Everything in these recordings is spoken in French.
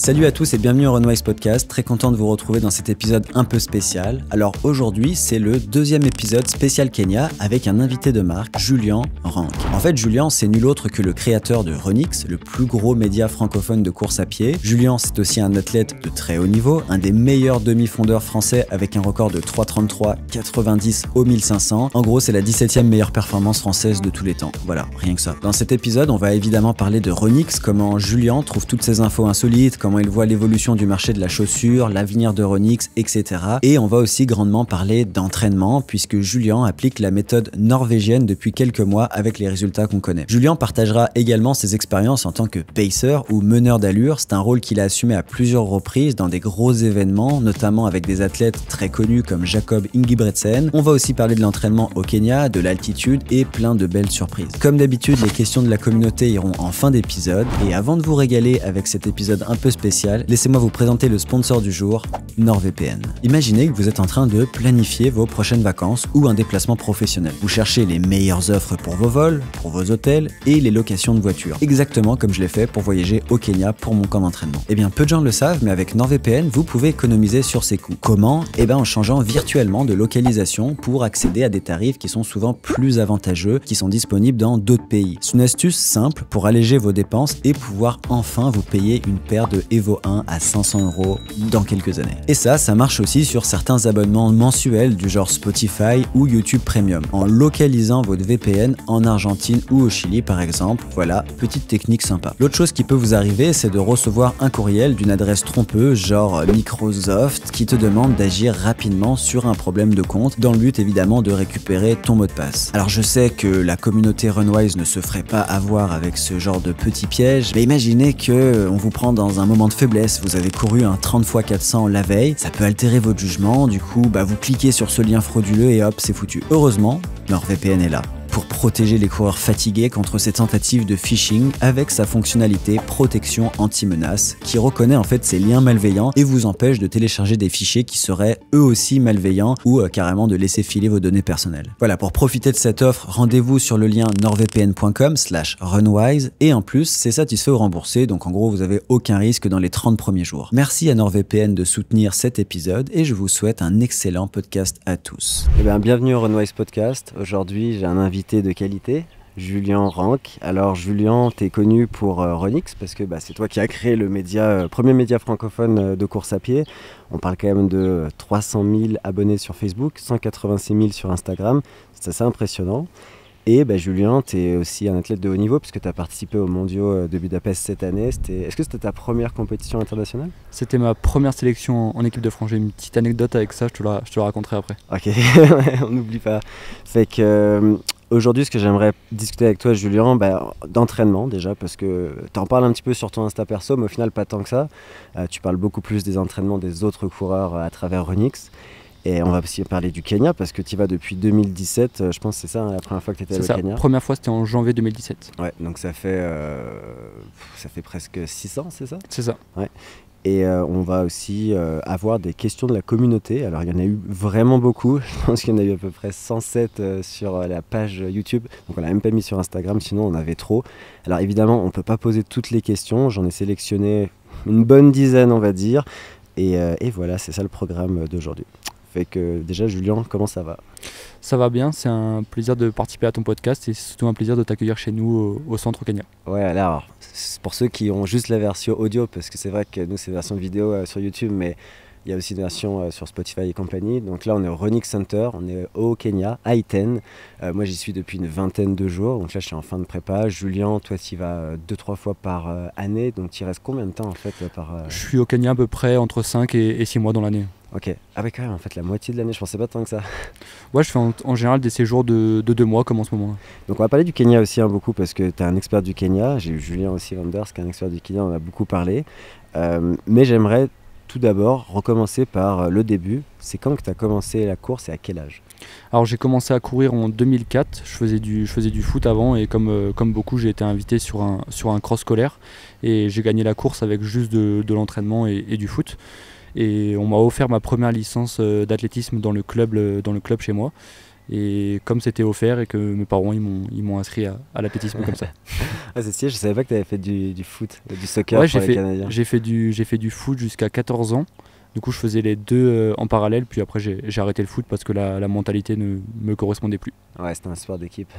Salut à tous et bienvenue au Runwise Podcast, très content de vous retrouver dans cet épisode un peu spécial. Alors aujourd'hui c'est le deuxième épisode spécial Kenya avec un invité de marque, Julian Rank. En fait Julian c'est nul autre que le créateur de Runix, le plus gros média francophone de course à pied. Julian c'est aussi un athlète de très haut niveau, un des meilleurs demi-fondeurs français avec un record de 3,33,90 au 1500. En gros c'est la 17e meilleure performance française de tous les temps, voilà, rien que ça. Dans cet épisode on va évidemment parler de Runix, comment Julian trouve toutes ces infos insolites, comment il voit l'évolution du marché de la chaussure, l'avenir de Runix, etc. Et on va aussi grandement parler d'entraînement, puisque Julian applique la méthode norvégienne depuis quelques mois avec les résultats qu'on connaît. Julian partagera également ses expériences en tant que pacer ou meneur d'allure. C'est un rôle qu'il a assumé à plusieurs reprises dans des gros événements, notamment avec des athlètes très connus comme Jakob Ingebrigtsen. On va aussi parler de l'entraînement au Kenya, de l'altitude et plein de belles surprises. Comme d'habitude, les questions de la communauté iront en fin d'épisode. Et avant de vous régaler avec cet épisode un peu spécial, laissez-moi vous présenter le sponsor du jour, NordVPN. Imaginez que vous êtes en train de planifier vos prochaines vacances ou un déplacement professionnel. Vous cherchez les meilleures offres pour vos vols, pour vos hôtels et les locations de voitures. Exactement comme je l'ai fait pour voyager au Kenya pour mon camp d'entraînement. Eh bien, peu de gens le savent, mais avec NordVPN, vous pouvez économiser sur ces coûts. Comment ? Eh bien, en changeant virtuellement de localisation pour accéder à des tarifs qui sont souvent plus avantageux, qui sont disponibles dans d'autres pays. C'est une astuce simple pour alléger vos dépenses et pouvoir enfin vous payer une paire de Evo 1 à 500 € dans quelques années. Et ça marche aussi sur certains abonnements mensuels du genre Spotify ou YouTube Premium, en localisant votre VPN en Argentine ou au Chili par exemple. Voilà, petite technique sympa. L'autre chose qui peut vous arriver, c'est de recevoir un courriel d'une adresse trompeuse genre Microsoft qui te demande d'agir rapidement sur un problème de compte, dans le but évidemment de récupérer ton mot de passe. Alors je sais que la communauté Runwise ne se ferait pas avoir avec ce genre de petits pièges, mais imaginez que on vous prend dans un moment de faiblesse, vous avez couru un 30 x 400 la veille, ça peut altérer votre jugement, du coup vous cliquez sur ce lien frauduleux et hop, c'est foutu. Heureusement, NordVPN est là pour protéger les coureurs fatigués contre ces tentatives de phishing avec sa fonctionnalité protection anti-menace qui reconnaît en fait ces liens malveillants et vous empêche de télécharger des fichiers qui seraient eux aussi malveillants ou carrément de laisser filer vos données personnelles. Voilà, pour profiter de cette offre, rendez-vous sur le lien nordvpn.com/runwise et en plus c'est satisfait ou remboursé, donc en gros vous avez aucun risque dans les 30 premiers jours. Merci à NordVPN de soutenir cet épisode et je vous souhaite un excellent podcast à tous. Eh bien, bienvenue au Runwise Podcast. Aujourd'hui j'ai un invité de qualité, Julian Rank. Alors Julian, t'es connu pour Runix parce que c'est toi qui as créé le média, premier média francophone de course à pied. On parle quand même de 300 000 abonnés sur Facebook, 186 000 sur Instagram, c'est assez impressionnant. Et Julien, tu es aussi un athlète de haut niveau puisque tu as participé aux mondiaux de Budapest cette année. Est-ce que c'était ta première compétition internationale ? C'était ma première sélection en équipe de France. J'ai une petite anecdote avec ça, je te la raconterai après. Ok, on n'oublie pas. Fait que aujourd'hui, ce que j'aimerais discuter avec toi, Julien, d'entraînement déjà, parce que tu en parles un petit peu sur ton Insta perso, mais au final pas tant que ça. Tu parles beaucoup plus des entraînements des autres coureurs à travers Runix. Et on va aussi parler du Kenya parce que tu y vas depuis 2017, je pense que c'est ça la première fois que tu étais au Kenya. La première fois c'était en janvier 2017. Ouais, donc ça fait presque 6 ans, c'est ça ? C'est ça. Ouais. Et on va aussi avoir des questions de la communauté. Alors il y en a eu vraiment beaucoup, je pense qu'il y en a eu à peu près 107 sur la page YouTube. Donc on l'a même pas mis sur Instagram, sinon on avait trop. Alors évidemment on ne peut pas poser toutes les questions, j'en ai sélectionné une bonne dizaine on va dire. Et voilà, c'est ça le programme d'aujourd'hui. Fait que déjà Julien, comment ça va ? Ça va bien, c'est un plaisir de participer à ton podcast et c'est surtout un plaisir de t'accueillir chez nous au centre au Kenya. Ouais, alors pour ceux qui ont juste la version audio, parce que c'est vrai que nous c'est la version vidéo sur YouTube, mais il y a aussi une version sur Spotify et compagnie. Donc là on est au Runix Center, on est au Kenya, à Iten. Moi j'y suis depuis une vingtaine de jours, donc là je suis en fin de prépa. Julien, toi tu y vas 2-3 fois par année, donc tu y restes combien de temps en fait Je suis au Kenya à peu près entre 5 et 6 mois dans l'année. Ok, ah ouais quand même en fait la moitié de l'année, je pensais pas tant que ça. Ouais, je fais en général des séjours de 2 mois comme en ce moment. Donc on va parler du Kenya aussi beaucoup parce que tu es un expert du Kenya, j'ai eu Julien aussi Vanders qui est un expert du Kenya, on en a beaucoup parlé. Mais j'aimerais tout d'abord recommencer par le début, c'est quand que tu as commencé la course et à quel âge ? Alors j'ai commencé à courir en 2004, je faisais du foot avant et comme beaucoup j'ai été invité sur un cross scolaire et j'ai gagné la course avec juste de l'entraînement et du foot. Et on m'a offert ma première licence d'athlétisme dans le club chez moi. Et comme c'était offert et que mes parents ils m'ont inscrit à l'athlétisme comme ça. Ah, c'est stylé, je savais pas que tu avais fait du foot, du soccer Ouais, pour les Canadiens. j'ai fait du foot jusqu'à 14 ans. Du coup, je faisais les deux en parallèle, puis après j'ai arrêté le foot parce que la mentalité ne me correspondait plus. Ouais, c'était un sport d'équipe.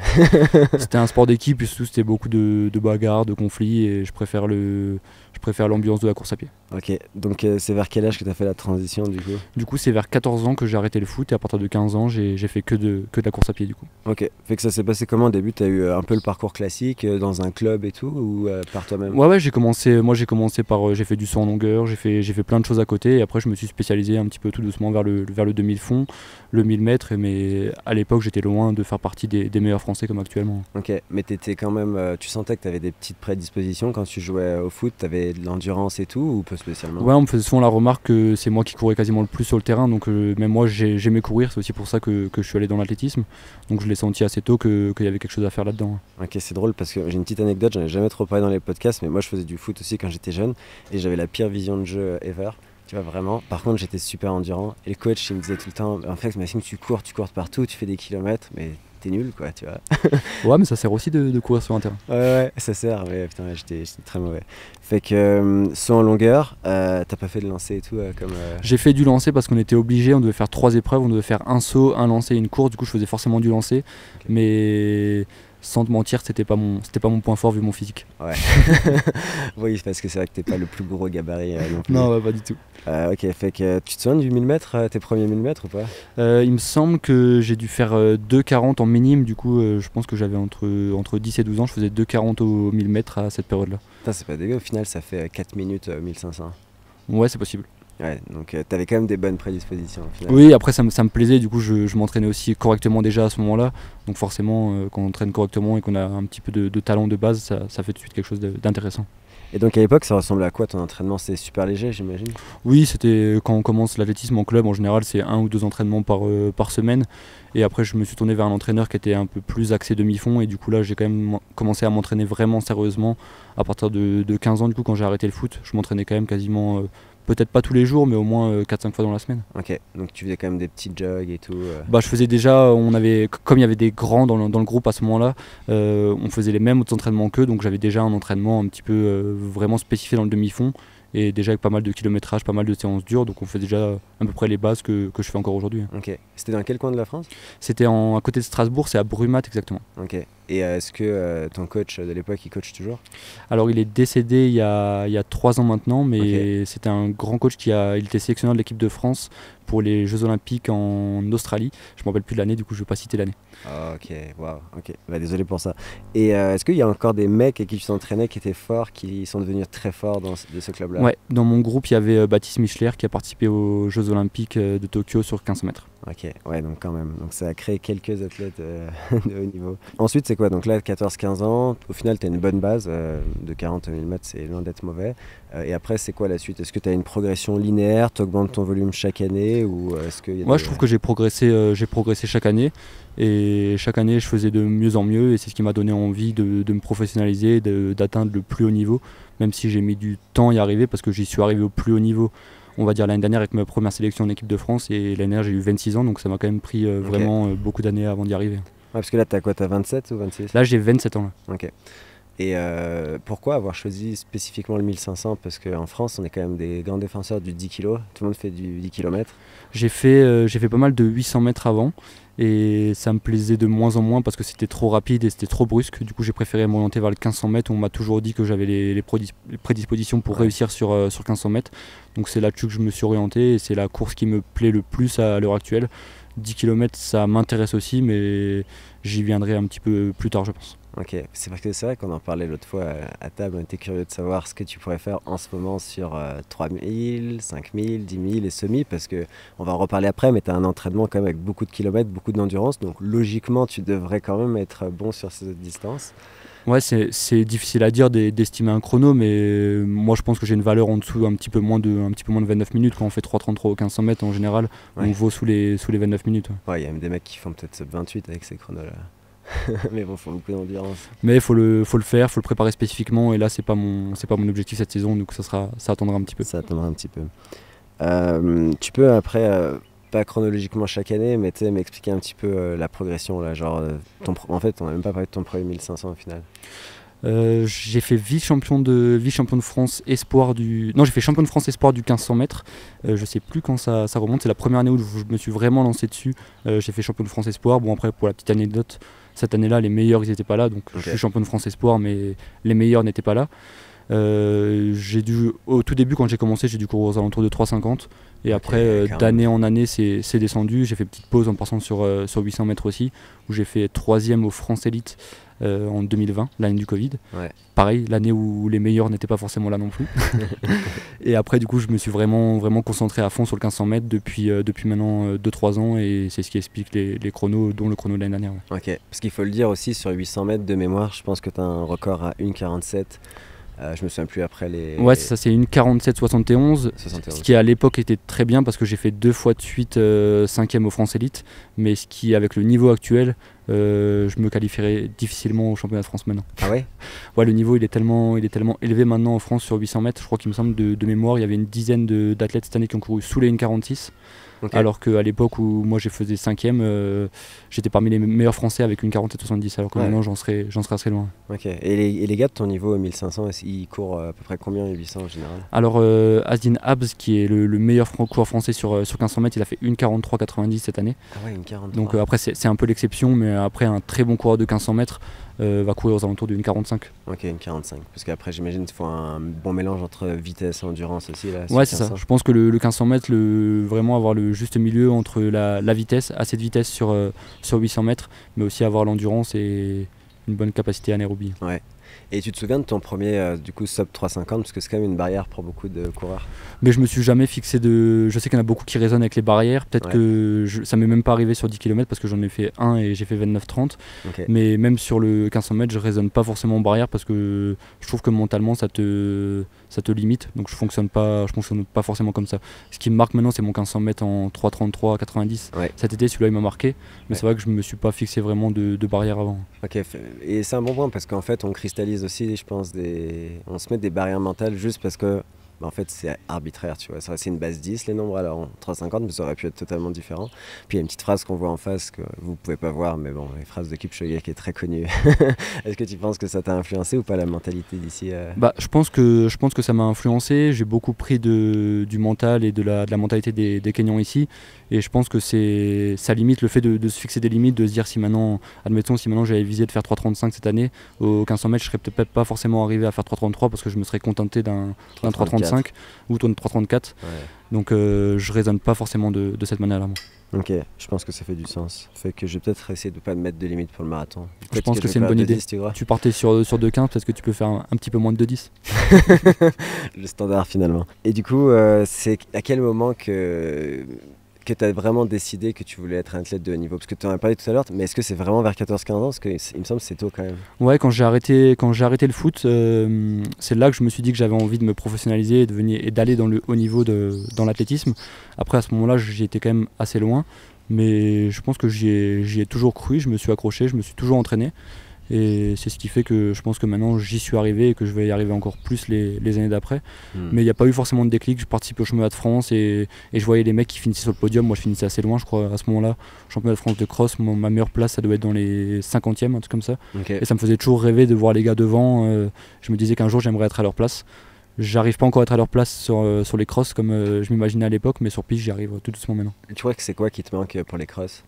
C'était un sport d'équipe, et surtout c'était beaucoup de bagarres, de conflits, et je préfère l'ambiance de la course à pied. Ok, donc c'est vers quel âge que tu as fait la transition du coup? Du coup, c'est vers 14 ans que j'ai arrêté le foot, et à partir de 15 ans, j'ai fait que de la course à pied du coup. Ok, fait que ça s'est passé comment au début? Tu as eu un peu le parcours classique dans un club et tout, ou par toi-même? Ouais, j'ai commencé par j'ai fait du saut en longueur, j'ai fait plein de choses à côté, et après je me suis spécialisé un petit peu tout doucement vers le 2000 fond, le 1000 mètres, mais à l'époque j'étais loin de faire partie des meilleurs français comme actuellement. Ok, mais t'étais quand même, tu sentais que tu avais des petites prédispositions quand tu jouais au foot, tu avais de l'endurance et tout, ou peu spécialement? Ouais, on me faisait souvent la remarque que c'est moi qui courais quasiment le plus sur le terrain, donc même moi j'aimais courir, c'est aussi pour ça que je suis allé dans l'athlétisme, donc je l'ai senti assez tôt qu'il y avait quelque chose à faire là-dedans. Ok, c'est drôle parce que j'ai une petite anecdote, j'en ai jamais trop parlé dans les podcasts, mais moi je faisais du foot aussi quand j'étais jeune et j'avais la pire vision de jeu ever. Tu vois, vraiment. Par contre, j'étais super endurant et le coach il me disait tout le temps, en fait, Maxime, tu cours partout, tu fais des kilomètres, mais t'es nul quoi, tu vois. Ouais, mais ça sert aussi de courir sur un terrain. Ouais, ça sert, mais putain, j'étais très mauvais. Fait que saut en longueur, t'as pas fait de lancer et tout comme. J'ai fait du lancer parce qu'on était obligé, on devait faire 3 épreuves, on devait faire un saut, un lancer et une course, du coup je faisais forcément du lancer, okay. Mais sans te mentir, c'était pas mon point fort vu mon physique. Ouais. Oui, parce que c'est vrai que t'es pas le plus gros gabarit non plus. Non, ouais, pas du tout. Ok, fait que tu te souviens du 1000 mètres, tes premiers 1000 mètres ou pas? Il me semble que j'ai dû faire 2,40 en minime, du coup je pense que j'avais entre 10 et 12 ans, je faisais 2,40 au 1000 mètres à cette période-là. Putain, c'est pas dégueu, au final ça fait 4 minutes 1500. Ouais, c'est possible. Ouais, donc t'avais quand même des bonnes prédispositions au final. Oui, après ça me plaisait, du coup je m'entraînais aussi correctement déjà à ce moment-là. Donc forcément, quand on entraîne correctement et qu'on a un petit peu de talent de base, ça fait tout de suite quelque chose d'intéressant. Et donc à l'époque, ça ressemblait à quoi ton entraînement? C'était super léger, j'imagine? Oui, c'était quand on commence l'athlétisme en club, en général c'est 1 ou 2 entraînements par semaine. Et après je me suis tourné vers un entraîneur qui était un peu plus axé demi-fond, et du coup là j'ai quand même commencé à m'entraîner vraiment sérieusement à partir de 15 ans. Du coup, quand j'ai arrêté le foot, je m'entraînais quand même quasiment... peut-être pas tous les jours, mais au moins 4-5 fois dans la semaine. Ok, donc tu faisais quand même des petits jogs et tout Bah, je faisais déjà, comme il y avait des grands dans le groupe à ce moment-là, on faisait les mêmes entraînements qu'eux, donc j'avais déjà un entraînement un petit peu vraiment spécifié dans le demi-fond, et déjà avec pas mal de kilométrage, pas mal de séances dures, donc on fait déjà à peu près les bases que je fais encore aujourd'hui. Ok, c'était dans quel coin de la France? C'était à côté de Strasbourg, c'est à Brumat exactement. Ok, et est-ce que ton coach de l'époque, il coach toujours? Alors il est décédé il y a 3 ans maintenant, mais okay. C'était un grand coach il était sélectionneur de l'équipe de France pour les Jeux Olympiques en Australie. Je ne me rappelle plus de l'année, du coup je ne vais pas citer l'année. Ok, waouh, ok, bah, désolé pour ça. Et est-ce qu'il y a encore des mecs avec qui tu t'entraînais qui étaient forts, qui sont devenus très forts de ce club-là? Ouais, dans mon groupe il y avait Baptiste Michler qui a participé aux Jeux Olympiques de Tokyo sur 1500 mètres. Ok, ouais, donc quand même. Donc ça a créé quelques athlètes de haut niveau. Ensuite, c'est quoi? Donc là, 14-15 ans, au final, tu as une bonne base. De 40 000 mètres, c'est loin d'être mauvais. Et après, c'est quoi la suite? Est-ce que tu as une progression linéaire? Tu augmentes ton volume chaque année, ou est-ce que Moi, je trouve que j'ai progressé chaque année. Et chaque année, je faisais de mieux en mieux. Et c'est ce qui m'a donné envie de me professionnaliser, d'atteindre le plus haut niveau. Même si j'ai mis du temps à y arriver, parce que j'y suis arrivé au plus haut niveau. On va dire l'année dernière avec ma première sélection en équipe de France, et l'année dernière j'ai eu 26 ans, donc ça m'a quand même pris vraiment beaucoup d'années avant d'y arriver. Ouais, parce que là t'as quoi, t'as 27 ou 26? Là j'ai 27 ans. Là. Ok. Et pourquoi avoir choisi spécifiquement le 1500? Parce qu'en France on est quand même des grands défenseurs du 10 kg, tout le monde fait du 10 km. J'ai fait pas mal de 800 mètres avant, et ça me plaisait de moins en moins parce que c'était trop rapide et c'était trop brusque. Du coup j'ai préféré m'orienter vers le 1500 mètres où on m'a toujours dit que j'avais les prédispositions pour réussir sur 1500 mètres. Donc c'est là-dessus que je me suis orienté, et c'est la course qui me plaît le plus à l'heure actuelle. 10 km ça m'intéresse aussi, mais j'y viendrai un petit peu plus tard je pense. Ok, c'est vrai qu'on en parlait l'autre fois à table, on était curieux de savoir ce que tu pourrais faire en ce moment sur 3000, 5000, 10 000 et semi, parce que on va en reparler après, mais tu as un entraînement quand même avec beaucoup de kilomètres, beaucoup d'endurance, donc logiquement tu devrais quand même être bon sur ces distances. Ouais, c'est difficile à dire d'estimer un chrono, mais moi je pense que j'ai une valeur en dessous un petit peu moins de 29 minutes. Quand on fait 3,33 au 1500 mètres en général, ouais. On vaut sous les 29 minutes. Ouais, il y a même des mecs qui font peut-être sub 28 avec ces chronos-là. Mais bon, il faut beaucoup d'endurance. Mais il faut le faire, il faut le préparer spécifiquement, et là c'est pas mon objectif cette saison, donc ça attendra un petit peu. Ça attendra un petit peu. Tu peux après pas chronologiquement chaque année, mais tu sais, m'expliquer un petit peu la progression là, genre en fait, on n'a même pas parlé de ton premier 1500 au final. J'ai fait vice-champion de France espoir j'ai fait champion de France espoir du 1500 mètres. Je sais plus quand ça remonte. C'est la première année où je me suis vraiment lancé dessus. J'ai fait champion de France espoir. Bon, après, pour la petite anecdote, cette année-là, les meilleurs ils n'étaient pas là. Donc je suis champion de France espoir, mais les meilleurs n'étaient pas là. Au tout début, quand j'ai commencé, j'ai dû courir aux alentours de 3,50. Et après, d'année en année, c'est descendu. J'ai fait petite pause en passant sur 800 mètres aussi, où j'ai fait 3e au France Elite en 2020, l'année du Covid. Ouais. Pareil, l'année où les meilleurs n'étaient pas forcément là non plus. Et après, du coup, je me suis vraiment concentré à fond sur le 1500 mètres depuis maintenant 2-3 ans. Et c'est ce qui explique les chronos, dont le chrono de l'année dernière. Ouais. Ok, parce qu'il faut le dire aussi, sur 800 mètres de mémoire, je pense que tu as un record à 1,47. Je me souviens plus après les... Ouais, ça c'est une 47-71, ce qui à l'époque était très bien parce que j'ai fait 2 fois de suite 5e au France Elite, mais ce qui, avec le niveau actuel, je me qualifierais difficilement au championnat de France maintenant. Ah ouais? Ouais, le niveau il est tellement élevé maintenant en France sur 800 mètres, je crois qu'il me semble de mémoire, il y avait une dizaine d'athlètes cette année qui ont couru sous les 1,46. Okay. Alors qu'à l'époque où moi je faisais 5e, j'étais parmi les meilleurs français avec une 47-70, alors que maintenant j'en serais assez loin. Ok. Et les gars de ton niveau 1500, ils courent à peu près combien 800 en général? Alors Asdin Habs, qui est le meilleur coureur français sur 1500 mètres, il a fait une 43-90 cette année. Ah ouais, une 43. Donc après c'est un peu l'exception, mais après un très bon coureur de 1500 mètres va courir aux alentours d'une 45. Ok, une 45. Parce qu'après j'imagine qu'il faut un bon mélange entre vitesse et endurance aussi. Là, ouais, c'est ça. Je pense que le 1500 mètres, vraiment avoir le juste milieu entre la vitesse, assez de vitesse sur 800 mètres, mais aussi avoir l'endurance et une bonne capacité anaérobie. Ouais. Et tu te souviens de ton premier du coup sub 350, parce que c'est quand même une barrière pour beaucoup de coureurs? Mais je me suis jamais fixé de... Je sais qu'il y en a beaucoup qui raisonnent avec les barrières, peut-être que ça m'est même pas arrivé sur 10 km parce que j'en ai fait un et j'ai fait 29-30. Okay. Mais même sur le 1500 mètres, je raisonne pas forcément en barrière parce que je trouve que mentalement ça te limite, donc je fonctionne pas forcément comme ça. Ce qui me marque maintenant, c'est mon 1500 mètres en 3,33, 90. Ouais. Cet été, celui-là il m'a marqué, mais c'est vrai que je me suis pas fixé vraiment de barrière avant. Ok, et c'est un bon point parce qu'en fait on cristallise aussi, je pense, on se met des barrières mentales juste parce que en fait c'est arbitraire, tu vois. C'est une base 10 les nombres, alors en 350, mais ça aurait pu être totalement différent. Puis il y a une petite phrase qu'on voit en face que vous pouvez pas voir, mais bon, les phrases de Kipchoge qui est très connue. Est-ce que tu penses que ça t'a influencé ou pas, la mentalité d'ici je pense que ça m'a influencé. J'ai beaucoup pris du mental et de la mentalité des Kenyans ici, et je pense que ça limite le fait de se fixer des limites, de se dire si maintenant j'avais visé de faire 3,35 cette année, au 1500 mètres je serais peut-être pas forcément arrivé à faire 3,33 parce que je me serais contenté d'un 3,35 ou 3,34. Ouais. Donc je raisonne pas forcément de cette manière-là, moi. Ok, je pense que ça fait du sens. Fait que je vais peut-être essayer de pas me mettre de limite pour le marathon. Je pense que c'est une bonne idée. 10, tu partais sur 2,15, peut-être que tu peux faire un petit peu moins de 2,10. Le standard finalement. Et du coup, c'est à quel moment que tu as vraiment décidé que tu voulais être un athlète de haut niveau? Parce que tu en as parlé tout à l'heure, mais est-ce que c'est vraiment vers 14-15 ans? Parce qu'il me semble que c'est tôt quand même. Ouais, quand j'ai arrêté le foot, c'est là que je me suis dit que j'avais envie de me professionnaliser et d'aller dans le haut niveau dans l'athlétisme. Après, à ce moment-là, j'y étais quand même assez loin, mais je pense que j'y ai toujours cru, je me suis accroché, je me suis toujours entraîné. Et c'est ce qui fait que je pense que maintenant j'y suis arrivé et que je vais y arriver encore plus les années d'après. Mais il n'y a pas eu forcément de déclic. Je participe au championnat de France et je voyais les mecs qui finissaient sur le podium. Moi je finissais assez loin, je crois, à ce moment-là. Championnat de France de cross, ma meilleure place ça doit être dans les 50e, un truc comme ça. Okay. Et ça me faisait toujours rêver de voir les gars devant. Je me disais qu'un jour j'aimerais être à leur place. J'arrive pas encore à être à leur place sur les crosses comme je m'imaginais à l'époque, mais sur piste j'y arrive tout doucement maintenant. Tu vois que c'est quoi qui te manque pour les crosses?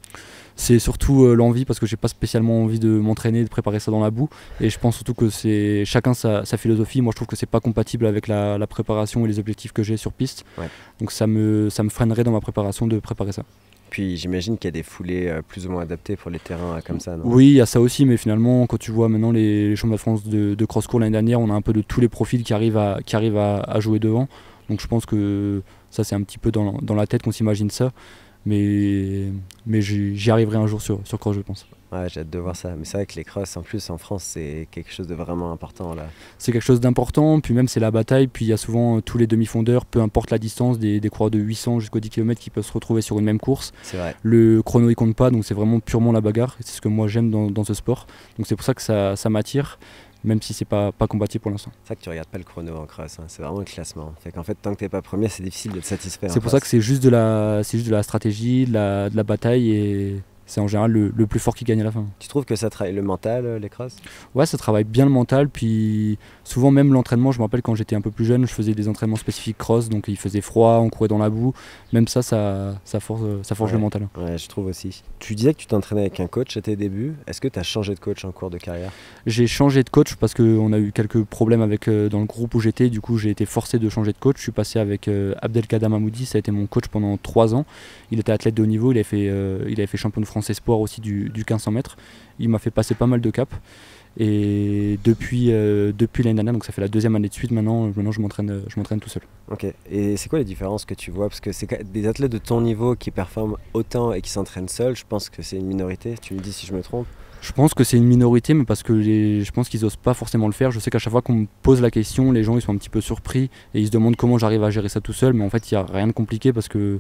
C'est surtout l'envie, parce que j'ai pas spécialement envie de m'entraîner, de préparer ça dans la boue, et je pense surtout que c'est chacun sa philosophie. Moi je trouve que c'est pas compatible avec la préparation et les objectifs que j'ai sur piste, donc ça me freinerait dans ma préparation de préparer ça. Puis j'imagine qu'il y a des foulées plus ou moins adaptées pour les terrains comme ça, non? Oui, il y a ça aussi, mais finalement, quand tu vois maintenant les championnats de France de cross-court l'année dernière, on a un peu de tous les profils qui arrivent à jouer devant. Donc je pense que ça, c'est un petit peu dans la tête qu'on s'imagine ça. Mais j'y arriverai un jour sur cross, je pense. Ouais, j'ai hâte de voir ça. Mais c'est vrai que les crosses, en plus, en France, c'est quelque chose de vraiment important, là. C'est quelque chose d'important, puis même c'est la bataille. Puis il y a souvent tous les demi-fondeurs, peu importe la distance, des coureurs de 800 jusqu'aux 10 km qui peuvent se retrouver sur une même course. C'est vrai. Le chrono, il compte pas, donc c'est vraiment purement la bagarre. C'est ce que moi j'aime dans ce sport. Donc c'est pour ça que ça m'attire. même si c'est pas compatible pour l'instant. C'est ça que tu regardes pas le chrono en cross, hein. C'est vraiment le classement. Fait qu'en fait, tant que t'es pas premier, c'est difficile d'être satisfait. C'est pour ça que c'est juste de la stratégie, de la bataille, et c'est en général le plus fort qui gagne à la fin. Tu trouves que ça travaille le mental, les crosses? Ouais, ça travaille bien le mental, puis souvent même l'entraînement, je me rappelle quand j'étais un peu plus jeune, je faisais des entraînements spécifiques cross, donc il faisait froid, on courait dans la boue, même ça forge le mental. Ouais, je trouve aussi. Tu disais que tu t'entraînais avec un coach à tes débuts, est-ce que tu as changé de coach en cours de carrière? J'ai changé de coach parce qu'on a eu quelques problèmes dans le groupe où j'étais, du coup j'ai été forcé de changer de coach. Je suis passé avec Abdelkader Mahmoudi, ça a été mon coach pendant 3 ans. Il était athlète de haut niveau, il avait fait champion de France espoir aussi du 1500 mètres. Il m'a fait passer pas mal de caps. Et depuis l'année dernière, donc ça fait la 2e année de suite maintenant je m'entraîne tout seul. Ok, et c'est quoi les différences que tu vois? Parce que c'est des athlètes de ton niveau qui performent autant et qui s'entraînent seuls, je pense que c'est une minorité, tu me dis si je me trompe. Je pense que c'est une minorité, mais parce que je pense qu'ils n'osent pas forcément le faire. Je sais qu'à chaque fois qu'on me pose la question, les gens ils sont un petit peu surpris et ils se demandent comment j'arrive à gérer ça tout seul, mais en fait il n'y a rien de compliqué parce que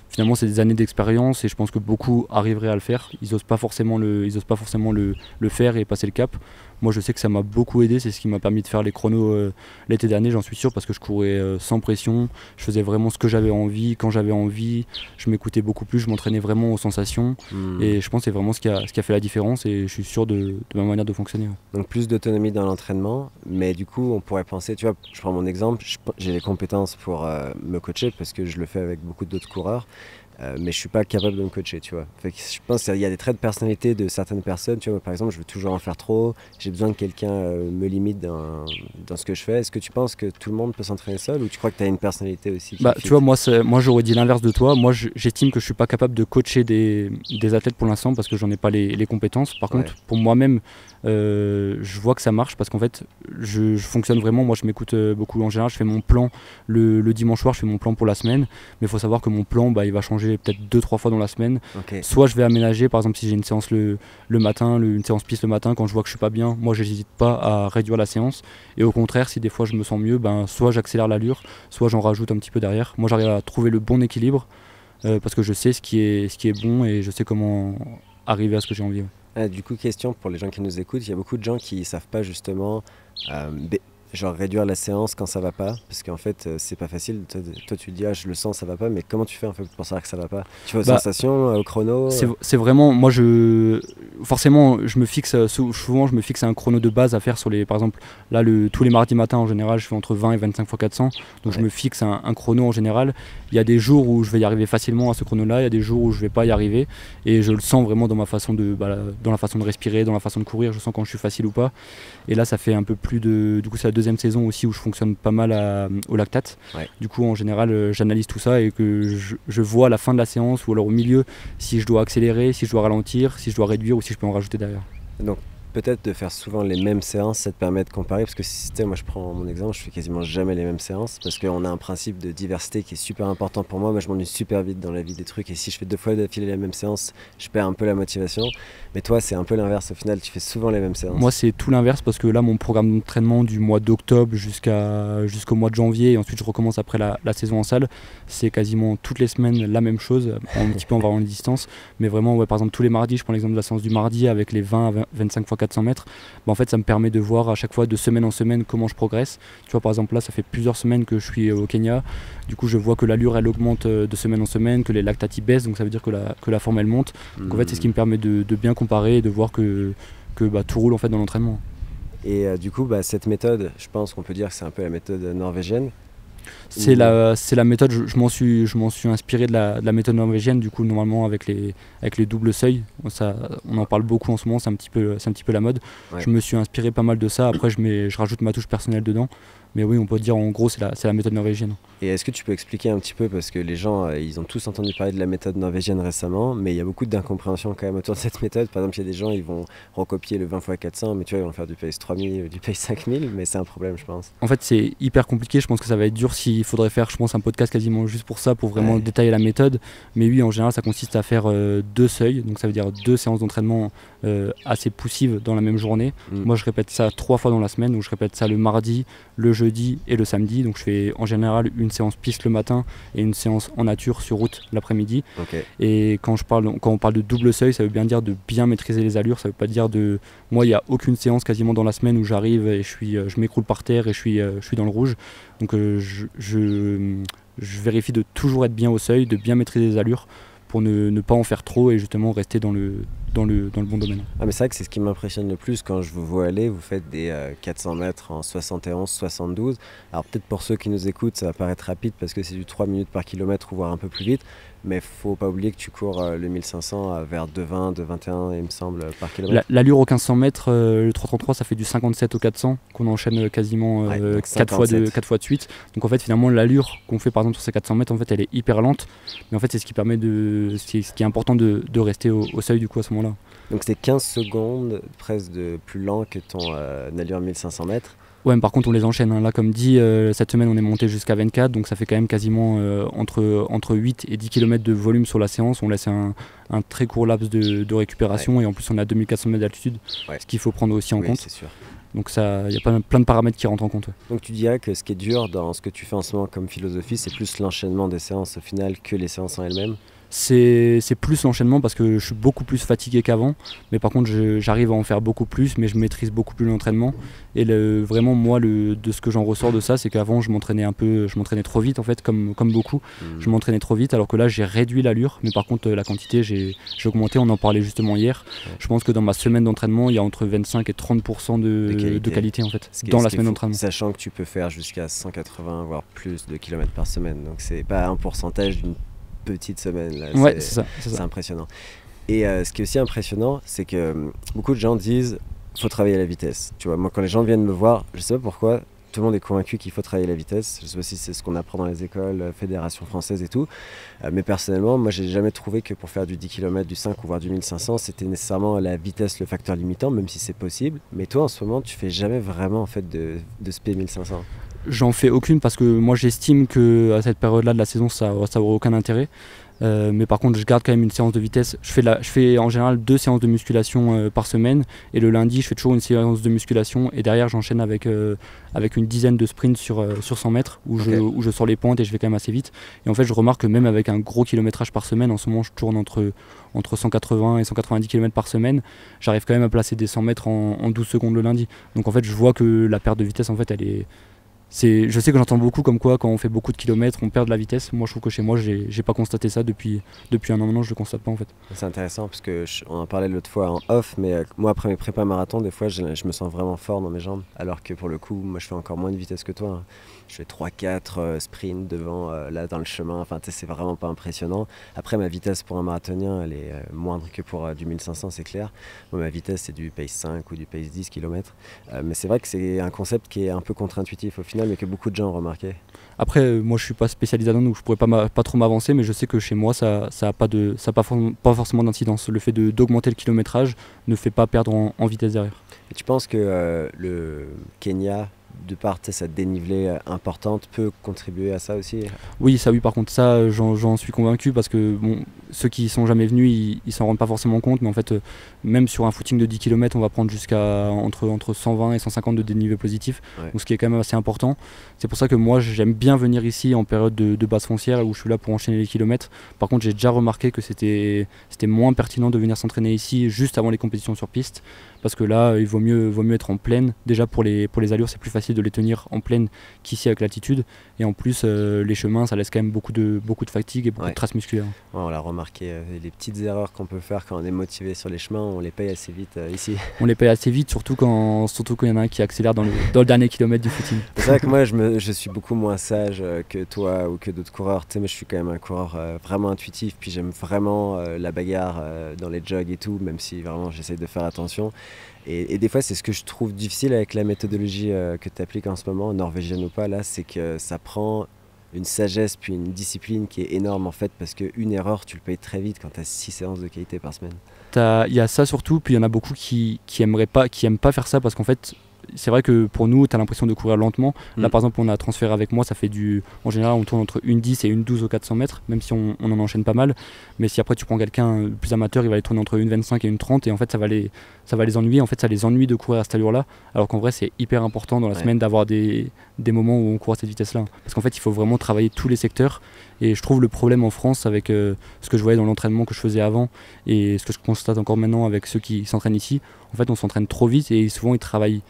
finalement c'est des années d'expérience et je pense que beaucoup arriveraient à le faire. Ils n'osent pas forcément le faire et passer le cap. Moi je sais que ça m'a beaucoup aidé, c'est ce qui m'a permis de faire les chronos l'été dernier, j'en suis sûr, parce que je courais sans pression, je faisais vraiment ce que j'avais envie, quand j'avais envie, je m'écoutais beaucoup plus, je m'entraînais vraiment aux sensations et je pense que c'est vraiment ce qui a fait la différence et je suis sûr de ma manière de fonctionner. Donc plus d'autonomie dans l'entraînement, mais du coup on pourrait penser, tu vois, je prends mon exemple, j'ai les compétences pour me coacher parce que je le fais avec beaucoup d'autres coureurs. Mais je suis pas capable de me coacher, tu vois. Fait que je pense qu'il y a des traits de personnalité de certaines personnes, tu vois. Moi, par exemple, je veux toujours en faire trop, j'ai besoin que quelqu'un me limite dans ce que je fais. Est-ce que tu penses que tout le monde peut s'entraîner seul ou tu crois que tu as une personnalité aussi tu vois, moi j'aurais dit l'inverse de toi. Moi j'estime que je suis pas capable de coacher des athlètes pour l'instant parce que j'en ai pas les compétences. Par contre, pour moi-même, je vois que ça marche parce qu'en fait je fonctionne vraiment. Moi je m'écoute beaucoup. En général, je fais mon plan le dimanche soir, je fais mon plan pour la semaine, mais il faut savoir que mon plan il va changer peut-être 2-3 fois dans la semaine. Soit je vais aménager, par exemple si j'ai une séance le matin, une séance piste le matin, quand je vois que je suis pas bien, moi j'hésite pas à réduire la séance, et au contraire si des fois je me sens mieux, soit j'accélère l'allure, soit j'en rajoute un petit peu derrière. Moi j'arrive à trouver le bon équilibre parce que je sais ce qui est bon et je sais comment arriver à ce que j'ai envie. Du coup, question pour les gens qui nous écoutent, il y a beaucoup de gens qui savent pas justement genre réduire la séance quand ça va pas, parce qu'en fait c'est pas facile. Toi tu te dis je le sens, ça va pas, mais comment tu fais en fait pour savoir que ça va pas? Tu fais aux sensations, au chrono? C'est vraiment, moi forcément je me fixe souvent, je me fixe un chrono de base à faire sur par exemple là tous les mardis matins en général je fais entre 20 et 25 x 400, donc je me fixe un chrono en général. Il y a des jours où je vais y arriver facilement à ce chrono là, il y a des jours où je vais pas y arriver et je le sens vraiment dans ma façon dans la façon de respirer, dans la façon de courir, je sens quand je suis facile ou pas. Et là ça fait un peu plus du coup c'est la 2e saison aussi où je fonctionne pas mal au lactate. Du coup en général j'analyse tout ça et que je vois à la fin de la séance ou alors au milieu si je dois accélérer, si je dois ralentir, si je dois réduire ou si je peux en rajouter derrière. Donc peut-être de faire souvent les mêmes séances, ça te permet de comparer, parce que moi je prends mon exemple, je fais quasiment jamais les mêmes séances parce qu'on a un principe de diversité qui est super important pour moi. Moi je m'ennuie super vite dans la vie des trucs et si je fais 2 fois d'affilée la même séance, je perds un peu la motivation. Mais toi c'est un peu l'inverse, au final tu fais souvent les mêmes séances. Moi c'est tout l'inverse parce que là mon programme d'entraînement du mois d'octobre jusqu'au mois de janvier et ensuite je recommence après la saison en salle, c'est quasiment toutes les semaines la même chose, un petit peu en variant les distances, mais vraiment par exemple tous les mardis, je prends l'exemple de la séance du mardi avec les 20-25 x 400 mètres, en fait ça me permet de voir à chaque fois de semaine en semaine comment je progresse. Tu vois par exemple là ça fait plusieurs semaines que je suis au Kenya, du coup je vois que l'allure elle augmente de semaine en semaine, que les lactates baissent, donc ça veut dire que la forme elle monte. Donc en fait c'est ce qui me permet de bien comparer et de voir que tout roule en fait dans l'entraînement. Et du coup cette méthode, je pense qu'on peut dire que c'est un peu la méthode norvégienne. C'est la méthode, je m'en suis inspiré de la méthode norvégienne, du coup normalement avec les doubles seuils, on en parle beaucoup en ce moment, c'est un petit peu la mode. Je me suis inspiré pas mal de ça, après je rajoute ma touche personnelle dedans. Mais oui, on peut dire en gros c'est la méthode norvégienne. Et est-ce que tu peux expliquer un petit peu, parce que les gens ils ont tous entendu parler de la méthode norvégienne récemment, mais il y a beaucoup d'incompréhension quand même autour de cette méthode. Par exemple il y a des gens ils vont recopier le 20 x 400, mais tu vois ils vont faire du pace 3000 ou du pace 5000, mais c'est un problème je pense. En fait c'est hyper compliqué, je pense que ça va être dur s'il faudrait faire je pense un podcast quasiment juste pour ça, pour vraiment détailler la méthode. Mais oui en général ça consiste à faire 2 seuils, donc ça veut dire 2 séances d'entraînement assez poussives dans la même journée. Moi je répète ça 3 fois dans la semaine, donc je répète ça le mardi, le jeudi jeudi et le samedi. Donc je fais en général une séance piste le matin et une séance en nature sur route l'après-midi. Okay. Et quand on parle de double seuil, ça veut bien dire de bien maîtriser les allures. Ça veut pas dire de... Moi, il n'y a aucune séance quasiment dans la semaine où j'arrive et je m'écroule par terre et je suis dans le rouge. Donc je vérifie de toujours être bien au seuil, de bien maîtriser les allures pour ne pas en faire trop et justement rester dans le bon domaine. Ah mais c'est vrai que c'est ce qui m'impressionne le plus quand je vous vois aller, vous faites des 400 mètres en 71, 72. Alors peut-être pour ceux qui nous écoutent, ça va paraître rapide parce que c'est du 3 minutes par kilomètre ou voire un peu plus vite, mais faut pas oublier que tu cours le 1500 vers 2,20, 2,21 il me semble par kilomètre. L'allure au 1500 mètres, le 333 ça fait du 57 au 400 qu'on enchaîne quasiment 4 fois de suite. Donc en fait finalement l'allure qu'on fait par exemple sur ces 400 mètres en fait elle est hyper lente, mais en fait c'est ce qui permet ce qui est important de rester au seuil du coup à ce moment-là. Donc c'est 15 secondes presque de plus lent que ton allure 1500 mètres. Ouais, mais par contre on les enchaîne, hein. Là comme dit, cette semaine on est monté jusqu'à 24, donc ça fait quand même quasiment entre 8 et 10 km de volume sur la séance. On laisse un très court laps de récupération, ouais. Et en plus on a 2400 mètres d'altitude, ouais. Ce qu'il faut prendre aussi en compte. C'est sûr. Donc il y a plein de paramètres qui rentrent en compte. Ouais. Donc tu dirais que ce qui est dur dans ce que tu fais en ce moment comme philosophie, c'est plus l'enchaînement des séances au final que les séances en elles-mêmes? C'est plus l'enchaînement parce que je suis beaucoup plus fatigué qu'avant, mais par contre j'arrive à en faire beaucoup plus, mais je maîtrise beaucoup plus l'entraînement. Et vraiment moi de ce que j'en ressors de ça, c'est qu'avant je m'entraînais trop vite en fait, comme beaucoup. Je m'entraînais trop vite alors que là j'ai réduit l'allure, mais par contre la quantité j'ai augmenté, on en parlait justement hier. Je pense que dans ma semaine d'entraînement il y a entre 25 et 30% de qualité en fait, dans la semaine d'entraînement. Sachant que tu peux faire jusqu'à 180 voire plus de kilomètres par semaine, donc c'est pas un pourcentage d'une petite semaine là. Ouais, c'est impressionnant. Et ce qui est aussi impressionnant, c'est que beaucoup de gens disent faut travailler la vitesse. Tu vois, moi quand les gens viennent me voir, je sais pas pourquoi, tout le monde est convaincu qu'il faut travailler la vitesse. Je sais pas si c'est ce qu'on apprend dans les écoles, fédération française et tout. Mais personnellement, moi j'ai jamais trouvé que pour faire du 10 km, du 5 ou voire du 1500, c'était nécessairement la vitesse le facteur limitant, même si c'est possible. Mais toi en ce moment, tu fais jamais vraiment en fait de SP 1500. J'en fais aucune parce que moi j'estime qu'à cette période-là de la saison ça n'aura aucun intérêt. Mais par contre je garde quand même une séance de vitesse. Je fais en général 2 séances de musculation par semaine et le lundi je fais toujours une séance de musculation et derrière j'enchaîne avec une dizaine de sprints sur 100 mètres où je sors les pentes et je vais quand même assez vite. Et en fait je remarque que même avec un gros kilométrage par semaine, en ce moment je tourne entre 180 et 190 km par semaine, j'arrive quand même à placer des 100 mètres en 12 secondes le lundi. Donc en fait je vois que la perte de vitesse en fait elle est... Je sais que j'entends beaucoup comme quoi quand on fait beaucoup de kilomètres on perd de la vitesse. Moi je trouve que chez moi j'ai pas constaté ça depuis un an maintenant, je le constate pas en fait. C'est intéressant parce que on en parlait l'autre fois en off, mais moi après mes prépas marathon des fois je me sens vraiment fort dans mes jambes, alors que pour le coup moi je fais encore moins de vitesse que toi, hein. Je fais 3-4 sprints devant là dans le chemin, enfin c'est vraiment pas impressionnant. Après ma vitesse pour un marathonien elle est moindre que pour du 1500, c'est clair. Moi ma vitesse c'est du pace 5 ou du pace 10 km, mais c'est vrai que c'est un concept qui est un peu contre-intuitif au final, mais que beaucoup de gens ont remarqué. Après moi je suis pas spécialisé là-dedans donc je pourrais pas trop m'avancer, mais je sais que chez moi ça a pas forcément d'incidence. Le fait d'augmenter le kilométrage ne fait pas perdre en vitesse derrière. Et tu penses que le Kenya, de par cette dénivelée importante, peut contribuer à ça aussi? Oui, par contre ça j'en suis convaincu parce que bon, ceux qui sont jamais venus ils s'en rendent pas forcément compte, mais en fait même sur un footing de 10 km on va prendre jusqu'à entre 120 et 150 de dénivelé positif, ouais. Donc ce qui est quand même assez important. C'est pour ça que moi j'aime bien venir ici en période de base foncière où je suis là pour enchaîner les kilomètres. Par contre j'ai déjà remarqué que c'était moins pertinent de venir s'entraîner ici juste avant les compétitions sur piste, parce que là il vaut mieux être en plaine. Déjà pour les allures c'est plus facile de les tenir en plaine qu'ici avec l'altitude, et en plus les chemins ça laisse quand même beaucoup de fatigue et beaucoup de traces musculaires. Ouais, on l'a remarqué, les petites erreurs qu'on peut faire quand on est motivé sur les chemins, on les paye assez vite ici. On les paye assez vite, surtout quand il y en a un qui accélère dans le dernier kilomètre du footing. C'est vrai que moi je suis beaucoup moins sage que toi ou que d'autres coureurs, tu sais, mais je suis quand même un coureur vraiment intuitif, puis j'aime vraiment la bagarre dans les jogs et tout, même si vraiment j'essaye de faire attention. Et des fois, c'est ce que je trouve difficile avec la méthodologie que tu appliques en ce moment, norvégienne ou pas, là, c'est que ça prend une sagesse puis une discipline qui est énorme en fait, parce qu'une erreur, tu le payes très vite quand tu as 6 séances de qualité par semaine. Il y a ça surtout, puis il y en a beaucoup qui aiment pas faire ça parce qu'en fait, c'est vrai que pour nous, tu as l'impression de courir lentement. Là, Mm. par exemple, on a transféré avec moi, ça fait en général, on tourne entre une 10 et une 12 au 400 mètres, même si on en enchaîne pas mal. Mais si après tu prends quelqu'un plus amateur, il va les tourner entre une 25 et une 30, et en fait, ça va les ennuyer. En fait, ça les ennuie de courir à cette allure-là, alors qu'en vrai, c'est hyper important dans la semaine d'avoir des moments où on court à cette vitesse-là. Parce qu'en fait, il faut vraiment travailler tous les secteurs. Et je trouve le problème en France avec ce que je voyais dans l'entraînement que je faisais avant et ce que je constate encore maintenant avec ceux qui s'entraînent ici, en fait, on s'entraîne trop vite et souvent ils travaillent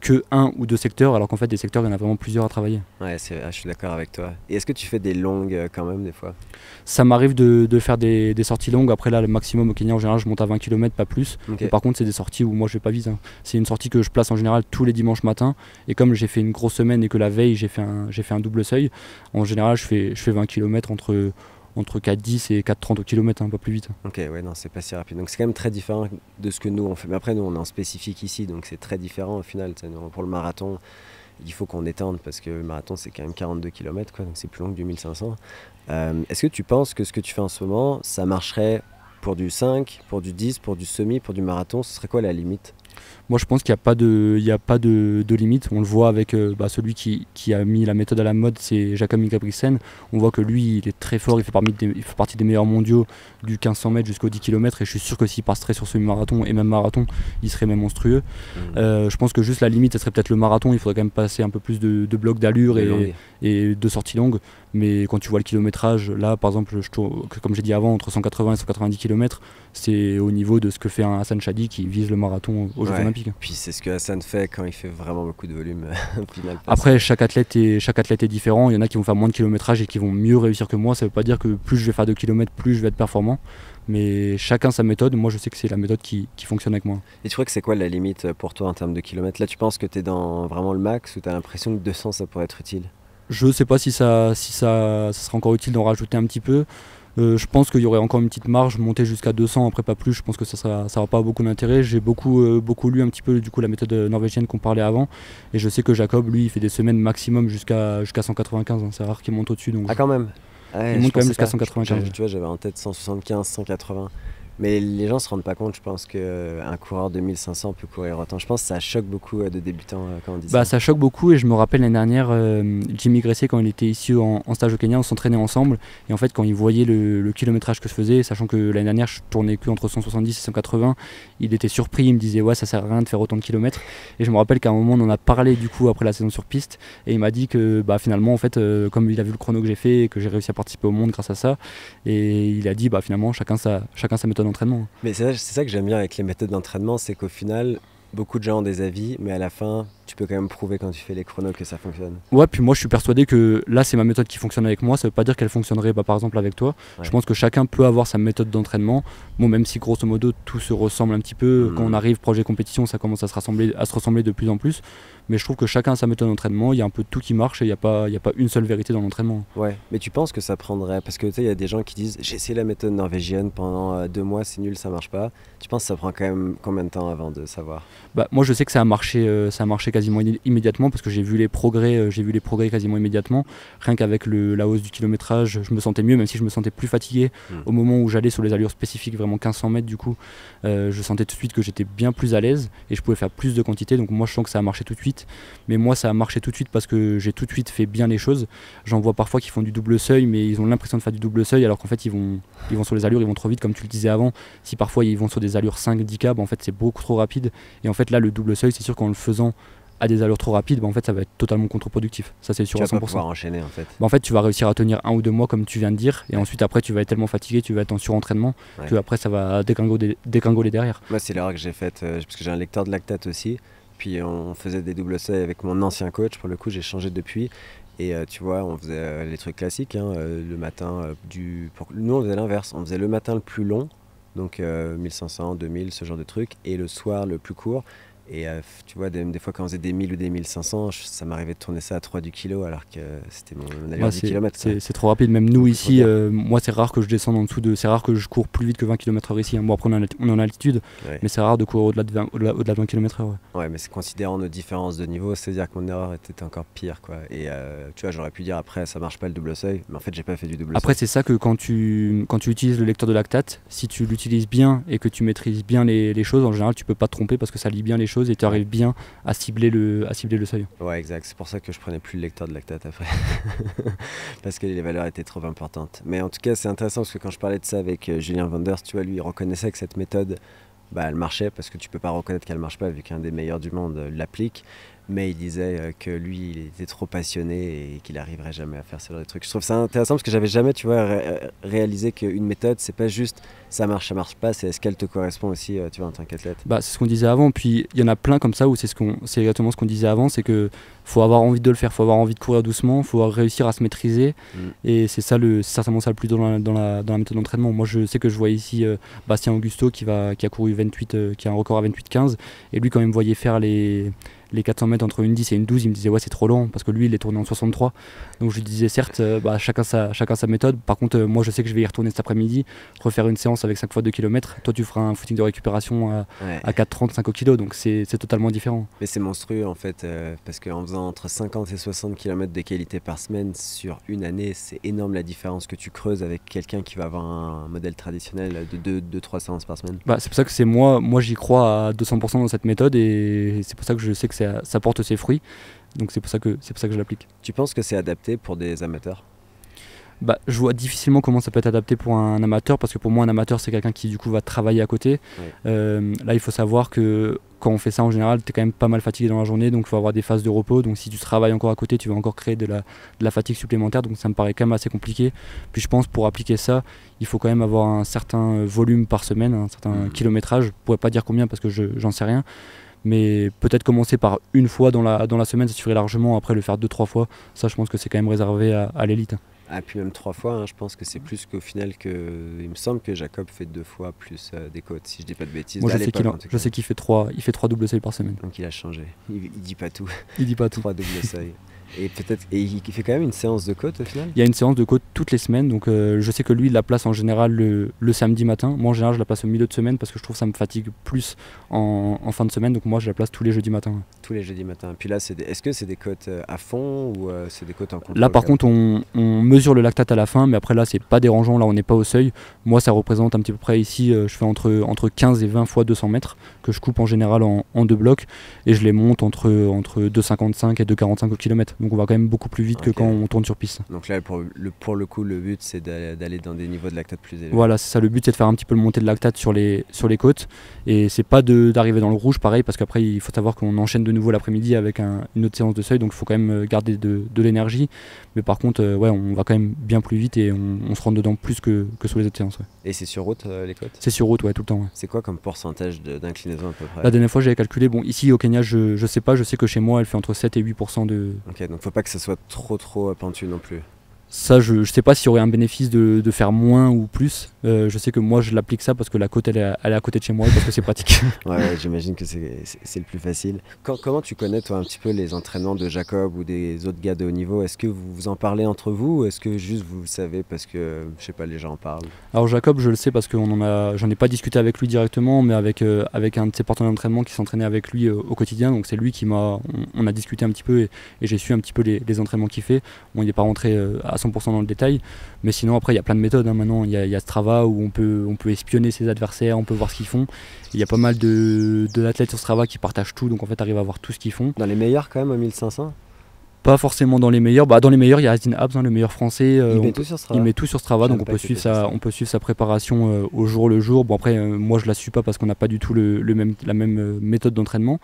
que un ou deux secteurs, alors qu'en fait des secteurs il y en a vraiment plusieurs à travailler. Ouais, je suis d'accord avec toi. Et est-ce que tu fais des longues quand même des fois? Ça m'arrive de faire des sorties longues. Après là, le maximum au Kenya en général je monte à 20 km, pas plus. Okay. Mais par contre c'est des sorties où moi je vais pas vite, hein. C'est une sortie que je place en général tous les dimanches matins, et comme j'ai fait une grosse semaine et que la veille j'ai fait un double seuil, en général je fais 20 km entre 4,10 et 4,30 au kilomètre, hein, pas plus vite. Ok, ouais, non, c'est pas si rapide. Donc c'est quand même très différent de ce que nous on fait. Mais après, nous on est en spécifique ici, donc c'est très différent au final. Pour le marathon, il faut qu'on étende parce que le marathon c'est quand même 42 km, quoi, donc c'est plus long que du 1500. Est-ce que tu penses que ce que tu fais en ce moment, ça marcherait pour du 5, pour du 10, pour du semi, pour du marathon? Ce serait quoi la limite? Moi je pense qu'il n'y a pas de limite. On le voit avec celui qui a mis la méthode à la mode, c'est Jakob Ingebrigtsen. On voit que lui il est très fort, il fait partie des meilleurs mondiaux du 1500 mètres jusqu'au 10 km, et je suis sûr que s'il passerait sur semi-marathon et même marathon, il serait même monstrueux. Je pense que juste la limite, ça serait peut-être le marathon. Il faudrait quand même passer un peu plus de blocs d'allure et de sorties longues. Mais quand tu vois le kilométrage, là par exemple, comme j'ai dit avant, entre 180 et 190 km, c'est au niveau de ce que fait un Hassan Chadi qui vise le marathon aux Jeux Olympiques. Puis c'est ce que Hassan fait quand il fait vraiment beaucoup de volume. Après, chaque athlète est différent. Il y en a qui vont faire moins de kilométrage et qui vont mieux réussir que moi. Ça ne veut pas dire que plus je vais faire de kilomètres, plus je vais être performant. Mais chacun sa méthode. Moi, je sais que c'est la méthode qui fonctionne avec moi. Et tu crois que c'est quoi la limite pour toi en termes de kilomètres? Là, tu penses que tu es dans vraiment le max, ou tu as l'impression que 200 ça pourrait être utile? Je ne sais pas si ça sera encore utile d'en rajouter un petit peu. Je pense qu'il y aurait encore une petite marge, monter jusqu'à 200, après pas plus. Je pense que ça n'aura pas beaucoup d'intérêt. J'ai beaucoup lu un petit peu du coup la méthode norvégienne qu'on parlait avant, et je sais que Jacob, lui, il fait des semaines maximum jusqu'à 195, hein. C'est rare qu'il monte au-dessus. Donc ah, quand même. Ouais, il monte quand même jusqu'à 195. Tu vois, j'avais en tête 175, 180. Mais les gens se rendent pas compte, je pense, qu'un coureur de 1500 peut courir autant. Je pense que ça choque beaucoup de débutants quand on dit ça. Ça choque beaucoup, et je me rappelle l'année dernière, Jimmy Gressé, quand il était ici en stage au Kenya, on s'entraînait ensemble. Et en fait, quand il voyait le kilométrage que je faisais, sachant que l'année dernière je tournais que entre 170 et 180, il était surpris, il me disait ouais, ça sert à rien de faire autant de kilomètres. Et je me rappelle qu'à un moment on en a parlé du coup après la saison sur piste, et il m'a dit que finalement en fait, comme il a vu le chrono que j'ai fait et que j'ai réussi à participer au monde grâce à ça, et il a dit finalement chacun sa méthode d'entraînement. Mais c'est ça que j'aime bien avec les méthodes d'entraînement, c'est qu'au final, beaucoup de gens ont des avis, mais à la fin, tu peux quand même prouver quand tu fais les chronos que ça fonctionne. Ouais, puis moi je suis persuadé que là c'est ma méthode qui fonctionne avec moi. Ça veut pas dire qu'elle fonctionnerait par exemple avec toi. Ouais. Je pense que chacun peut avoir sa méthode d'entraînement. Bon, même si grosso modo tout se ressemble un petit peu, quand on arrive projet compétition, ça commence à se ressembler de plus en plus. Mais je trouve que chacun a sa méthode d'entraînement. Il y a un peu tout qui marche, et il n'y a pas une seule vérité dans l'entraînement. Ouais, mais tu penses que ça prendrait, parce que tu sais, il y a des gens qui disent j'ai essayé la méthode norvégienne pendant 2 mois, c'est nul, ça marche pas. Tu penses que ça prend quand même combien de temps avant de savoir? Moi je sais que ça a marché quasiment immédiatement, parce que j'ai vu les progrès quasiment immédiatement. Rien qu'avec la hausse du kilométrage, je me sentais mieux, même si je me sentais plus fatigué au moment où j'allais sur les allures spécifiques, vraiment 1500 mètres du coup. Je sentais tout de suite que j'étais bien plus à l'aise et je pouvais faire plus de quantité. Donc moi je sens que ça a marché tout de suite. Mais moi ça a marché tout de suite parce que j'ai tout de suite fait bien les choses. J'en vois parfois qui font du double seuil, mais ils ont l'impression de faire du double seuil, alors qu'en fait ils vont sur les allures, ils vont trop vite, comme tu le disais avant. Si parfois ils vont sur des allures 5-10 cab, en fait c'est beaucoup trop rapide. Et en fait là le double seuil, c'est sûr qu'en le faisant à des allures trop rapides, en fait ça va être totalement contre-productif. Ça c'est sûr à 100%. Tu vas pas pouvoir enchaîner en fait. En fait tu vas réussir à tenir 1 ou 2 mois comme tu viens de dire, et ensuite après tu vas être tellement fatigué, tu vas être en surentraînement, que après ça va dégringoler derrière. Moi c'est l'erreur que j'ai faite, parce que j'ai un lecteur de lactate aussi. Puis on faisait des double seuils avec mon ancien coach, pour le coup j'ai changé depuis. Et tu vois, on faisait les trucs classiques, le matin nous on faisait l'inverse, on faisait le matin le plus long, donc 1500, 2000, ce genre de trucs, et le soir le plus court. Et tu vois, des fois quand on faisait des 1000 ou des 1500, ça m'arrivait de tourner ça à 3 du kilo, alors que c'était mon allure 10 km. C'est trop rapide, même nous ici, moi c'est rare que je descende en dessous c'est rare que je cours plus vite que 20 km/h ici. Bon, après on est en altitude, mais c'est rare de courir au-delà de 20 km/h. Ouais, mais c'est considérant nos différences de niveau, c'est-à-dire que mon erreur était encore pire, quoi. Et tu vois, j'aurais pu dire après ça marche pas le double seuil, mais en fait j'ai pas fait du double seuil. Après c'est ça, que quand tu utilises le lecteur de lactate, si tu l'utilises bien et que tu maîtrises bien les choses, en général tu peux pas te tromper parce que ça lit bien les choses. choses et tu arrives bien à cibler le seuil. Ouais, exact. C'est pour ça que je prenais plus le lecteur de lactate après. Parce que les valeurs étaient trop importantes. Mais en tout cas, c'est intéressant parce que quand je parlais de ça avec Julien Wanders, tu vois, lui, il reconnaissait que cette méthode, elle marchait parce que tu peux pas reconnaître qu'elle marche pas vu qu'un des meilleurs du monde l'applique. Mais il disait que lui, il était trop passionné et qu'il n'arriverait jamais à faire ce genre de trucs. Je trouve ça intéressant parce que j'avais jamais, tu vois, réalisé qu'une méthode, c'est pas juste ça marche pas, c'est est-ce qu'elle te correspond aussi, tu vois, en tant qu'athlète. C'est ce qu'on disait avant, puis il y en a plein comme ça où c'est exactement ce qu'on disait avant, c'est que faut avoir envie de le faire, faut avoir envie de courir doucement, faut réussir à se maîtriser, et c'est certainement ça le plus dur dans la méthode d'entraînement. Moi je sais que je vois ici Bastien Augusto qui a couru 28, qui a un record à 28,15, et lui quand il me voyait faire les 400 mètres entre une 10 et une 12, il me disait ouais c'est trop lent parce que lui il est tourné en 63. Donc je lui disais certes chacun sa méthode. Par contre moi je sais que je vais y retourner cet après-midi, refaire une séance avec 5 fois 2 km. Toi tu feras un footing de récupération à 4,30, 5 au kilo, donc c'est totalement différent. Mais c'est monstrueux en fait parce qu'en faisant entre 50 et 60 km de qualité par semaine sur une année, c'est énorme la différence que tu creuses avec quelqu'un qui va avoir un modèle traditionnel de 2-3 séances par semaine. C'est pour ça que moi j'y crois à 200% dans cette méthode et c'est pour ça que je sais que ça porte ses fruits, donc c'est pour ça que je l'applique. Tu penses que c'est adapté pour des amateurs ? Je vois difficilement comment ça peut être adapté pour un amateur, parce que pour moi un amateur c'est quelqu'un qui du coup va travailler à côté. Là il faut savoir que quand on fait ça en général tu es quand même pas mal fatigué dans la journée, donc il faut avoir des phases de repos, donc si tu travailles encore à côté tu vas encore créer de la fatigue supplémentaire, donc ça me paraît quand même assez compliqué. Puis je pense pour appliquer ça il faut quand même avoir un certain volume par semaine, un certain kilométrage, je pourrais pas dire combien parce que j'en sais rien. Mais peut-être commencer par une fois dans la semaine, ça suffirait largement. Après le faire 2-3 fois, ça je pense que c'est quand même réservé à l'élite. Ah, puis même 3 fois, je pense que c'est plus qu'au final il me semble que Jacob fait 2 fois plus des côtes, si je dis pas de bêtises. Moi je sais qu'il fait 3 doubles seuils par semaine. Donc il a changé, il dit pas tout. Il dit pas tout. 3 doubles seuils. Et il fait quand même une séance de côte au final. Il y a une séance de côte toutes les semaines, donc je sais que lui il la place en général le samedi matin. Moi en général je la place au milieu de semaine parce que je trouve que ça me fatigue plus en fin de semaine, donc moi je la place tous les jeudis matins. Tous les jeudis matins. Puis là est-ce que c'est des côtes à fond ou c'est des côtes en contrôle? Là par contre on mesure le lactate à la fin, mais après là c'est pas dérangeant, là on n'est pas au seuil. Moi ça représente un petit peu près ici, je fais entre 15 et 20 fois 200 mètres que je coupe en général en 2 blocs et je les monte entre 2,55 et 2,45 au kilomètre. Donc on va quand même beaucoup plus vite que quand on tourne sur piste. Donc là pour le coup le but c'est d'aller dans des niveaux de lactate plus élevés. Voilà, c'est ça, le but c'est de faire un petit peu le montée de lactate sur les côtes, et c'est pas d'arriver dans le rouge pareil, parce qu'après il faut savoir qu'on enchaîne de nouveau l'après-midi avec une autre séance de seuil, donc il faut quand même garder de l'énergie. Mais par contre on va quand même bien plus vite et on se rentre dedans plus que sur les autres séances. Et c'est sur route les côtes? C'est sur route, tout le temps. C'est quoi comme pourcentage d'inclinaison à peu près? La dernière fois j'avais calculé, ici au Kenya je sais pas, je sais que chez moi elle fait entre 7 et 8% de... Ok, donc faut pas que ça soit trop pentu non plus. Ça je sais pas s'il y aurait un bénéfice de faire moins ou plus. Je sais que moi je l'applique ça parce que la côte elle est à côté de chez moi et parce que c'est pratique. Ouais, j'imagine que c'est le plus facile. Comment tu connais toi un petit peu les entraînements de Jacob ou des autres gars de haut niveau? Est-ce que vous en parlez entre vous ou est-ce que juste vous le savez parce que je sais pas, les gens en parlent? Alors Jacob je le sais parce que j'en ai pas discuté avec lui directement, mais avec un de ses partenaires d'entraînement qui s'entraînait avec lui au quotidien, donc c'est lui qui on a discuté un petit peu et j'ai su un petit peu les entraînements qu'il fait. Bon, il n'est pas rentré à 100% dans le détail, mais sinon après il y a plein de méthodes maintenant. Il y a Strava où on peut espionner ses adversaires, on peut voir ce qu'ils font. Il y a pas mal d'athlètes sur Strava qui partagent tout, donc en fait tu arrives à voir tout ce qu'ils font. Dans les meilleurs quand même à 1500? Pas forcément dans les meilleurs. Dans les meilleurs il y a Asdin Abs, le meilleur français. Il met tout sur Strava. Il met tout sur Strava, donc on peut suivre sa préparation au jour le jour. Bon après moi je la suis pas parce qu'on n'a pas du tout la même méthode d'entraînement.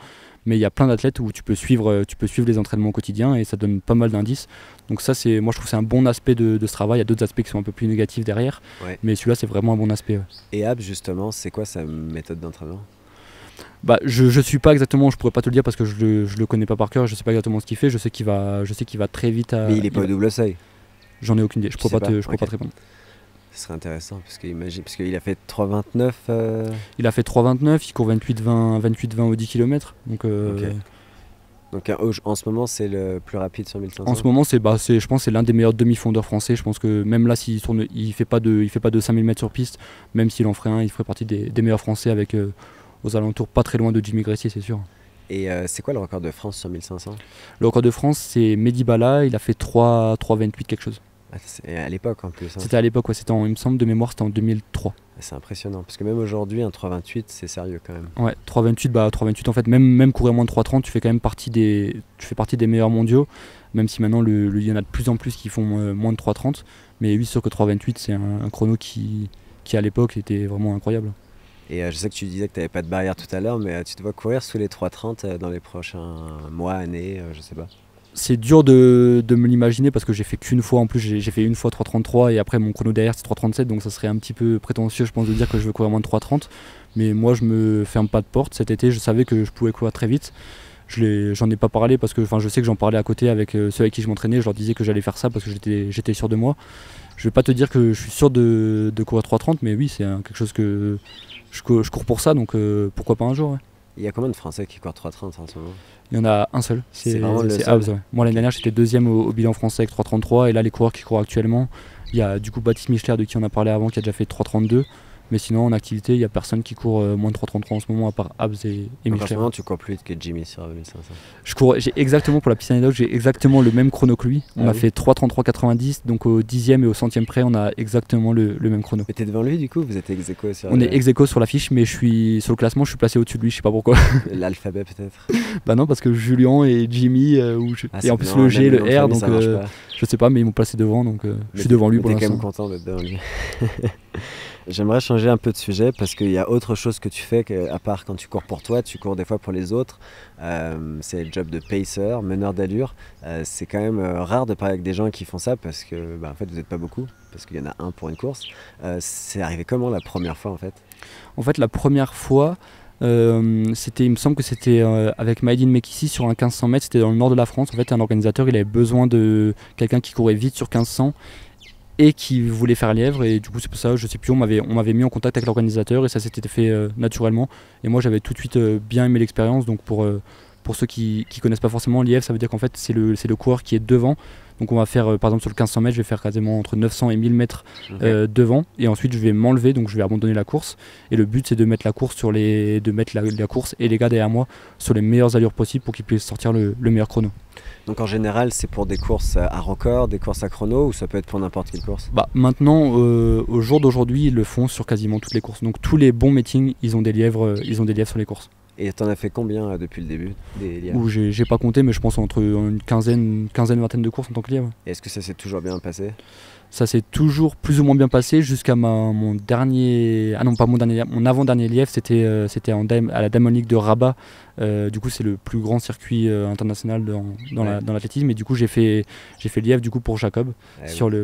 Mais il y a plein d'athlètes où tu peux suivre les entraînements au quotidien et ça donne pas mal d'indices. Donc ça moi je trouve que c'est un bon aspect de ce travail. Il y a d'autres aspects qui sont un peu plus négatifs derrière, mais celui-là c'est vraiment un bon aspect. Et Abs justement, c'est quoi sa méthode d'entraînement? Je suis pas exactement, je pourrais pas te le dire parce que je le connais pas par cœur, je sais pas exactement ce qu'il fait, je sais qu'il va très vite Mais il est pas au double seuil? J'en ai aucune idée, je pourrais pas te répondre. Ce serait intéressant parce qu'il a fait 3,29. Il a fait 3,29, il court 28,20 au 10 km. Donc en ce moment c'est le plus rapide sur 1500. En ce moment je pense que c'est l'un des meilleurs demi-fondeurs français. Je pense que même là s'il tourne, il fait pas de 5000 mètres sur piste, même s'il en ferait un, il ferait partie des meilleurs français avec aux alentours pas très loin de Jimmy Gressier, c'est sûr. Et c'est quoi le record de France sur 1500? Le record de France c'est Mehdi Bala, il a fait 3,28 quelque chose. Et à l'époque en plus. Hein. C'était à l'époque, ouais, il me semble de mémoire, c'était en 2003. C'est impressionnant, parce que même aujourd'hui, un 3,28, c'est sérieux quand même. Ouais, 3,28 en fait, même courir moins de 3,30, tu fais quand même partie des meilleurs mondiaux, même si maintenant il y en a de plus en plus qui font moins de 3,30. Mais oui, c'est sûr que 3,28, c'est un chrono qui à l'époque était vraiment incroyable. Et je sais que tu disais que tu n'avais pas de barrière tout à l'heure, mais tu te vois courir sous les 3,30 dans les prochains mois, années, je sais pas. C'est dur de me l'imaginer parce que j'ai fait qu'une fois, en plus j'ai fait une fois 3,33 et après mon chrono derrière c'est 3,37, donc ça serait un petit peu prétentieux je pense de dire que je veux courir moins de 3,30. Mais moi je me ferme pas de porte. Cet été je savais que je pouvais courir très vite. J'en ai pas parlé parce que je sais que j'en parlais à côté avec ceux avec qui je m'entraînais, je leur disais que j'allais faire ça parce que j'étais sûr de moi. Je vais pas te dire que je suis sûr de courir 3,30, mais oui c'est quelque chose que je cours pour ça, donc pourquoi pas un jour. Ouais. Il y a combien de Français qui courent 3,30 en ce moment? Il y en a un seul, c'est Habs. Ouais. Moi l'année dernière j'étais deuxième au bilan français avec 3,33 et là les coureurs qui courent actuellement, il y a du coup Baptiste Michler de qui on a parlé avant qui a déjà fait 3,32. Mais sinon en activité il n'y a personne qui court moins de 3,33 en ce moment à part Habs et Michler. En ce moment tu cours plus vite que Jimmy sur 1500. J'ai exactement, pour la petite anecdote, j'ai exactement le même chrono que lui. On a fait 3,33,90, donc au 10e et au 100e près on a exactement le même chrono. Mais t'es devant lui du coup, vous êtes ex-aequo On est ex-aequo sur l'affiche, mais sur le classement je suis placé au-dessus de lui, je sais pas pourquoi. L'alphabet peut-être. Bah non, parce que Julien et Jimmy, et en plus le G, le R, donc je sais pas, mais ils m'ont placé devant, donc je suis devant lui pour l'instant. T'es quand même content d'être devant lui. J'aimerais changer un peu de sujet parce qu'il y a autre chose que tu fais à part quand tu cours pour toi, tu cours des fois pour les autres. C'est le job de pacer, meneur d'allure. C'est quand même rare de parler avec des gens qui font ça parce que en fait vous n'êtes pas beaucoup, parce qu'il y en a un pour une course. C'est arrivé comment la première fois en fait? En fait la première fois, il me semble que c'était avec Maïdine Mekissi sur un 1500 mètres, c'était dans le nord de la France. En fait un organisateur il avait besoin de quelqu'un qui courait vite sur 1500 et qui voulait faire lièvre, et du coup c'est pour ça, je sais plus, on m'avait mis en contact avec l'organisateur et ça s'était fait naturellement, et moi j'avais tout de suite bien aimé l'expérience. Donc pour ceux qui connaissent pas forcément, lièvre ça veut dire qu'en fait c'est le coureur qui est devant, donc on va faire par exemple sur le 1500 mètres je vais faire quasiment entre 900 et 1000 mètres devant, et ensuite je vais m'enlever, donc je vais abandonner la course, et le but c'est de mettre la course la course et les gars derrière moi sur les meilleures allures possibles pour qu'ils puissent sortir le meilleur chrono. Donc en général, c'est pour des courses à record, des courses à chrono, ou ça peut être pour n'importe quelle course? Maintenant, au jour d'aujourd'hui, ils le font sur quasiment toutes les courses. Donc tous les bons meetings, ils ont des lièvres sur les courses. Et t'en as fait combien depuis le début des lièvres? J'ai pas compté, mais je pense entre une quinzaine, vingtaine de courses en tant que lièvre. Et est-ce que ça s'est toujours bien passé? Ça s'est toujours plus ou moins bien passé jusqu'à mon dernier... Ah non, pas mon dernier, mon avant-dernier lièvre, c'était à la Diamond League de Rabat. Du coup c'est le plus grand circuit international dans l'athlétisme, et du coup j'ai fait lièvre du coup pour Jacob,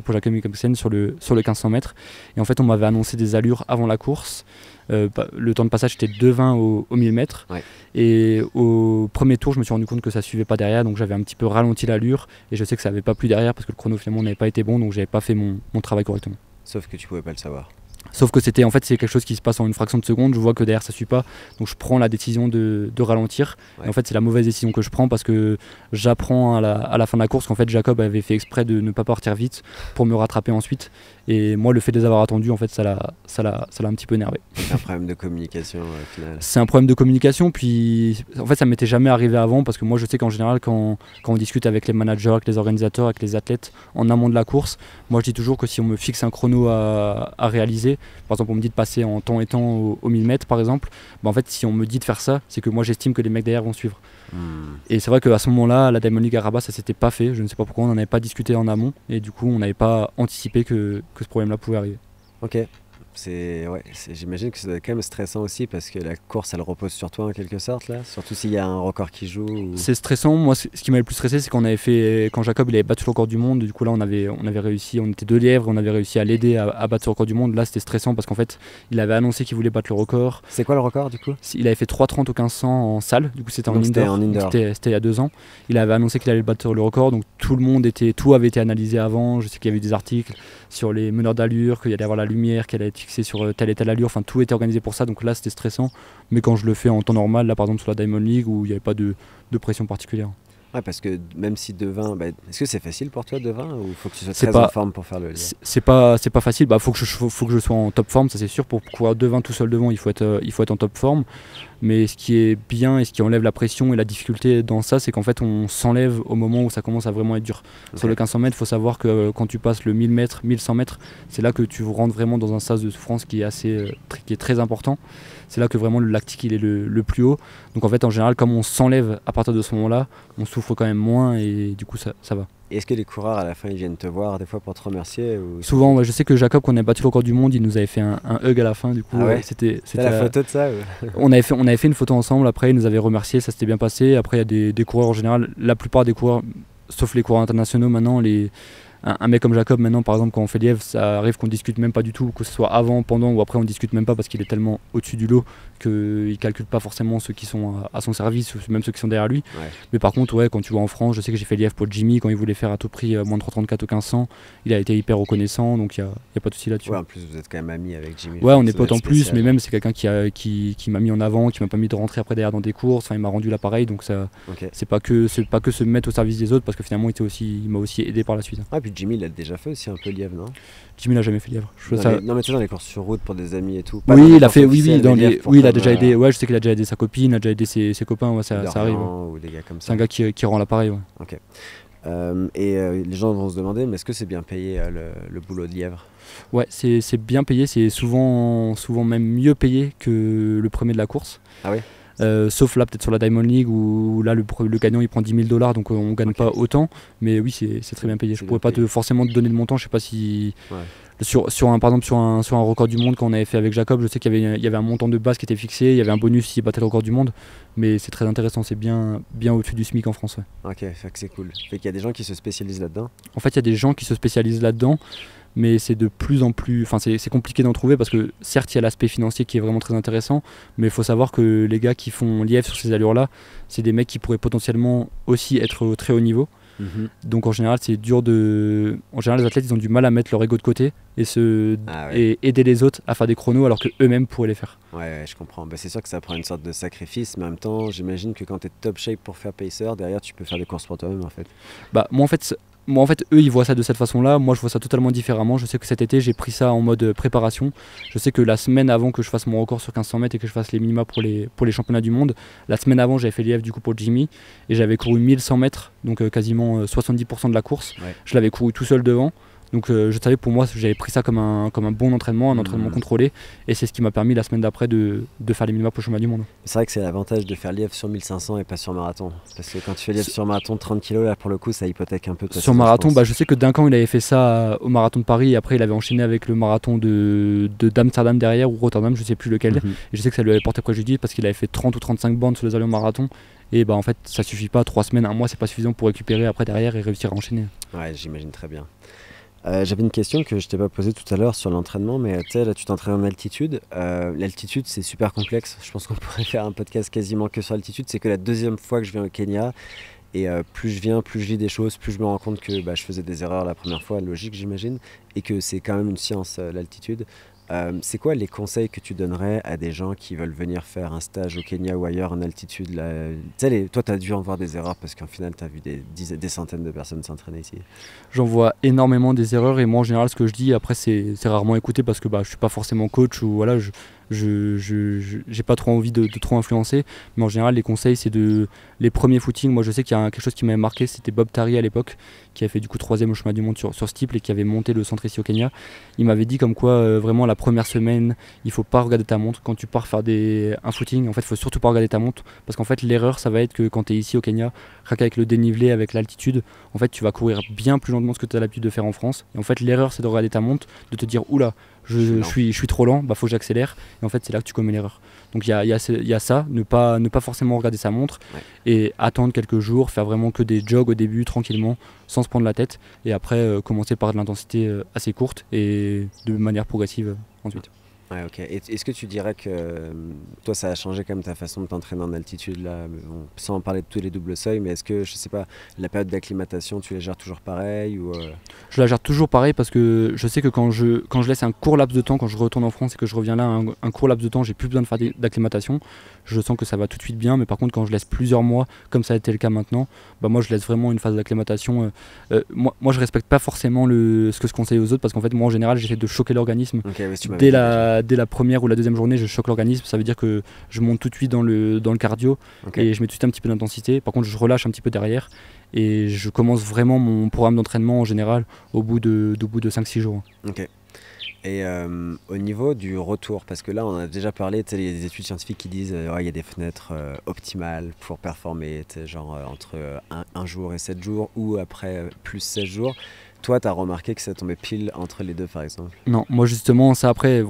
pour Jacob Mikkelsen sur le 1500 mètres, et en fait on m'avait annoncé des allures avant la course. Le temps de passage était 2,20 au 1000 mètres, et au premier tour je me suis rendu compte que ça suivait pas derrière, donc j'avais un petit peu ralenti l'allure, et je sais que ça avait pas plu derrière parce que le chrono finalement n'avait pas été bon, donc j'avais pas fait mon travail correctement. Sauf que tu pouvais pas le savoir. Sauf que c'est quelque chose qui se passe en une fraction de seconde, je vois que derrière ça suit pas, donc je prends la décision de ralentir. Et en fait c'est la mauvaise décision que je prends parce que j'apprends à la fin de la course qu'en fait Jacob avait fait exprès de ne pas partir vite pour me rattraper ensuite, et moi le fait de les avoir attendus en fait ça l'a un petit peu énervé. C'est un problème de communication au final. C'est un problème de communication, puis en fait ça m'était jamais arrivé avant, parce que moi je sais qu'en général quand on discute avec les managers, avec les organisateurs, avec les athlètes en amont de la course, moi je dis toujours que si on me fixe un chrono à réaliser, par exemple on me dit de passer en temps et temps au 1000 mètres par exemple, en fait si on me dit de faire ça, c'est que moi j'estime que les mecs derrière vont suivre. Et c'est vrai qu'à ce moment-là, la Diamond League à Rabat, ça s'était pas fait, je ne sais pas pourquoi, on n'en avait pas discuté en amont, et du coup on n'avait pas anticipé que ce problème-là pouvait arriver. Ok. J'imagine que c'est quand même stressant aussi, parce que la course elle repose sur toi en quelque sorte là, surtout s'il y a un record qui joue. C'est stressant. Moi ce qui m'avait le plus stressé c'est quand Jacob il avait battu le record du monde, du coup là on avait réussi, on était deux lièvres, on avait réussi à l'aider à battre ce record du monde. Là c'était stressant parce qu'en fait il avait annoncé qu'il voulait battre le record. C'est quoi le record du coup? Il avait fait 3,30 au 1500 en salle, du coup c'était en indoor. C'était il y a 2 ans. Il avait annoncé qu'il allait battre le record, donc tout avait été analysé avant. Je sais qu'il y avait eu des articles sur les meneurs d'allure, qu'il y allait avoir la lumière, qu'elle allait être fixée sur telle et telle allure, enfin tout était organisé pour ça, donc là c'était stressant. Mais quand je le fais en temps normal, là par exemple sur la Diamond League où il n'y avait pas de pression particulière. Ouais, parce que même si devin, est-ce que c'est facile pour toi devin ou faut que tu sois très en forme pour faire le lièvre? C'est pas facile, faut que je sois en top forme, ça c'est sûr. Pour courir devin tout seul devant, il faut être en top forme. Mais ce qui est bien et ce qui enlève la pression et la difficulté dans ça, c'est qu'en fait on s'enlève au moment où ça commence à vraiment être dur. Okay. Sur le 1500 mètres, il faut savoir que quand tu passes le 1000 mètres, 1100 mètres, c'est là que tu rentres vraiment dans un sas de souffrance qui est très important. C'est là que vraiment le lactique il est le plus haut. Donc en fait en général, comme on s'enlève à partir de ce moment-là, on souffre quand même moins et du coup ça va. Est-ce que les coureurs à la fin ils viennent te voir des fois pour te remercier ou... Souvent, je sais que Jacob, quand on a battu le record du monde, il nous avait fait un hug à la fin. Du coup, c'était la photo de ça on avait fait une photo ensemble. Après, il nous avait remercié, ça s'était bien passé. Après, il y a des coureurs en général, la plupart des coureurs, sauf les coureurs internationaux maintenant, un mec comme Jacob maintenant par exemple quand on fait lièvre, ça arrive qu'on discute même pas du tout, que ce soit avant, pendant ou après on discute même pas parce qu'il est tellement au-dessus du lot qu'il calcule pas forcément ceux qui sont à son service ou même ceux qui sont derrière lui. Ouais. Mais par contre quand tu vois en France, je sais que j'ai fait lièvre pour Jimmy quand il voulait faire à tout prix moins de 3,34 au 1500, il a été hyper reconnaissant, donc il y a pas de souci là-dessus. Ouais, en plus vous êtes quand même amis avec Jimmy. Ouais, on est potes en plus, mais même c'est quelqu'un qui m'a mis en avant, qui m'a pas mis de rentrer après derrière dans des courses, il m'a rendu l'appareil, donc ça c'est pas que se mettre au service des autres parce que finalement il m'a aussi aidé par la suite. Ah, puis Jimmy il a déjà fait aussi un peu lièvre, non? Jimmy n'a jamais fait lièvre. Non mais tu sais dans les courses sur route pour des amis et tout. Oui, il a fait, il a déjà aidé. Ouais, je sais qu'il a déjà aidé sa copine, il a déjà aidé ses copains. Ouais, ça arrive. Ou des gars comme ça. C'est un gars qui rend l'appareil. Ouais. Ok. Les gens vont se demander, mais est-ce que c'est bien payé le boulot de lièvre? Ouais, c'est bien payé. C'est souvent même mieux payé que le premier de la course. Ah oui. Sauf là peut-être sur la Diamond League où là le gagnant il prend 10 000 $, donc on gagne pas autant, mais oui c'est très bien payé. Je pourrais pas forcément te donner le montant, je sais pas si par exemple sur un record du monde qu'on avait fait avec Jacob, je sais qu'il y avait un montant de base qui était fixé, il y avait un bonus s'il battait le record du monde, mais c'est très intéressant, c'est bien au-dessus du SMIC en France. Ouais. Ok, c'est cool. Fait qu'il y a des gens qui se spécialisent là-dedans. En fait il y a des gens qui se spécialisent là-dedans, mais c'est de plus en plus, enfin c'est compliqué d'en trouver parce que certes il y a l'aspect financier qui est vraiment très intéressant, mais il faut savoir que les gars qui font lièvre sur ces allures là, c'est des mecs qui pourraient potentiellement aussi être au très haut niveau. Donc en général c'est dur en général les athlètes ils ont du mal à mettre leur ego de côté et aider les autres à faire des chronos alors que eux-mêmes pourraient les faire. Ouais, je comprends. C'est sûr que ça prend une sorte de sacrifice, mais en même temps j'imagine que quand tu es top shape pour faire pacer, derrière tu peux faire des courses pour toi-même en fait. Moi en fait eux ils voient ça de cette façon là, moi je vois ça totalement différemment. Je sais que cet été j'ai pris ça en mode préparation. Je sais que la semaine avant que je fasse mon record sur 1500 mètres et que je fasse les minima pour les championnats du monde, la semaine avant j'avais fait l'IF du coup pour Jimmy et j'avais couru 1100 mètres, donc quasiment 70% de la course. Ouais. Je l'avais couru tout seul devant. Donc je savais, pour moi j'avais pris ça comme un bon entraînement, un entraînement contrôlé, et c'est ce qui m'a permis la semaine d'après de faire les minima pour le championnat du monde. C'est vrai que c'est l'avantage de faire lièvre sur 1500 et pas sur marathon, parce que quand tu fais lièvre sur marathon 30 kg là pour le coup ça hypothèque un peu. Sur marathon, je sais que Duncan il avait fait ça au marathon de Paris et après il avait enchaîné avec le marathon d'Amsterdam derrière ou Rotterdam, je sais plus lequel, et je sais que ça lui avait porté préjudice parce qu'il avait fait 30 ou 35 bandes sur les allures marathon. Et en fait ça suffit pas, 3 semaines, 1 mois c'est pas suffisant pour récupérer après derrière et réussir à enchaîner. Ouais, j'imagine très bien. J'avais une question que je t'ai pas posée tout à l'heure sur l'entraînement, mais tu sais, là tu t'entraînes en altitude. L'altitude c'est super complexe. Je pense qu'on pourrait faire un podcast quasiment que sur l'altitude. C'est que la deuxième fois que je viens au Kenya. Et plus je viens, plus je vis des choses, plus je me rends compte que je faisais des erreurs la première fois, logique j'imagine, et que c'est quand même une science l'altitude. C'est quoi les conseils que tu donnerais à des gens qui veulent venir faire un stage au Kenya ou ailleurs en altitude là, toi tu as dû en voir des erreurs parce qu'en final tu as vu des centaines de personnes s'entraîner ici. J'en vois énormément des erreurs et moi en général ce que je dis après c'est rarement écouté parce que je suis pas forcément coach ou voilà, j'ai pas trop envie de trop influencer, mais en général les conseils c'est les premiers footings. Moi je sais qu'il y a quelque chose qui m'avait marqué, c'était Bob Tarry à l'époque qui a fait du coup 3e au chemin du monde sur steeple et qui avait monté le centre ici au Kenya. Il m'avait dit comme quoi vraiment la première semaine il faut pas regarder ta montre quand tu pars faire un footing. En fait il faut surtout pas regarder ta montre parce qu'en fait l'erreur ça va être que quand tu es ici au Kenya, avec le dénivelé, avec l'altitude, en fait tu vas courir bien plus lentement que ce que tu as l'habitude de faire en France, et en fait l'erreur c'est de regarder ta montre, de te dire oula je suis trop lent, faut que j'accélère, et en fait c'est là que tu commets l'erreur. Donc il y a ça, ne pas forcément regarder sa montre, et attendre quelques jours, faire vraiment que des jogs au début tranquillement sans se prendre la tête, et après commencer par de l'intensité assez courte et de manière progressive ensuite. Ouais, ok. Est-ce que tu dirais que toi ça a changé quand même ta façon de t'entraîner en altitude là, sans parler de tous les doubles seuils, mais est-ce que je sais pas, la période d'acclimatation tu la gères toujours pareil ou Je la gère toujours pareil parce que je sais que quand je laisse un court laps de temps, quand je retourne en France et que je reviens là un court laps de temps, j'ai plus besoin de faire d'acclimatation. je sens que ça va tout de suite bien, mais par contre quand je laisse plusieurs mois, comme ça a été le cas maintenant, bah moi je laisse vraiment une phase d'acclimatation. Moi je respecte pas forcément ce que je conseille aux autres, parce qu'en fait moi en général j'essaie de choquer l'organisme. Okay, oui, dès la première ou la deuxième journée, je choque l'organisme, ça veut dire que je monte tout de suite dans le cardio, et je mets tout de suite un petit peu d'intensité. Par contre je relâche un petit peu derrière, et je commence vraiment mon programme d'entraînement en général au bout de 5-6 jours. Ok. Et au niveau du retour, parce que là on a déjà parlé, il y a des études scientifiques qui disent il y a des fenêtres optimales pour performer, genre entre 1 jour et 7 jours, ou après plus 16 jours. Toi, tu as remarqué que ça tombait pile entre les deux, par exemple? Non, moi justement, ça après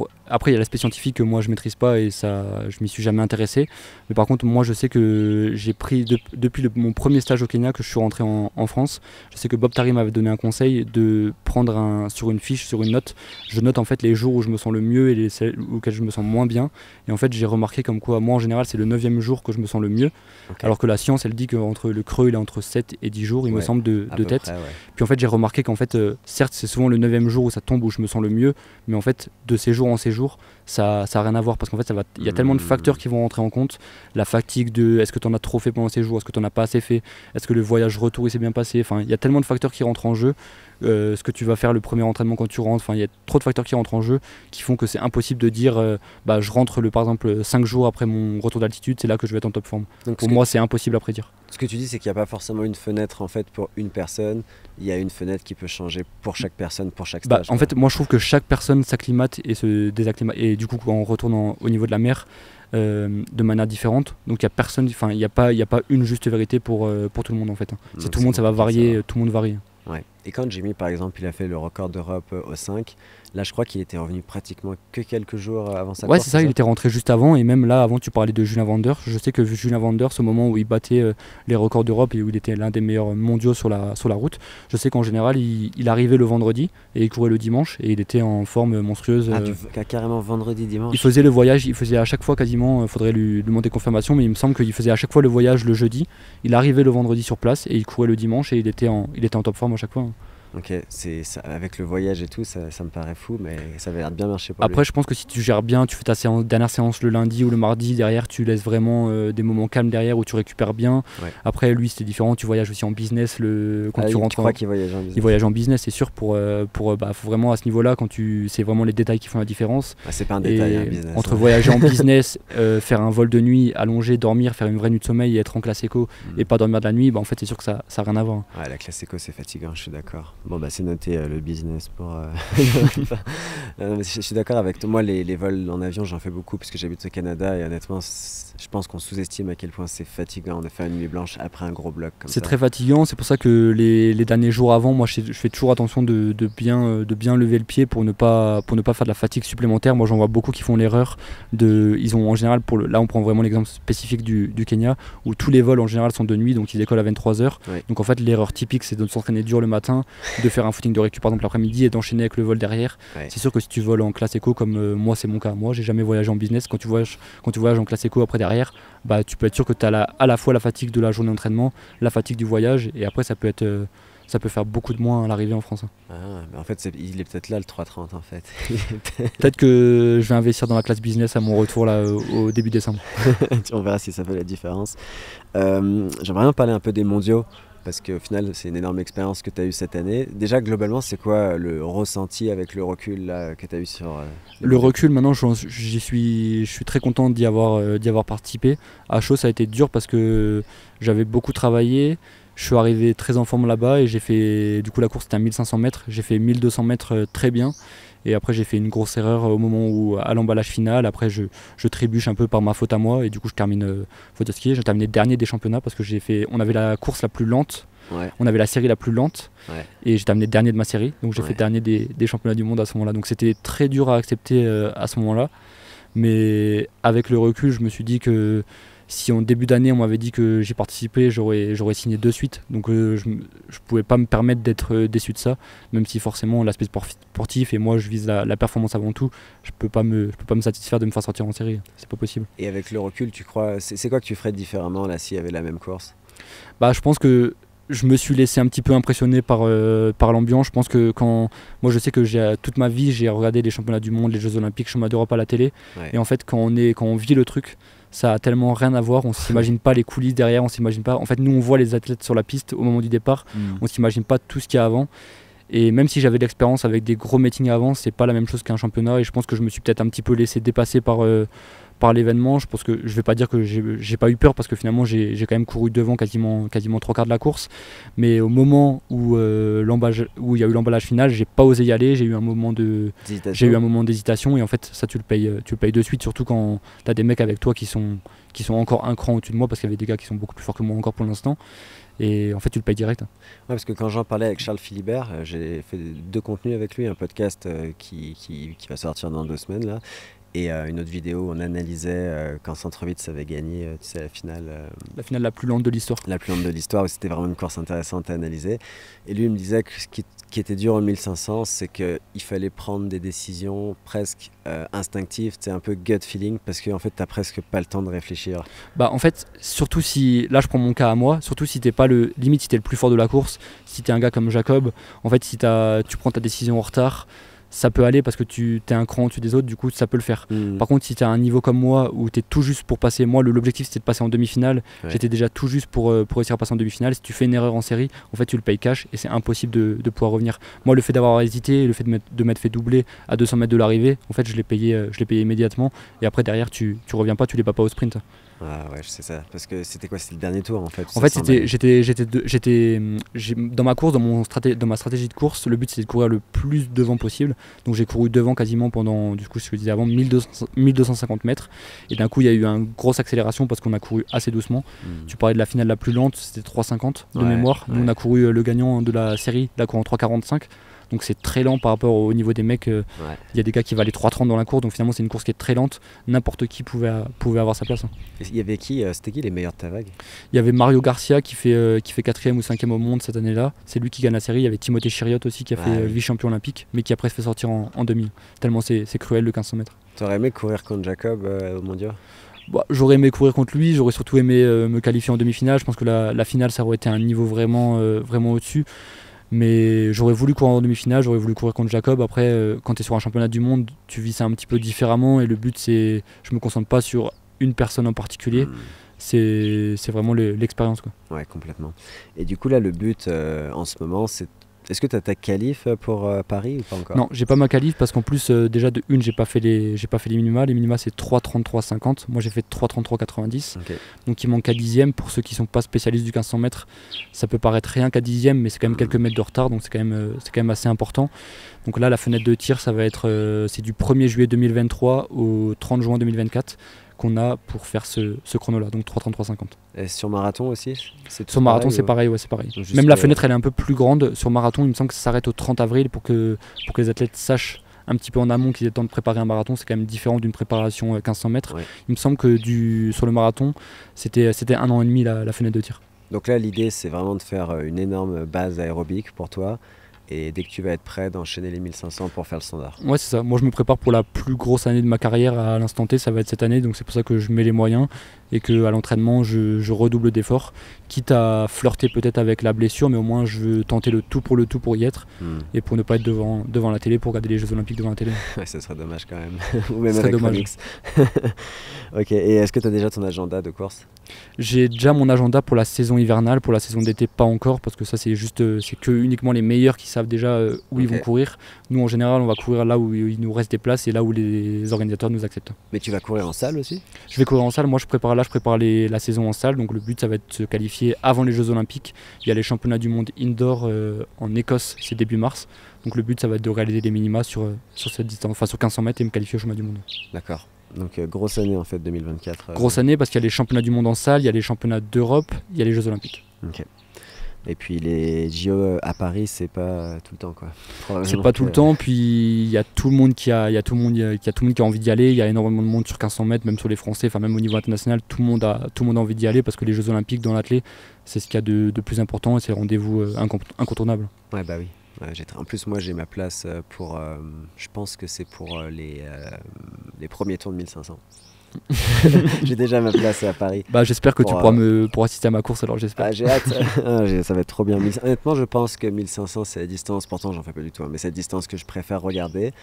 il y a l'aspect scientifique que moi je maîtrise pas, et ça, je m'y suis jamais intéressé. Mais par contre, moi je sais que j'ai pris depuis mon premier stage au Kenya que je suis rentré en France. Je sais que Bob Tari m'avait donné un conseil de prendre sur une fiche, sur une note. Je note en fait les jours où je me sens le mieux et les auxquels je me sens moins bien. Et en fait, j'ai remarqué comme quoi, moi en général, c'est le 9e jour que je me sens le mieux. Okay. Alors que la science, elle dit qu'entre le creux, il est entre 7 et 10 jours, il me semble, de tête. Près, Puis en fait, j'ai remarqué qu'en fait, certes, c'est souvent le 9e jour où ça tombe, où je me sens le mieux, mais en fait, de séjour en séjour, ça a rien à voir, parce qu'en fait, il y a tellement de facteurs qui vont rentrer en compte. La fatigue est-ce que tu en as trop fait pendant ces jours, est-ce que tu en as pas assez fait, est-ce que le voyage retour il s'est bien passé, enfin, il y a tellement de facteurs qui rentrent en jeu. Ce que tu vas faire le premier entraînement quand tu rentres, enfin, il y a trop de facteurs qui rentrent en jeu qui font que c'est impossible de dire je rentre par exemple 5 jours après mon retour d'altitude, c'est là que je vais être en top forme. Donc, pour moi, c'est impossible à prédire. Ce que tu dis, c'est qu'il n'y a pas forcément une fenêtre en fait pour une personne, il y a une fenêtre qui peut changer pour chaque personne, pour chaque stage. En fait, moi je trouve que chaque personne s'acclimate et se désacclimate, et du coup quand on retourne au niveau de la mer, de manière différente. Donc il n'y a pas une juste vérité pour tout le monde en fait. C'est tout le monde, ça va varier, tout le monde varie. Ouais. Et quand Jimmy, par exemple, il a fait le record d'Europe au 5, là je crois qu'il était revenu pratiquement que quelques jours avant sa course. Ouais, c'est ça, il était rentré juste avant, et même là, avant tu parlais de Julien Vanders. Je sais que Julien Vanders, au moment où il battait les records d'Europe et où il était l'un des meilleurs mondiaux sur la route, je sais qu'en général, il arrivait le vendredi et il courait le dimanche, et il était en forme monstrueuse. Carrément vendredi, dimanche. Il faisait le voyage, il faisait à chaque fois quasiment, il faudrait lui demander confirmation, mais il me semble qu'il faisait à chaque fois le voyage le jeudi, il arrivait le vendredi sur place et il courait le dimanche, et il était en top forme à chaque fois. Ok, ça, avec le voyage et tout, ça me paraît fou, mais ça avait l'air de bien marcher pour lui. Après, je pense que si tu gères bien, tu fais ta dernière séance le lundi ou le mardi, derrière tu laisses vraiment des moments calmes derrière où tu récupères bien. Ouais. Après, lui c'était différent, tu voyages aussi en business quand tu rentres. Tu crois qu'il voyage en business? Il voyage en business, c'est sûr, faut vraiment à ce niveau-là, c'est vraiment les détails qui font la différence. C'est pas un détail, un business. Entre voyager en business, faire un vol de nuit, allonger, dormir, faire une vraie nuit de sommeil et être en classe éco et pas dormir de la nuit, en fait c'est sûr que ça n'a rien à voir. Ouais, la classe éco c'est fatigant, je suis d'accord. Bon c'est noté le business pour... je suis d'accord avec toi. Moi les vols en avion j'en fais beaucoup parce que j'habite au Canada, et honnêtement je pense qu'on sous-estime à quel point c'est fatigant de faire une nuit blanche après un gros bloc comme ça. C'est très fatigant, c'est pour ça que les derniers jours avant, moi je fais toujours attention de bien lever le pied pour ne pas faire de la fatigue supplémentaire. Moi j'en vois beaucoup qui font l'erreur ils ont en général, là on prend vraiment l'exemple spécifique du Kenya, où tous les vols en général sont de nuit, donc ils décollent à 23h. Ouais. Donc en fait l'erreur typique c'est de s'entraîner dur le matin, de faire un footing de récup par exemple l'après-midi et d'enchaîner avec le vol derrière. Ouais. C'est sûr que si tu voles en classe éco comme moi c'est mon cas, moi j'ai jamais voyagé en business, quand tu voyages en classe éco après derrière, tu peux être sûr que tu as à la fois la fatigue de la journée d'entraînement, la fatigue du voyage, et après ça peut faire beaucoup de moins à l'arrivée en France. En fait, il est peut-être là le 330 en fait. Peut-être que je vais investir dans la classe business à mon retour là, au début décembre. On verra si ça fait la différence. J'aimerais bien parler un peu des mondiaux, parce qu'au final c'est une énorme expérience que tu as eue cette année. Déjà globalement c'est quoi le ressenti avec le recul là, que tu as eu sur... Le recul maintenant je suis très content d'y avoir participé. À chaud ça a été dur parce que j'avais beaucoup travaillé. Je suis arrivé très en forme là-bas et j'ai fait, du coup la course c'était à 1500 mètres, j'ai fait 1200 mètres très bien, et après j'ai fait une grosse erreur au moment où, à l'emballage final, après je trébuche un peu par ma faute à moi, et du coup je termine faute de skier, j'ai terminé dernier des championnats parce que on avait la course la plus lente, ouais. On avait la série la plus lente, ouais. Et j'ai terminé dernier de ma série, donc j'ai fait dernier des championnats du monde à ce moment-là, donc c'était très dur à accepter à ce moment-là, mais avec le recul je me suis dit que si en début d'année on m'avait dit que j'ai participé, j'aurais signé de suite. Donc je pouvais pas me permettre d'être déçu de ça, même si forcément l'aspect sportif et moi je vise la performance avant tout, je peux pas me satisfaire de me faire sortir en série, c'est pas possible. Et avec le recul, tu crois, c'est quoi que tu ferais différemment là s'il y avait la même course? Je pense que je me suis laissé un petit peu impressionner par l'ambiance. Je pense que moi je sais que toute ma vie j'ai regardé les championnats du monde, les Jeux Olympiques, les championnats d'Europe à la télé, ouais. Et en fait quand on vit le truc, ça a tellement rien à voir, on s'imagine pas les coulisses derrière, on s'imagine pas. En fait, nous on voit les athlètes sur la piste au moment du départ, on s'imagine pas tout ce qu'il y a avant. Et même si j'avais de l'expérience avec des gros meetings avant, c'est pas la même chose qu'un championnat. Et je pense que je me suis peut-être un petit peu laissé dépasser par l'événement. Je pense que je vais pas dire que j'ai pas eu peur parce que finalement j'ai quand même couru devant quasiment 3/4 de la course. Mais au moment où il y a eu l'emballage final, j'ai pas osé y aller. J'ai eu un moment d'hésitation et en fait ça tu le payes de suite, surtout quand tu as des mecs avec toi qui sont encore un cran au-dessus de moi, parce qu'il y avait des gars qui sont beaucoup plus forts que moi encore pour l'instant. Et en fait tu le payes direct. Ouais, parce que quand j'en parlais avec Charles Philibert, j'ai fait 2 contenus avec lui, un podcast qui va sortir dans 2 semaines là, et une autre vidéo où on analysait quand Centre-Vitz avait gagné tu sais, la finale La plus lente de l'histoire. La plus lente de l'histoire, où c'était vraiment une course intéressante à analyser. Et lui il me disait que ce qui était dur en 1500, c'est qu'il fallait prendre des décisions presque instinctives, un peu gut feeling, parce qu'en fait t'as presque pas le temps de réfléchir. Bah en fait, surtout si, là je prends mon cas à moi, surtout si t'es pas limite si t'es le plus fort de la course, si t'es un gars comme Jacob, en fait si tu prends ta décision en retard, ça peut aller parce que tu es un cran au-dessus des autres, du coup ça peut le faire. Par contre, si tu as un niveau comme moi où tu es tout juste pour passer, moi l'objectif c'était de passer en demi-finale, j'étais déjà tout juste pour réussir à passer en demi-finale. Si tu fais une erreur en série, en fait tu le payes cash et c'est impossible de pouvoir revenir. Moi, le fait d'avoir hésité, le fait de m'être fait doubler à 200 mètres de l'arrivée, en fait je l'ai payé immédiatement, et après derrière tu reviens pas, tu les bats pas au sprint. Ah ouais, c'est ça, parce que c'était quoi, c'était le dernier tour en fait. En fait, dans ma course, dans ma stratégie de course, le but c'était de courir le plus devant possible. Donc j'ai couru devant quasiment pendant, du coup, ce que je disais avant, 1250 mètres. Et d'un coup, il y a eu une grosse accélération parce qu'on a couru assez doucement. Tu parlais de la finale la plus lente, c'était 3,50 de mémoire. Nous, on a couru le gagnant de la série, il a couru en 3,45. Donc c'est très lent par rapport au niveau des mecs. Il y a des gars qui valaient 3,30 dans la course, donc finalement c'est une course qui est très lente. N'importe qui pouvait avoir sa place. Il y avait c'était qui les meilleurs de ta vague? Il y avait Mario Garcia qui fait 4e ou 5e au monde cette année-là. C'est lui qui gagne la série. Il y avait Timothée Chiriot aussi qui a fait vice-champion olympique, mais qui après se fait sortir en demi. Tellement c'est cruel le 1500 mètres. T'aurais aimé courir contre Jacob au mondial? J'aurais aimé courir contre lui, j'aurais surtout aimé me qualifier en demi-finale. Je pense que la finale ça aurait été un niveau vraiment au-dessus. Mais j'aurais voulu courir en demi-finale, j'aurais voulu courir contre Jacob. Après, quand tu es sur un championnat du monde, tu vis ça un petit peu différemment. Et le but, c'est, je me concentre pas sur une personne en particulier. C'est vraiment l'expérience, quoi. Ouais, complètement. Et du coup, là, le but en ce moment, c'est... Est-ce que tu as ta qualif pour Paris ou pas encore? Non, j'ai pas ma qualif parce qu'en plus, déjà de une, j'ai pas fait les minima. Les minima, c'est 3,33,50. Moi, j'ai fait 3,33,90. Okay. Donc, il manque à 10e. Pour ceux qui sont pas spécialistes du 1500 mètres, ça peut paraître rien qu'à 10e, mais c'est quand même quelques mètres de retard. Donc, c'est quand même assez important. Donc là, la fenêtre de tir, ça va être c'est du 1er juillet 2023 au 30 juin 2024. Qu'on a pour faire ce chrono-là, donc 3,33,50. Et sur marathon aussi? Sur marathon, c'est pareil, c'est pareil. Même la fenêtre, elle est un peu plus grande. Sur marathon, il me semble que ça s'arrête au 30 avril pour que les athlètes sachent un petit peu en amont qu'ils aient le temps de préparer un marathon. C'est quand même différent d'une préparation 1500 mètres. Il me semble que sur le marathon, c'était 1 an et demi la fenêtre de tir. Donc là, l'idée, c'est vraiment de faire une énorme base aérobique pour toi. Et dès que tu vas être prêt d'enchaîner les 1500 pour faire le standard. Ouais, c'est ça. Moi, je me prépare pour la plus grosse année de ma carrière à l'instant T. Ça va être cette année, donc c'est pour ça que je mets les moyens et qu'à l'entraînement, je redouble d'efforts. Quitte à flirter peut-être avec la blessure, mais au moins, je veux tenter le tout pour y être et pour ne pas être devant la télé, pour regarder les Jeux Olympiques devant la télé. Ouais, ça serait dommage quand même. Ou même avec dommage. Ok, et est-ce que tu as déjà ton agenda de course? J'ai déjà mon agenda pour la saison hivernale, pour la saison d'été pas encore, parce que ça c'est que uniquement les meilleurs qui savent déjà où ils vont courir. Nous en général on va courir là où il nous reste des places et là où les organisateurs nous acceptent. Mais tu vas courir en salle aussi? Je vais courir en salle, moi je prépare la saison en salle, donc le but ça va être de se qualifier avant les Jeux Olympiques. Il y a les championnats du monde indoor en Écosse, c'est début mars, donc le but ça va être de réaliser les minima sur cette distance, enfin sur 1500 mètres et me qualifier au championnat du monde. D'accord. Donc grosse année en fait 2024. Grosse année parce qu'il y a les championnats du monde en salle, il y a les championnats d'Europe, il y a les Jeux Olympiques. Ok. Et puis les JO à Paris, c'est pas tout le temps quoi. C'est pas tout le temps, puis il y a tout le monde qui a envie d'y aller. Il y a énormément de monde sur 1500 mètres, même sur les Français, enfin même au niveau international, tout le monde a envie d'y aller parce que les Jeux Olympiques dans l'athlé, c'est ce qu'il y a de plus important et c'est le rendez-vous incontournable. Ouais bah oui. En plus moi j'ai ma place pour, je pense que c'est pour les premiers tours de 1500. J'ai déjà ma place à Paris. Bah, j'espère que tu Pour, pourras pour assister à ma course, alors j'espère. Ah, j'ai hâte. Ça va être trop bien. Honnêtement, je pense que 1500, c'est la distance. Pourtant, j'en fais pas du tout, hein, mais c'est la distance que je préfère regarder.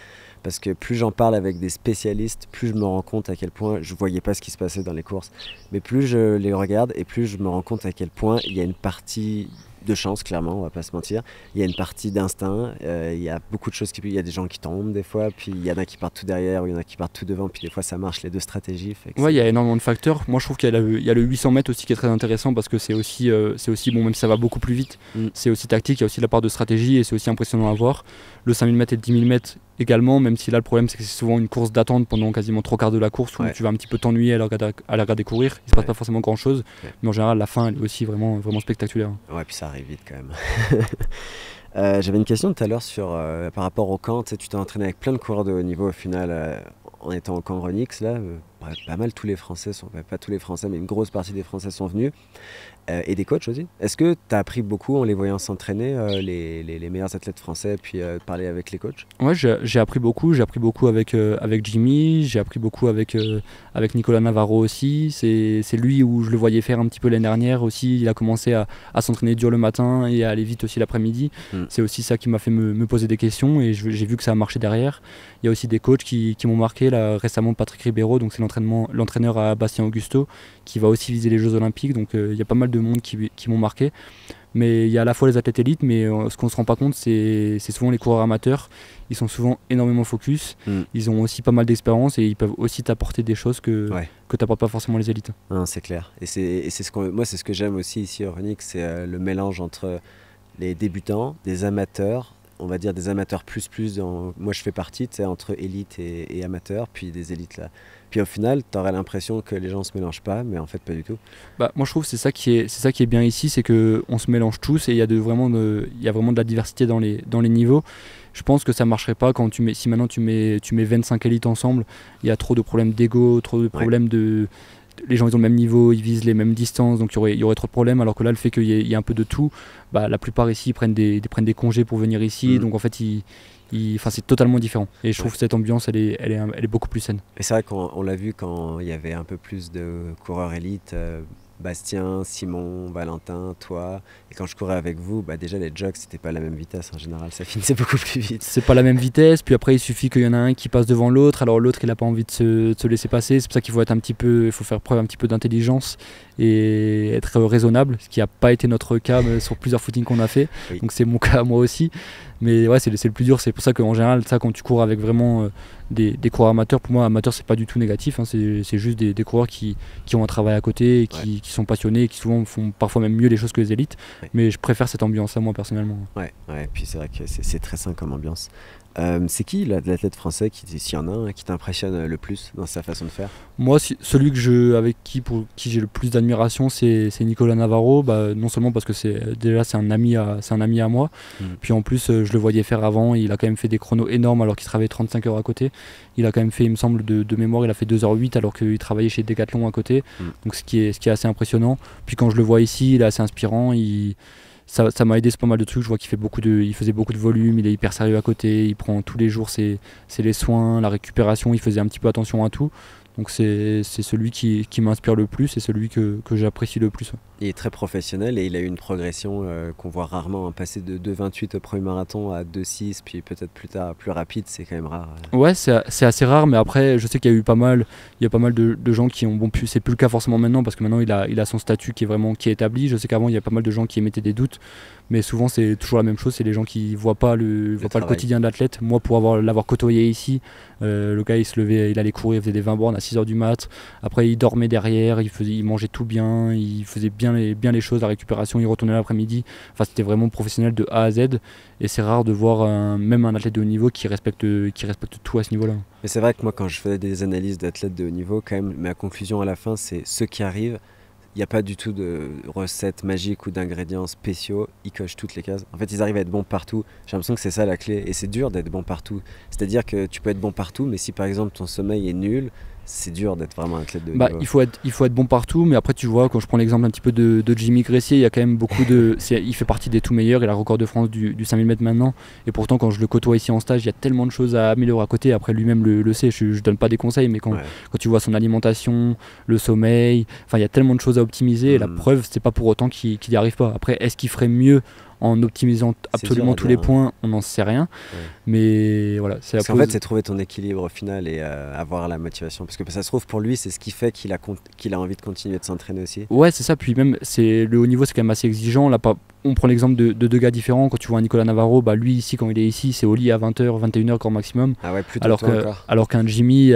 Parce que plus j'en parle avec des spécialistes, plus je me rends compte à quel point je voyais pas ce qui se passait dans les courses. Mais plus je les regarde et plus je me rends compte à quel point il y a une partie de chance, clairement, on va pas se mentir. Il y a une partie d'instinct. Il y a beaucoup de choses il y a des gens qui tombent des fois, puis il y en a qui partent tout derrière, ou il y en a qui partent tout devant, puis des fois ça marche les deux stratégies. Ouais, il y a énormément de facteurs. Moi, je trouve qu'il y a le 800 mètres aussi qui est très intéressant parce que c'est aussi bon, même si ça va beaucoup plus vite, c'est aussi tactique, il y a aussi la part de stratégie et c'est aussi impressionnant à voir. Le 5000 mètres et le 10 000 mètres également, même si là le problème c'est que c'est souvent une course d'attente pendant quasiment 3/4 de la course où tu vas un petit peu t'ennuyer à la regarder courir, il se passe pas forcément grand chose, mais en général la fin elle est aussi vraiment, vraiment spectaculaire. Ouais, puis ça arrive vite quand même. J'avais une question tout à l'heure par rapport au camp. Tu t'es entraîné avec plein de coureurs de haut niveau au final en étant au camp Renix là. Pas mal tous les Français pas tous les Français, mais une grosse partie des Français sont venus. Et des coachs aussi. Est-ce que tu as appris beaucoup en les voyant s'entraîner, les meilleurs athlètes français, puis parler avec les coachs? Ouais, j'ai appris beaucoup. J'ai appris beaucoup avec Jimmy, j'ai appris beaucoup avec Nicolas Navarro aussi. C'est lui où je le voyais faire un petit peu l'année dernière aussi. Il a commencé à s'entraîner dur le matin et à aller vite aussi l'après-midi. C'est aussi ça qui m'a fait me poser des questions et j'ai vu que ça a marché derrière. Il y a aussi des coachs qui m'ont marqué. Là, récemment, Patrick Ribeiro, donc c'est l'entraîneur à Bastien Augusto, qui va aussi viser les Jeux Olympiques. Donc il y a pas mal de monde qui m'ont marqué. Mais il y a à la fois les athlètes élites, mais ce qu'on ne se rend pas compte, c'est souvent les coureurs amateurs. Ils sont souvent énormément focus. Ils ont aussi pas mal d'expérience et ils peuvent aussi t'apporter des choses que t'apportent pas forcément les élites. C'est clair. Et c'est ce que j'aime aussi ici au Renix, c'est le mélange entre les débutants, des amateurs, on va dire des amateurs plus. Moi, je fais partie, entre élite et amateurs, puis des élites là. Puis au final, tu aurais l'impression que les gens ne se mélangent pas, mais en fait, pas du tout. Bah, moi, je trouve que c'est ça qui est bien ici, c'est qu'on se mélange tous et il y a vraiment de la diversité dans les niveaux. Je pense que ça ne marcherait pas si maintenant tu mets 25 élites ensemble, il y a trop de problèmes d'ego, trop de problèmes de... Les gens ils ont le même niveau, ils visent les mêmes distances, donc il y aurait trop de problèmes, alors que là le fait qu'il y ait un peu de tout, bah, la plupart ici ils prennent des congés pour venir ici, donc en fait c'est totalement différent. Et je trouve que cette ambiance elle est beaucoup plus saine. Et c'est vrai qu'on l'a vu quand il y avait un peu plus de coureurs élites, Bastien, Simon, Valentin, toi. Et quand je courais avec vous, déjà les jogs c'était pas la même vitesse en général, ça finissait beaucoup plus vite. C'est pas la même vitesse, puis après il suffit qu'il y en a un qui passe devant l'autre, alors l'autre il a pas envie de se laisser passer. C'est pour ça qu'il faut faire preuve un petit peu d'intelligence et être raisonnable, ce qui n'a pas été notre cas sur plusieurs footings qu'on a fait. Donc c'est mon cas moi aussi. Mais ouais, c'est le plus dur, c'est pour ça qu'en général, quand tu cours avec vraiment des coureurs amateurs, pour moi, amateur, c'est pas du tout négatif, hein, c'est juste des coureurs qui ont un travail à côté, qui sont passionnés, et qui souvent font parfois même mieux les choses que les élites. Mais je préfère cette ambiance-là, moi, personnellement. Ouais, puis c'est vrai que c'est très sain comme ambiance. C'est qui l'athlète français, s'il y en a un, qui t'impressionne le plus dans sa façon de faire? Moi, celui pour qui j'ai le plus d'admiration, c'est Nicolas Navarro. Non seulement parce que c'est un ami à moi, puis en plus je le voyais faire avant. Il a quand même fait des chronos énormes alors qu'il travaillait 35 heures à côté. Il a quand même fait, il me semble, de mémoire, il a fait 2h08 alors qu'il travaillait chez Decathlon à côté. Donc ce qui est assez impressionnant. Puis quand je le vois ici, il est assez inspirant. Ça m'a aidé sur pas mal de trucs. Je vois qu'il faisait beaucoup de volume, il est hyper sérieux à côté, il prend tous les jours c'est les soins, la récupération, il faisait un petit peu attention à tout. Donc c'est celui qui m'inspire le plus et celui que j'apprécie le plus. Il est très professionnel et il a eu une progression qu'on voit rarement, passer de 2,28 au premier marathon à 2,6 puis peut-être plus tard plus rapide, c'est quand même rare. Ouais, c'est assez rare, mais après je sais qu'il y a pas mal de gens qui ont c'est plus le cas forcément maintenant parce que maintenant il a son statut qui est établi. Je sais qu'avant il y a pas mal de gens qui émettaient des doutes, mais souvent c'est toujours la même chose, c'est les gens qui voient pas le quotidien de l'athlète. Moi pour l'avoir côtoyé ici, le gars il se levait, il allait courir, il faisait des 20 bornes à 6h du mat, après il dormait derrière, il mangeait tout bien, il faisait bien les choses, la récupération, il retournait l'après-midi. Enfin c'était vraiment professionnel de A à Z et c'est rare de voir même un athlète de haut niveau qui respecte tout à ce niveau-là. Mais c'est vrai que moi quand je faisais des analyses d'athlètes de haut niveau, quand même ma conclusion à la fin c'est ceux qui arrivent, il n'y a pas du tout de recettes magiques ou d'ingrédients spéciaux, ils cochent toutes les cases. En fait, ils arrivent à être bons partout. J'ai l'impression que c'est ça la clé. Et c'est dur d'être bon partout. C'est-à-dire que tu peux être bon partout, mais si par exemple ton sommeil est nul, c'est dur d'être vraiment athlète de haut Bah, niveau. il faut être bon partout, mais après tu vois, quand je prends l'exemple un petit peu de Jimmy Gressier, il y a quand même beaucoup de... il fait partie des tout meilleurs, il a le record de France du 5000 mètres maintenant, et pourtant quand je le côtoie ici en stage, il y a tellement de choses à améliorer à côté, après lui-même le sait, je donne pas des conseils, mais quand tu vois son alimentation, le sommeil, enfin il y a tellement de choses à optimiser, et la preuve, c'est pas pour autant qu'il n'y arrive pas. Après, est-ce qu'il ferait mieux en optimisant absolument tous les points, on n'en sait rien. Mais voilà, c'est parce qu'en fait, c'est trouver ton équilibre au final et avoir la motivation. Parce que ça se trouve, pour lui, c'est ce qui fait qu'il a envie de continuer de s'entraîner aussi. Ouais, c'est ça. Puis même, le haut niveau, c'est quand même assez exigeant. Là, on prend l'exemple de deux gars différents. Quand tu vois un Nicolas Navarro, bah lui ici, quand il est ici, c'est au lit à 20h, 21h grand maximum. Ah ouais, plus tôt encore. Alors qu'un Jimmy,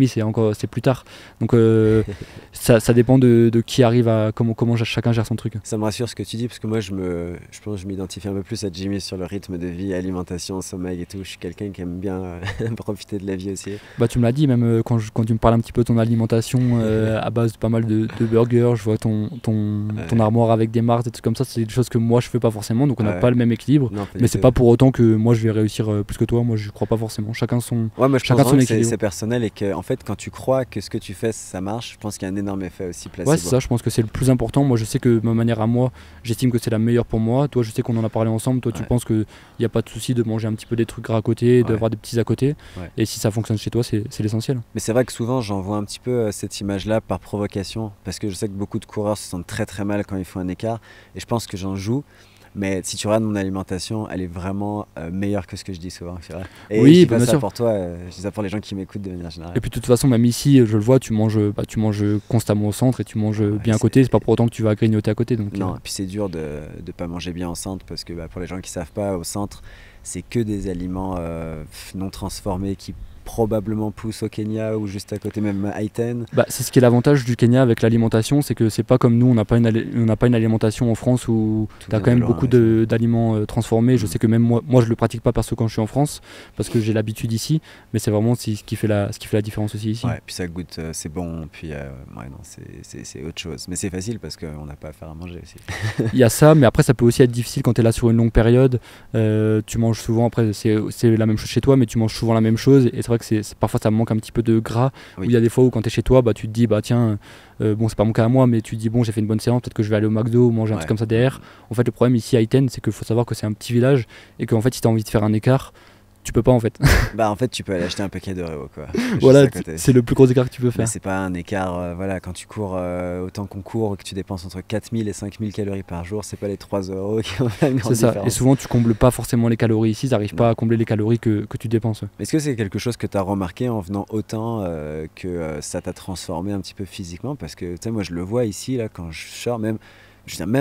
c'est plus tard. Donc ça dépend de qui arrive à comment chacun gère son truc. Ça me rassure ce que tu dis, parce que moi je pense que je m'identifie un peu plus à Jimmy sur le rythme de vie, alimentation, sommeil et tout. Je suis quelqu'un qui aime bien profiter de la vie aussi. Bah tu me l'as dit, même quand tu me parles un petit peu de ton alimentation à base de pas mal de burgers, je vois ton armoire avec des Mars, des trucs comme ça, c'est des choses que moi je fais pas forcément, donc on n'a pas le même équilibre. Non, mais c'est pas pour autant que moi je vais réussir plus que toi. Moi je crois pas forcément. Chacun son équilibre. C'est personnel, et que en fait quand tu crois que ce que tu fais ça marche, je pense qu'il y a un énorme effet aussi placebo. Ouais, c'est ça, je pense que c'est le plus important. Moi je sais que ma manière à moi, j'estime que c'est la meilleure pour moi. Toi, je sais qu'on en a parlé ensemble. Toi, tu penses qu'il n'y a pas de souci de manger un petit peu des trucs gras à côté, d'avoir des petits à côté. Et si ça fonctionne chez toi, c'est l'essentiel. Mais c'est vrai que souvent j'en vois un petit peu cette image là par provocation, parce que je sais que beaucoup de coureurs se sentent très très mal quand ils font un écart, et je pense que j'en joue. Mais si tu regardes mon alimentation, elle est vraiment meilleure que ce que je dis souvent, c'est vrai. Et oui, je dis pas bien ça sûr. Pour toi, je dis ça pour les gens qui m'écoutent de manière générale. Et puis de toute façon, même ici, je le vois, tu manges constamment au centre et tu manges bien à côté. C'est pas pour autant que tu vas grignoter à côté. Donc, non, et puis c'est dur de pas manger bien au centre, parce que pour les gens qui savent pas, au centre, c'est que des aliments non transformés qui probablement poussent au Kenya ou juste à côté, même à Haïten. Bah, c'est ce qui est l'avantage du Kenya avec l'alimentation, c'est que c'est pas comme nous, on n'a pas une alimentation en France où tu as quand même beaucoup d'aliments transformés. Je sais que même moi je le pratique pas perso quand je suis en France, parce que j'ai l'habitude ici, mais c'est vraiment ce qui fait la différence aussi ici. Ouais, puis ça goûte, c'est bon, puis c'est autre chose. Mais c'est facile parce qu'on n'a pas à faire à manger aussi. Il y a ça, mais après ça peut aussi être difficile quand tu es là sur une longue période. Tu manges souvent, après c'est la même chose chez toi, mais tu manges souvent la même chose, et c'est vrai que parfois ça manque un petit peu de gras. Où il y a des fois où quand tu es chez toi, tu te dis tiens, bon c'est pas mon cas à moi, mais tu te dis bon, j'ai fait une bonne séance, peut-être que je vais aller au McDo ou manger un truc comme ça derrière. En fait le problème ici à Haïten, c'est qu'il faut savoir que c'est un petit village, et qu'en fait si tu as envie de faire un écart, tu peux pas en fait. En fait tu peux aller acheter un paquet d'Oreo quoi. Voilà, c'est le plus gros écart que tu peux faire. Mais c'est pas un écart, quand tu cours autant qu'on court, que tu dépenses entre 4000 et 5000 calories par jour, c'est pas les 3 € qui vont faire une grande différence. C'est ça, et souvent tu combles pas forcément les calories ici, tu n'arrives pas à combler les calories que tu dépenses. Est-ce que c'est quelque chose que tu as remarqué en venant autant, que ça t'a transformé un petit peu physiquement? Parce que tu sais, moi je le vois ici là, quand je sors, même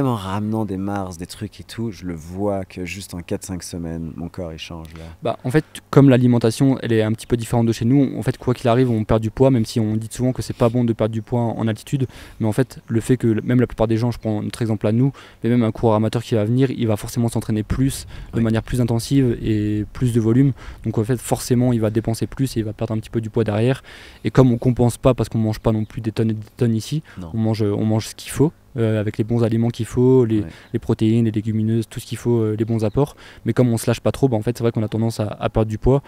en ramenant des Mars, des trucs et tout, je le vois que juste en 4-5 semaines, mon corps il change là. En fait, comme l'alimentation elle est un petit peu différente de chez nous, en fait quoi qu'il arrive on perd du poids, même si on dit souvent que c'est pas bon de perdre du poids en altitude, mais en fait le fait que même la plupart des gens, je prends notre exemple à nous, mais même un coureur amateur qui va venir, il va forcément s'entraîner plus, de manière plus intensive et plus de volume, donc en fait forcément il va dépenser plus et il va perdre un petit peu du poids derrière, et comme on compense pas parce qu'on mange pas non plus des tonnes et des tonnes ici, on mange ce qu'il faut. Avec les bons aliments qu'il faut, les protéines, les légumineuses, tout ce qu'il faut, les bons apports. Mais comme on se lâche pas trop, en fait c'est vrai qu'on a tendance à perdre du poids.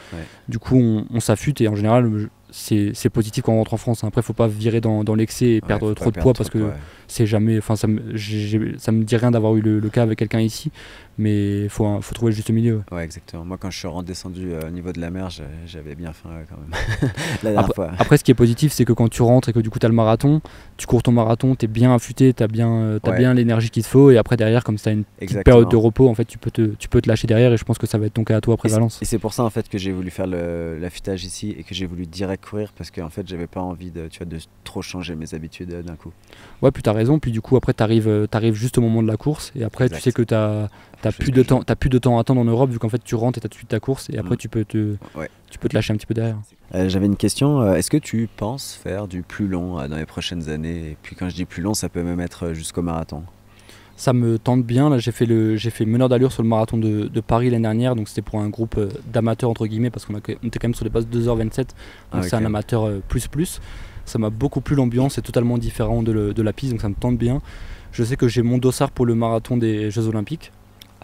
Du coup on s'affûte, et en général c'est positif quand on rentre en France. Après faut pas virer dans l'excès et perdre trop de poids, parce que c'est jamais, ça me dit rien d'avoir eu le cas avec quelqu'un ici, mais faut trouver le juste milieu. Ouais, exactement. Moi quand je suis redescendu au niveau de la mer, j'avais bien faim quand même. La dernière fois. Après ce qui est positif, c'est que quand tu rentres et que du coup tu as le marathon, tu cours ton marathon, tu es bien affûté, tu as bien l'énergie qu'il te faut, et après derrière, comme tu as une petite période de repos, en fait tu peux te lâcher derrière, et je pense que ça va être ton cas à toi après Valence. Et c'est pour ça en fait que j'ai voulu faire l'affûtage ici, et que j'ai voulu direct courir, parce qu'en fait j'avais pas envie de trop changer mes habitudes d'un coup. Ouais, puis t'as raison, puis du coup après t'arrives juste au moment de la course, et après tu sais que t'as plus de temps à attendre en Europe, vu qu'en fait tu rentres et t'as tout de suite ta course, et après tu peux te lâcher un petit peu derrière. J'avais une question, est-ce que tu penses faire du plus long dans les prochaines années? Et puis quand je dis plus long, ça peut même être jusqu'au marathon. Ça me tente bien. Là, j'ai fait meneur d'allure sur le marathon de Paris l'année dernière, donc c'était pour un groupe d'amateurs entre guillemets, parce qu'on était quand même sur des bases 2h27, donc c'est un amateur plus. Ça m'a beaucoup plu, l'ambiance est totalement différente de la piste, donc ça me tente bien. Je sais que j'ai mon dossard pour le marathon des Jeux Olympiques.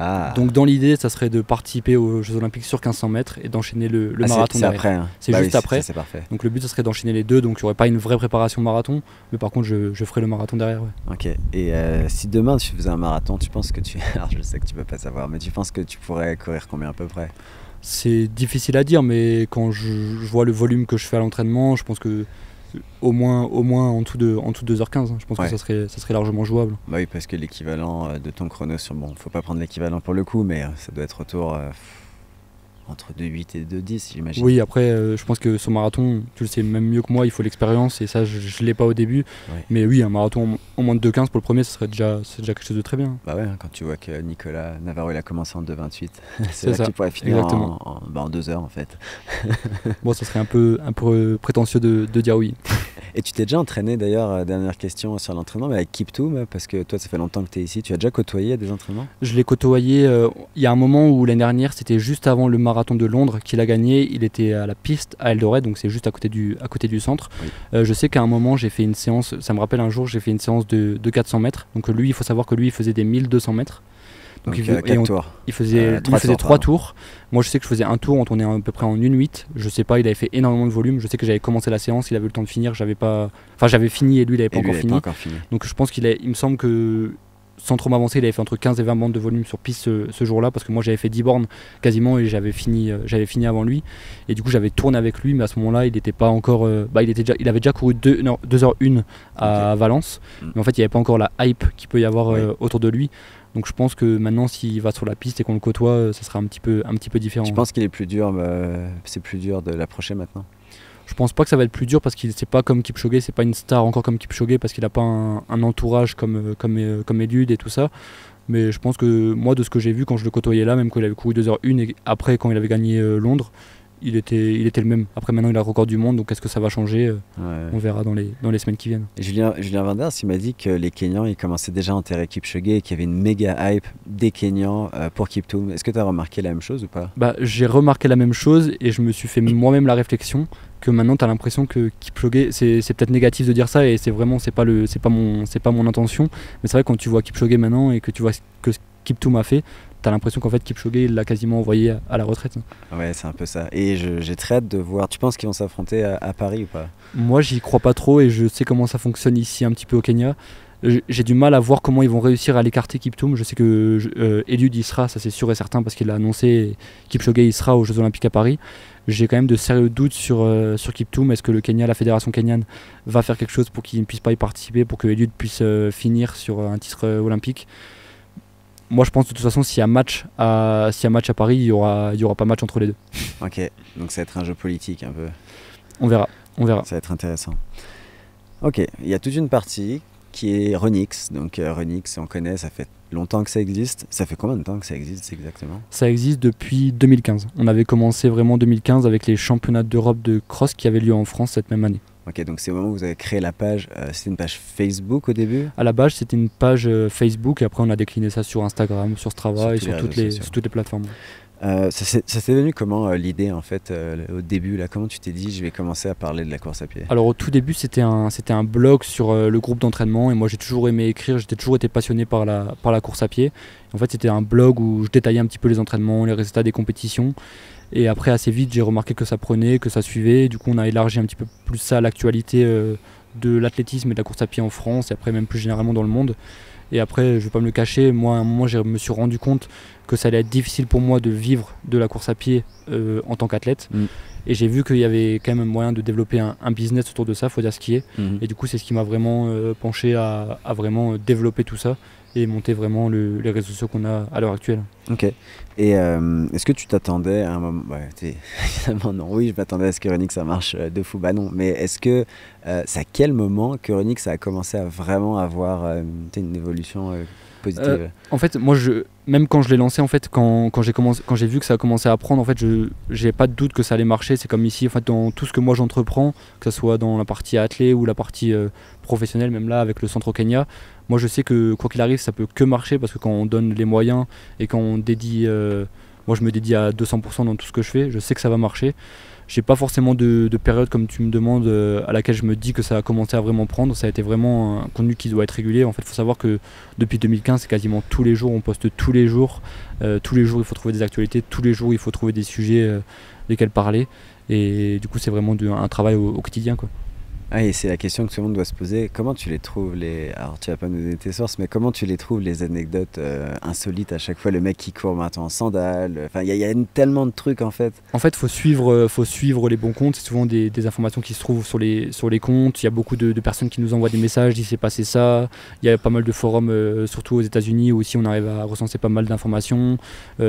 Ah. Donc dans l'idée, ça serait de participer aux Jeux Olympiques sur 1500 mètres et d'enchaîner le marathon c'est derrière. après. Hein. C'est juste après. C'est parfait. Donc le but, ça serait d'enchaîner les deux. Donc il n'y aurait pas une vraie préparation marathon, mais par contre, je ferai le marathon derrière. Ouais. Ok. Et si demain tu faisais un marathon, tu penses que tu... Alors je sais que tu peux pas savoir, mais tu penses que tu pourrais courir combien à peu près? C'est difficile à dire, mais quand je vois le volume que je fais à l'entraînement, je pense que au moins en dessous de 2h15. Je pense que ça serait largement jouable. Bah oui, parce que l'équivalent de ton chrono sur... Bon, faut pas prendre l'équivalent pour le coup, mais ça doit être autour entre 2,8 et 2,10, j'imagine. Oui, après, je pense que sur marathon, tu le sais même mieux que moi, il faut l'expérience, et ça, je l'ai pas au début. Ouais. Mais oui, un marathon en moins de 2,15 pour le premier, c'est déjà quelque chose de très bien. Bah ouais, quand tu vois que Nicolas Navarro, il a commencé en 2,28, c'est là que tu pourrais finir en 2 heures en fait. Bon, ça serait un peu prétentieux de dire oui. Et tu t'es déjà entraîné d'ailleurs, dernière question sur l'entraînement, mais avec Kiptoum, parce que toi, ça fait longtemps que tu es ici, tu as déjà côtoyé des entraînements? Je l'ai côtoyé, il y a un moment où l'année dernière, c'était juste avant le marathon de Londres qu'il a gagné, il était à la piste à Eldoret, donc c'est juste à côté du centre. Oui. Je sais qu'à un moment, j'ai fait une séance, ça me rappelle un jour, j'ai fait une séance de 400 mètres, donc lui, il faut savoir que lui, il faisait des 1200 mètres. Donc il faisait 3 tours. Moi je sais que je faisais un tour, on tournait à peu près en 1,8. Je sais pas, il avait fait énormément de volume. Je sais que j'avais commencé la séance, il avait eu le temps de finir. J'avais fini et lui il avait pas encore fini. Donc je pense il me semble que sans trop m'avancer, il avait fait entre 15 et 20 bandes de volume sur piste ce jour-là, parce que moi j'avais fait 10 bornes quasiment et j'avais fini avant lui. Et du coup j'avais tourné avec lui, mais à ce moment-là il n'était pas encore. Il avait déjà couru 2h01 à Valence, mais en fait il n'y avait pas encore la hype qu'il peut y avoir autour de lui. Donc je pense que maintenant s'il va sur la piste et qu'on le côtoie, ça sera un petit peu différent. Je pense qu'il est plus dur, c'est plus dur de l'approcher maintenant. Je pense pas que ça va être plus dur parce qu'il c'est pas comme Kipchoge, c'est pas une star encore comme Kipchoge parce qu'il a pas un entourage comme Eliud et tout ça. Mais je pense que moi de ce que j'ai vu quand je le côtoyais là, même quand il avait couru 2h01 et après quand il avait gagné Londres, il était le même. Après maintenant il a le record du monde, donc est-ce que ça va changer? On verra dans les semaines qui viennent. Et Julien Vanders, il m'a dit que les Kenyans ils commençaient déjà à enterrer Kipchoge et qu'il y avait une méga hype des Kenyans pour Kiptoum. Est-ce que tu as remarqué la même chose ou pas? J'ai remarqué la même chose et je me suis fait moi-même la réflexion que maintenant tu as l'impression que Kipchoge, c'est peut-être négatif de dire ça et c'est pas mon intention, mais c'est vrai quand tu vois Kipchoge maintenant et que tu vois ce que Kiptoum a fait, t'as l'impression qu'en fait Kipchoge il l'a quasiment envoyé à la retraite. Ouais, c'est un peu ça. Et j'ai très hâte de voir. Tu penses qu'ils vont s'affronter à Paris ou pas? Moi j'y crois pas trop et je sais comment ça fonctionne ici un petit peu au Kenya. J'ai du mal à voir comment ils vont réussir à l'écarter Kiptoum. Je sais que Eliud y sera, ça c'est sûr et certain parce qu'il l'a annoncé. Kipchoge il sera aux Jeux Olympiques à Paris. J'ai quand même de sérieux doutes sur Kiptoum. Est-ce que le Kenya, la fédération kenyane, va faire quelque chose pour qu'il ne puisse pas y participer, pour que Eliud puisse finir sur un titre olympique? Moi je pense de toute façon s'il y a match à Paris, il y aura pas match entre les deux. Ok, donc ça va être un jeu politique un peu. On verra. Ça va être intéressant. Ok, il y a toute une partie qui est Renix. Donc Renix, on connaît, ça fait longtemps que ça existe. Ça fait combien de temps que ça existe exactement? Ça existe depuis 2015. On avait commencé vraiment en 2015 avec les championnats d'Europe de cross qui avaient lieu en France cette même année. Ok, donc c'est au moment où vous avez créé la page, c'était une page Facebook au début? À la base, c'était une page Facebook et après on a décliné ça sur Instagram, sur Strava et sur toutes les plateformes. Ça t'est venu comment l'idée en fait au début là? Comment tu t'es dit je vais commencer à parler de la course à pied? Alors au tout début c'était un blog sur le groupe d'entraînement et moi j'ai toujours aimé écrire, j'ai toujours été passionné par la course à pied. En fait c'était un blog où je détaillais un petit peu les entraînements, les résultats des compétitions. Et après assez vite j'ai remarqué que ça prenait, que ça suivait. Du coup on a élargi un petit peu plus ça à l'actualité de l'athlétisme et de la course à pied en France et après même plus généralement dans le monde. Et après, je ne vais pas me le cacher, moi à un moment je me suis rendu compte que ça allait être difficile pour moi de vivre de la course à pied en tant qu'athlète. Et j'ai vu qu'il y avait quand même moyen de développer un business autour de ça, il faut dire ce qui est. Et du coup c'est ce qui m'a vraiment penché à vraiment développer tout ça et monter vraiment les réseaux sociaux qu'on a à l'heure actuelle. Ok. Et est-ce que tu t'attendais à un moment... évidemment non, oui je m'attendais à ce que Renix ça marche de fou, bah non. Mais est-ce que c'est à quel moment que Renix a commencé à vraiment avoir une évolution positive? En fait moi même quand je l'ai lancé, en fait, quand j'ai vu que ça a commencé à prendre, en fait, j'ai pas de doute que ça allait marcher. C'est comme ici, en fait, dans tout ce que moi j'entreprends, que ce soit dans la partie athlée ou la partie professionnelle, même là avec le centre au Kenya, moi je sais que quoi qu'il arrive, ça peut que marcher parce que quand on donne les moyens et quand on dédie, moi je me dédie à 200% dans tout ce que je fais, je sais que ça va marcher. J'ai pas forcément de période comme tu me demandes à laquelle je me dis que ça a commencé à vraiment prendre. Ça a été vraiment un contenu qui doit être régulier. En fait, il faut savoir que depuis 2015, c'est quasiment tous les jours, on poste tous les jours. Tous les jours, il faut trouver des actualités. Tous les jours, il faut trouver des sujets desquels parler. Et du coup, c'est vraiment un travail au quotidien, quoi. Ah, et c'est la question que tout le monde doit se poser. Comment tu les trouves Alors tu vas pas nous donner tes sources, mais comment tu les trouves les anecdotes insolites à chaque fois? Le mec qui court maintenant en sandales. Enfin, il y a tellement de trucs en fait. En fait, faut suivre les bons comptes. C'est souvent des informations qui se trouvent sur les comptes. Il y a beaucoup de personnes qui nous envoient des messages. Il s'est passé ça. Il y a pas mal de forums, surtout aux États-Unis, où aussi on arrive à recenser pas mal d'informations.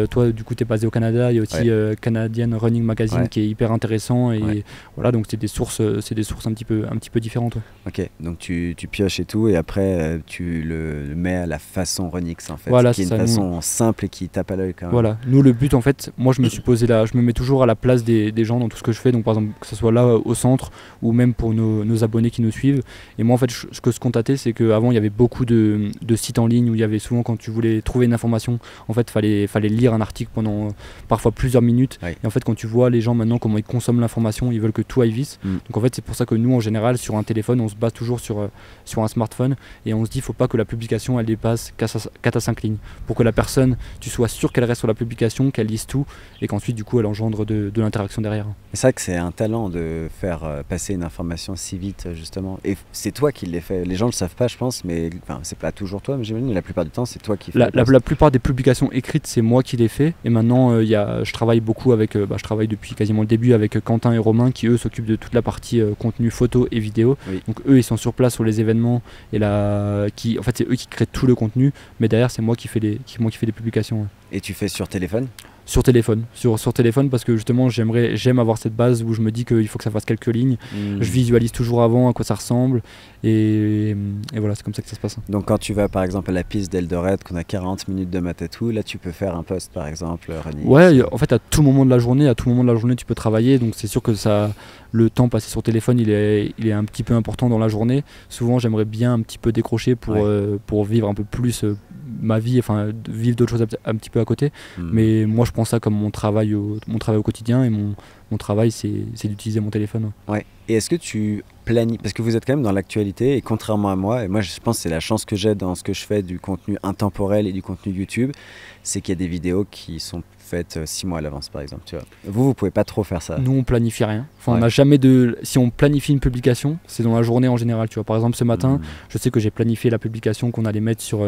Toi, du coup, tu es basé au Canada. Il y a aussi Canadian Running Magazine qui est hyper intéressant. Et voilà, donc c'est des sources un petit peu différentes. Ok, donc tu pioches et tout, et après tu le mets à la façon Runix en fait, voilà, qui est une façon simple et qui tape à l'œil quand même. Voilà, nous le but en fait, moi je me suis posé là, je me mets toujours à la place des gens dans tout ce que je fais, donc par exemple que ce soit là au centre ou même pour nos abonnés qui nous suivent. Et moi en fait, ce que je constatais, c'est qu'avant il y avait beaucoup de sites en ligne où il y avait souvent, quand tu voulais trouver une information, en fait fallait lire un article pendant parfois plusieurs minutes. Et en fait quand tu vois les gens maintenant comment ils consomment l'information, ils veulent que tout aille vite. Donc en fait c'est pour ça que nous en général sur un téléphone on se base toujours sur un smartphone, et on se dit faut pas que la publication elle dépasse 4 à 5 lignes, pour que la personne, tu sois sûr qu'elle reste sur la publication, qu'elle lise tout, et qu'ensuite du coup elle engendre de l'interaction derrière. C'est vrai que c'est un talent de faire passer une information si vite justement, et c'est toi qui l'as fait. Les gens le savent pas je pense, mais enfin, c'est pas toujours toi, mais j'imagine la plupart du temps c'est toi qui fais la plupart des publications écrites c'est moi qui les fais, et maintenant je travaille beaucoup avec, je travaille depuis quasiment le début avec Quentin et Romain qui eux s'occupent de toute la partie contenu photo et vidéo. Donc eux ils sont sur place sur les événements, et en fait c'est eux qui créent tout le contenu, mais derrière c'est moi qui fais les publications. Et tu fais sur téléphone? Sur téléphone, sur téléphone, parce que justement j'aime avoir cette base où je me dis qu'il faut que ça fasse quelques lignes. Je visualise toujours avant à quoi ça ressemble, et voilà, c'est comme ça que ça se passe. Donc quand tu vas par exemple à la piste d'Eldoret, qu'on a 40 minutes de Matatou, là tu peux faire un post par exemple running. Ouais, en fait à tout moment de la journée tu peux travailler, donc c'est sûr que le temps passé sur téléphone il est un petit peu important dans la journée. Souvent j'aimerais bien un petit peu décrocher pour vivre un peu plus ma vie, enfin vivre d'autres choses un petit peu à côté. Mais moi je prends ça comme mon travail au quotidien, et mon travail c'est d'utiliser mon téléphone. Ouais. Et est-ce que tu planifies, parce que vous êtes quand même dans l'actualité, et contrairement à moi, et moi je pense que c'est la chance que j'ai dans ce que je fais du contenu intemporel et du contenu YouTube, c'est qu'il y a des vidéos qui sont faites 6 mois à l'avance par exemple, tu vois. Vous pouvez pas trop faire ça. Nous on planifie rien, enfin on n'a jamais si on planifie une publication, c'est dans la journée en général, tu vois. Par exemple ce matin, je sais que j'ai planifié la publication qu'on allait mettre sur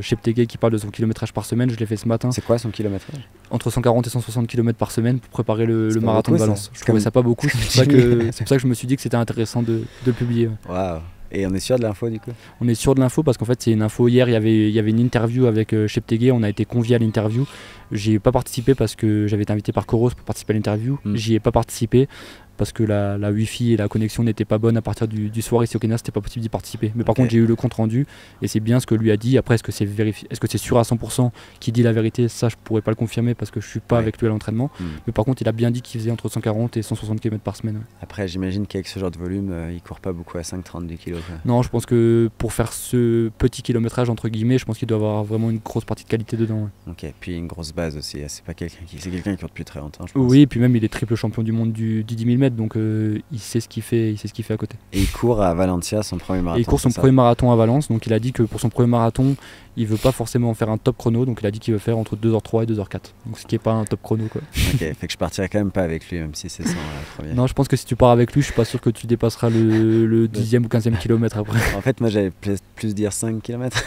Cheptegei qui parle de son kilométrage par semaine, je l'ai fait ce matin. C'est quoi son kilométrage? Entre 140 et 160 km par semaine pour préparer le marathon de Valence. Je trouvais ça pas beaucoup, c'est pour ça que je me suis dit que c'était intéressant de le publier. Waouh. Et on est sûr de l'info du coup? On est sûr de l'info parce qu'en fait c'est une info. Hier il y avait une interview avec Cheptegei, on a été conviés à l'interview. J'y ai pas participé parce que j'avais été invité par Coros pour participer à l'interview. J'y ai pas participé parce que la wifi et la connexion n'étaient pas bonnes à partir du soir ici au Kenya, c'était pas possible d'y participer. Mais par contre j'ai eu le compte rendu et c'est bien ce que lui a dit. Après est-ce que c'est vérifié, est-ce que c'est sûr à 100% qu'il dit la vérité? Ça je pourrais pas le confirmer parce que je suis pas avec lui à l'entraînement. Mais par contre il a bien dit qu'il faisait entre 140 et 160 km par semaine. Après j'imagine qu'avec ce genre de volume il court pas beaucoup à 5,30 du kilo. Non, je pense que pour faire ce petit kilométrage entre guillemets, je pense qu'il doit avoir vraiment une grosse partie de qualité dedans. Ok, puis une grosse base aussi, c'est pas quelqu'un qui court depuis très longtemps je pense. Oui, et puis même il est triple champion du monde du 10 000 mètres, donc il sait ce qu'il fait, à côté. Et il court à Valencia son premier marathon. Et il court son premier marathon à Valence, donc il a dit que pour son premier marathon, il veut pas forcément faire un top chrono, donc il a dit qu'il veut faire entre 2h03 et 2h04. Donc ce qui est pas un top chrono quoi. Ok, fait que je partirai quand même pas avec lui, même si c'est son premier. Non, je pense que si tu pars avec lui, je suis pas sûr que tu dépasseras le 10e ou 15e kilomètre après. En fait, moi j'allais plus dire 5 km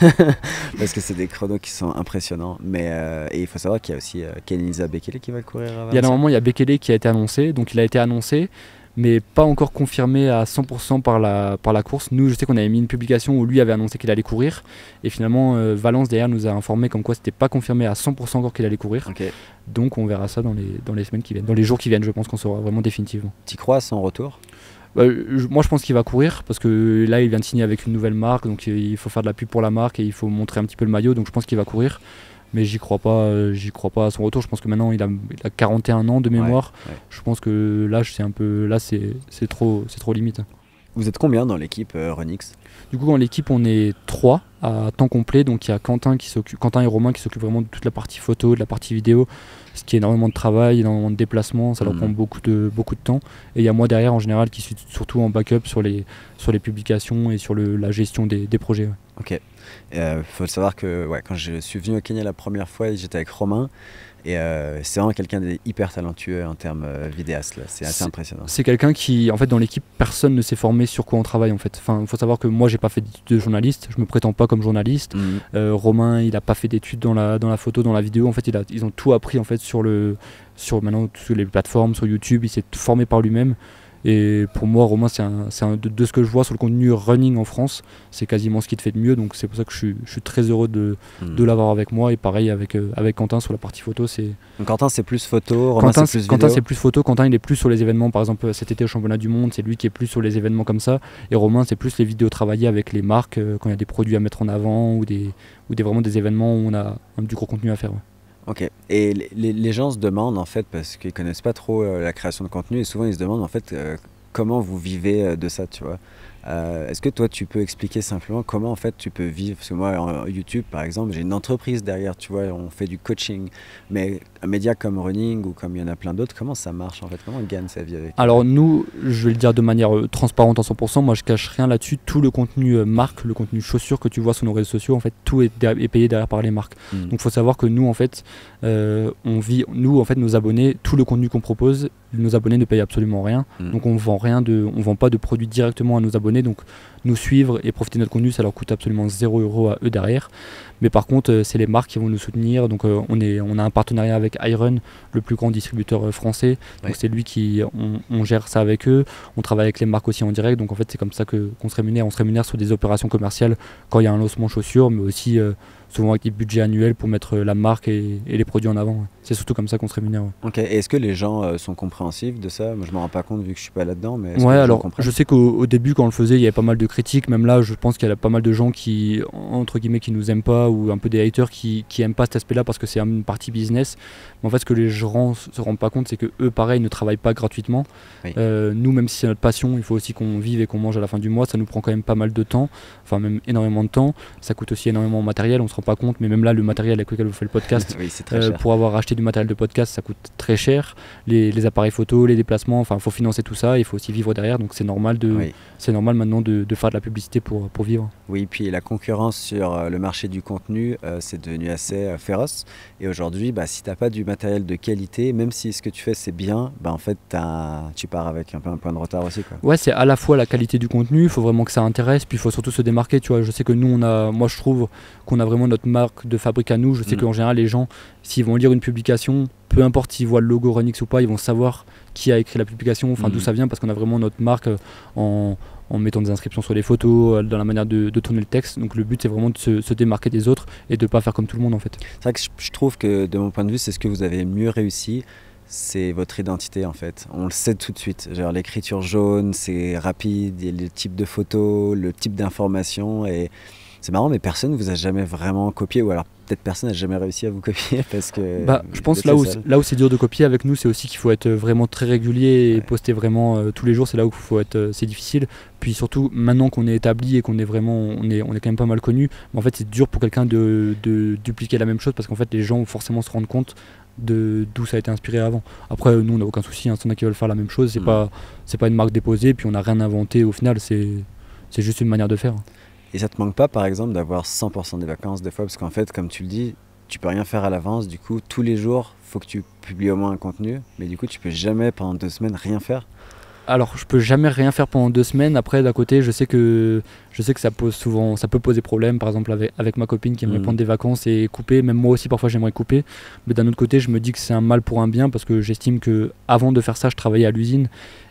parce que c'est des chronos qui sont impressionnants. Mais et il faut savoir qu'il y a aussi Kenenisa Bekele qui va courir à Valencia. Il y a Bekele qui a été annoncé, donc il a été annoncé, mais pas encore confirmé à 100% par la course. Nous, je sais qu'on avait mis une publication où lui avait annoncé qu'il allait courir, et finalement Valence derrière nous a informé comme quoi c'était pas confirmé à 100% encore qu'il allait courir. Okay. Donc on verra ça dans les semaines qui viennent, dans les jours qui viennent, je pense qu'on saura vraiment définitivement. T'y crois à son retour? Moi je pense qu'il va courir parce que là il vient de signer avec une nouvelle marque, donc il faut faire de la pub pour la marque et il faut montrer un petit peu le maillot, donc je pense qu'il va courir. Mais j'y crois pas à son retour. Je pense que maintenant il a 41 ans de mémoire. Ouais. Je pense que l'âge c'est trop limite. Vous êtes combien dans l'équipe Runix? Du coup, dans l'équipe, on est 3 à temps complet. Donc il y a Quentin et Romain qui s'occupent vraiment de toute la partie photo, de la partie vidéo, ce qui est énormément de travail, énormément de déplacements, ça leur prend beaucoup de temps. Et il y a moi derrière en général qui suis surtout en backup sur les publications et sur la gestion des projets. Ouais. Ok. Faut savoir que quand je suis venu au Kenya la première fois, j'étais avec Romain. Et c'est vraiment quelqu'un d'hyper talentueux en termes vidéastes. C'est assez impressionnant. C'est quelqu'un qui, en fait, dans l'équipe, personne ne s'est formé sur quoi on travaille. En fait. Enfin, faut savoir que moi, j'ai pas fait d'études de journaliste. Je me prétends pas comme journaliste. Romain, il a pas fait d'études dans la photo, dans la vidéo. En fait, ils ont tout appris en fait sur maintenant sur les plateformes, sur YouTube. Il s'est formé par lui-même. Et pour moi, Romain, de ce que je vois sur le contenu running en France, c'est quasiment ce qu'il te fait de mieux. Donc c'est pour ça que je suis très heureux de l'avoir avec moi. Et pareil avec Quentin sur la partie photo. Donc Quentin, c'est plus photo, Romain, c'est plus vidéo. Quentin, c'est plus photo. Quentin, il est plus sur les événements. Par exemple, cet été au championnat du monde, c'est lui qui est plus sur les événements comme ça. Et Romain, c'est plus les vidéos travaillées avec les marques quand il y a des produits à mettre en avant ou vraiment des événements où on a du gros contenu à faire. Ouais. Ok. Et les gens se demandent en fait, parce qu'ils connaissent pas trop la création de contenu, et souvent ils se demandent en fait comment vous vivez de ça, tu vois. Est-ce que toi tu peux expliquer simplement comment en fait tu peux vivre? Parce que moi en YouTube par exemple, j'ai une entreprise derrière, tu vois, on fait du coaching, mais un média comme Running ou comme il y en a plein d'autres, comment ça marche en fait? Comment on gagne sa vie avec? Alors nous, je vais le dire de manière transparente à 100%, moi je cache rien là-dessus. Tout le contenu marque, le contenu chaussures que tu vois sur nos réseaux sociaux, en fait tout est payé derrière par les marques. Donc il faut savoir que nous en fait, nos abonnés, tout le contenu qu'on propose, nos abonnés ne payent absolument rien. Donc on vend pas de produits directement à nos abonnés. Donc nous suivre et profiter de notre contenu, ça leur coûte absolument 0 € à eux derrière. Mais par contre, c'est les marques qui vont nous soutenir. Donc on a un partenariat avec Iron, le plus grand distributeur français. Donc c'est lui on gère ça avec eux. On travaille avec les marques aussi en direct. Donc en fait, c'est comme ça qu'on se rémunère. On se rémunère sur des opérations commerciales quand il y a un lancement chaussures, mais aussi souvent avec des budgets annuels pour mettre la marque et les produits en avant. C'est surtout comme ça qu'on se rémunère. Ouais. Ok. Et est-ce que les gens sont compréhensifs de ça? Moi, je me rends pas compte vu que je suis pas là-dedans. Mais alors je sais qu'au début, quand on le faisait, il y avait pas mal de critiques. Même là, je pense qu'il y a pas mal de gens qui, entre guillemets, qui nous aiment pas, ou un peu des haters qui aiment pas cet aspect-là parce que c'est une partie business. Mais en fait, ce que les gens se rendent pas compte, c'est que eux, pareil, ne travaillent pas gratuitement. Oui. Nous, même si c'est notre passion, il faut aussi qu'on vive et qu'on mange à la fin du mois. Ça nous prend quand même pas mal de temps, enfin même énormément de temps. Ça coûte aussi énormément de matériel. On se rend pas compte, mais même là, le matériel avec lequel vous faites le podcast, oui, c'est très cher. Pour avoir acheté du matériel de podcast, ça coûte très cher. Les appareils photo, les déplacements, enfin, il faut financer tout ça. Il faut aussi vivre derrière. Donc c'est normal maintenant de faire de la publicité pour vivre. Oui, puis la concurrence sur le marché du contenu, c'est devenu assez féroce. Et aujourd'hui, si tu n'as pas du matériel de qualité, même si ce que tu fais c'est bien, en fait tu pars avec un peu un point de retard aussi, quoi. Ouais, c'est à la fois la qualité du contenu, il faut vraiment que ça intéresse, puis il faut surtout se démarquer. Tu vois, je sais que nous, moi je trouve qu'on a vraiment notre marque de fabrique à nous. Je sais qu'en général, les gens, s'ils vont lire une publication, peu importe s'ils voient le logo Runix ou pas, ils vont savoir qui a écrit la publication, d'où ça vient, parce qu'on a vraiment notre marque en mettant des inscriptions sur les photos, dans la manière de tourner le texte. Donc le but, c'est vraiment de se démarquer des autres et de ne pas faire comme tout le monde en fait. C'est vrai que je trouve que de mon point de vue, c'est ce que vous avez mieux réussi, c'est votre identité en fait. On le sait tout de suite. Genre l'écriture jaune, c'est rapide, il y a le type de photo, le type d'information, et c'est marrant, mais personne ne vous a jamais vraiment copié, ou alors peut-être personne n'a jamais réussi à vous copier parce que... je pense là où c'est dur de copier avec nous, c'est aussi qu'il faut être vraiment très régulier et poster vraiment tous les jours. C'est là où c'est difficile. Puis surtout maintenant qu'on est établi et qu'on est vraiment, on est quand même pas mal connu, mais en fait c'est dur pour quelqu'un de dupliquer la même chose, parce qu'en fait les gens vont forcément se rendre compte d'où ça a été inspiré avant. Après nous on n'a aucun souci, s'il y en a qui veulent faire la même chose, c'est pas une marque déposée, puis on n'a rien inventé au final, c'est juste une manière de faire. Et ça te manque pas, par exemple, d'avoir 100% des vacances des fois? Parce qu'en fait, comme tu le dis, tu peux rien faire à l'avance. Du coup, tous les jours, faut que tu publies au moins un contenu. Mais du coup, tu peux jamais, pendant 2 semaines, rien faire. Alors, je peux jamais rien faire pendant 2 semaines. Après, d'un côté, je sais que ça peut poser problème. Par exemple, avec ma copine qui aimerait prendre des vacances et couper. Même moi aussi, parfois, j'aimerais couper. Mais d'un autre côté, je me dis que c'est un mal pour un bien, parce que j'estime que avant de faire ça, je travaillais à l'usine.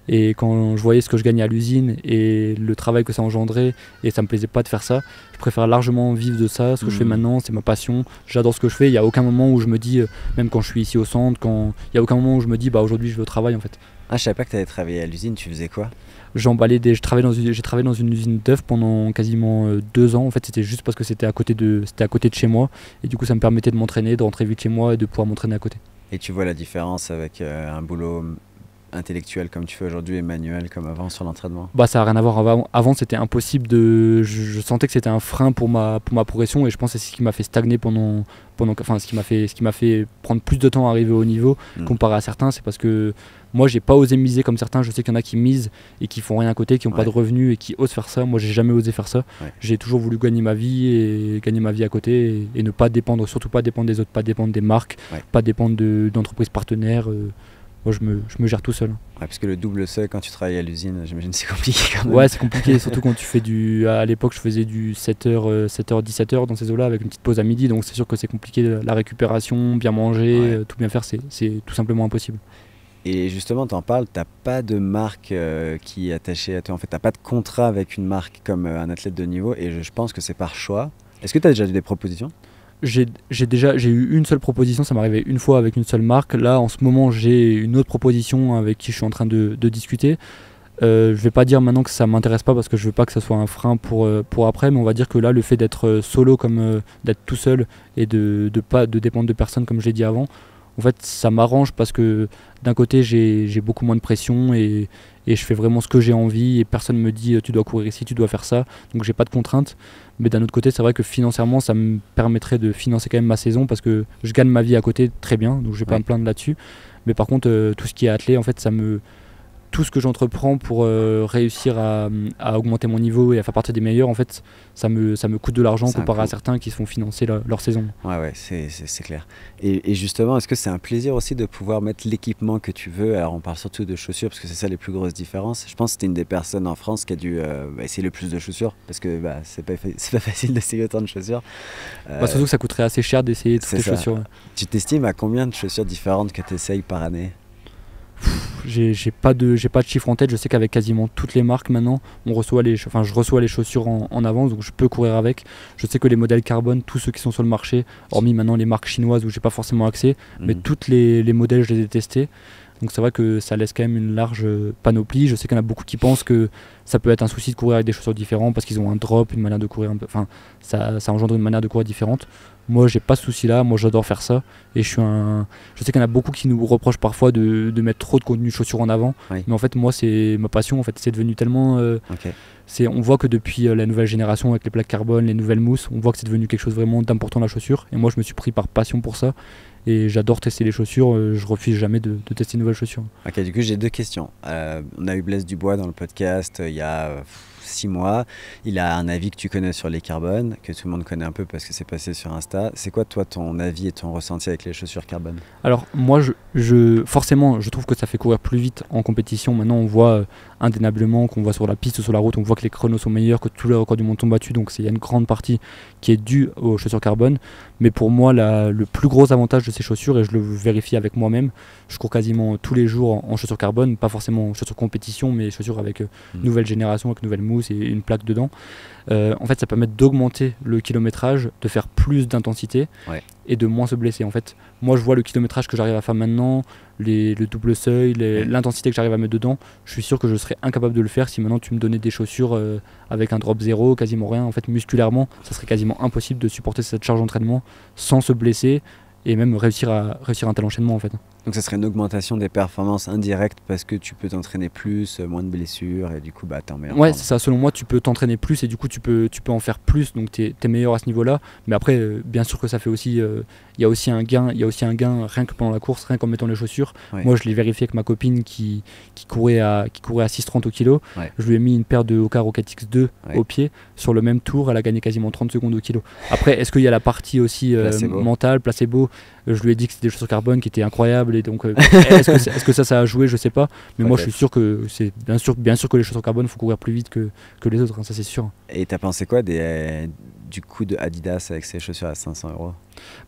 Et quand je voyais ce que je gagnais à l'usine et le travail que ça engendrait, et ça me plaisait pas de faire ça, je préfère largement vivre de ça. Ce que je fais maintenant, c'est ma passion. J'adore ce que je fais. Il n'y a aucun moment où je me dis, même quand je suis ici au centre, il n'y a aucun moment où je me dis, aujourd'hui je vais au travail en fait. Ah, je savais pas que tu avais travaillé à l'usine. Tu faisais quoi? J'ai travaillé dans une usine d'œufs pendant quasiment 2 ans. En fait, c'était juste parce que c'était à côté de chez moi, et du coup ça me permettait de m'entraîner, de rentrer vite chez moi et de pouvoir m'entraîner à côté. Et tu vois la différence avec un boulot intellectuel comme tu fais aujourd'hui et manuel comme avant sur l'entraînement? Bah ça n'a rien à voir. Avant c'était impossible je sentais que c'était un frein pour ma progression et je pense que c'est ce qui m'a fait stagner enfin ce qui m'a fait prendre plus de temps à arriver au niveau comparé à certains. C'est parce que moi j'ai pas osé miser comme certains. Je sais qu'il y en a qui misent et qui font rien à côté, qui n'ont pas de revenus et qui osent faire ça. Moi j'ai jamais osé faire ça. J'ai toujours voulu gagner ma vie et gagner ma vie à côté et ne pas dépendre, surtout pas dépendre des autres, pas dépendre des marques, pas dépendre d'entreprises partenaires. Moi je me gère tout seul. Ouais, parce que le double seuil quand tu travailles à l'usine, j'imagine c'est compliqué quand même. Ouais, c'est compliqué, surtout quand tu fais à l'époque je faisais du 7h, 17h dans ces eaux-là avec une petite pause à midi, donc c'est sûr que c'est compliqué, la récupération, bien manger, tout bien faire, c'est tout simplement impossible. Et justement, t'en parles, t'as pas de marque qui est attachée à toi, en fait t'as pas de contrat avec une marque comme un athlète de niveau, et je pense que c'est par choix. Est-ce que t'as déjà eu des propositions? J'ai eu une seule proposition, ça m'est arrivé une fois avec une seule marque. Là en ce moment j'ai une autre proposition avec qui je suis en train de discuter. Je vais pas dire maintenant que ça m'intéresse pas parce que je veux pas que ça soit un frein pour après, mais on va dire que là le fait d'être solo, comme d'être tout seul et de pas de dépendre de personne comme je l'ai dit avant, en fait ça m'arrange parce que d'un côté j'ai beaucoup moins de pression et je fais vraiment ce que j'ai envie et personne me dit tu dois courir ici, tu dois faire ça, donc j'ai pas de contraintes. Mais d'un autre côté c'est vrai que financièrement ça me permettrait de financer quand même ma saison parce que je gagne ma vie à côté très bien, donc je vais pas me plaindre là-dessus. Mais par contre tout ce qui est athlé, en fait tout ce que j'entreprends pour réussir à augmenter mon niveau et à faire partie des meilleurs, en fait, ça me coûte de l'argent comparé à certains qui se font financer leur saison. Ouais, c'est clair. Et justement, est-ce que c'est un plaisir aussi de pouvoir mettre l'équipement que tu veux? Alors, on parle surtout de chaussures parce que c'est ça les plus grosses différences. Je pense que tu es une des personnes en France qui a dû essayer le plus de chaussures parce que c'est pas facile d'essayer autant de chaussures. Surtout que ça coûterait assez cher d'essayer toutes les chaussures. Tu t'estimes à combien de chaussures différentes que tu essayes par année? J'ai pas de chiffre en tête. Je sais qu'avec quasiment toutes les marques maintenant je reçois les chaussures en avance, donc je peux courir avec. Je sais que les modèles carbone, tous ceux qui sont sur le marché, hormis maintenant les marques chinoises où j'ai pas forcément accès, mais toutes les modèles je les ai testés. Donc c'est vrai que ça laisse quand même une large panoplie. Je sais qu'il y en a beaucoup qui pensent que ça peut être un souci de courir avec des chaussures différentes parce qu'ils ont un drop, une manière de courir un peu, ça engendre une manière de courir différente. Moi j'ai pas ce souci là, moi j'adore faire ça et je sais qu'il y en a beaucoup qui nous reprochent parfois de mettre trop de contenu chaussures en avant, mais en fait moi c'est ma passion, en fait c'est devenu tellement on voit que depuis la nouvelle génération avec les plaques carbone, les nouvelles mousses, on voit que c'est devenu quelque chose vraiment d'important la chaussure et moi je me suis pris par passion pour ça et j'adore tester les chaussures, je refuse jamais de tester une nouvelle chaussure. Ok, du coup j'ai deux questions. On a eu Blaise Dubois dans le podcast il y a 6 mois, il a un avis que tu connais sur les carbones, que tout le monde connaît un peu parce que c'est passé sur Insta. C'est quoi toi ton avis et ton ressenti avec les chaussures carbone? Alors moi forcément je trouve que ça fait courir plus vite en compétition. Maintenant on voit indéniablement qu'on voit sur la piste ou sur la route, on voit que les chronos sont meilleurs, que tous les records du monde sont battus, donc il y a une grande partie qui est due aux chaussures carbone. Mais pour moi le plus gros avantage de ces chaussures, et je le vérifie avec moi-même, je cours quasiment tous les jours en chaussures carbone, pas forcément en chaussures compétition, mais chaussures avec nouvelle génération, avec nouvelle mousse et une plaque dedans. En fait ça permet d'augmenter le kilométrage, de faire plus d'intensité et de moins se blesser. En fait moi je vois le kilométrage que j'arrive à faire maintenant, le double seuil, l'intensité que j'arrive à mettre dedans, je suis sûr que je serais incapable de le faire si maintenant tu me donnais des chaussures avec un drop zéro, quasiment rien. En fait musculairement ça serait quasiment impossible de supporter cette charge d'entraînement sans se blesser et même réussir un tel enchaînement en fait. Donc ça serait une augmentation des performances indirectes parce que tu peux t'entraîner plus, moins de blessures et du coup t'es en meilleure forme. C'est ça, selon moi tu peux t'entraîner plus et du coup tu peux en faire plus, donc t'es meilleur à ce niveau là. Mais après bien sûr que ça fait aussi, il y a aussi un gain rien que pendant la course, rien qu'en mettant les chaussures. Moi je l'ai vérifié avec ma copine qui courait à 6,30 au kilo. Je lui ai mis une paire de Hoka Rocket X2 au pied, sur le même tour elle a gagné quasiment 30 secondes au kilo. Après est-ce qu'il y a la partie aussi mentale, placebo? Je lui ai dit que c'était des chaussures carbone qui étaient incroyables et donc est-ce que ça a joué, je sais pas, mais moi je suis sûr que c'est bien sûr que les chaussures carbone faut courir plus vite que les autres, ça c'est sûr. Et t'as pensé quoi du coup de Adidas avec ses chaussures à 500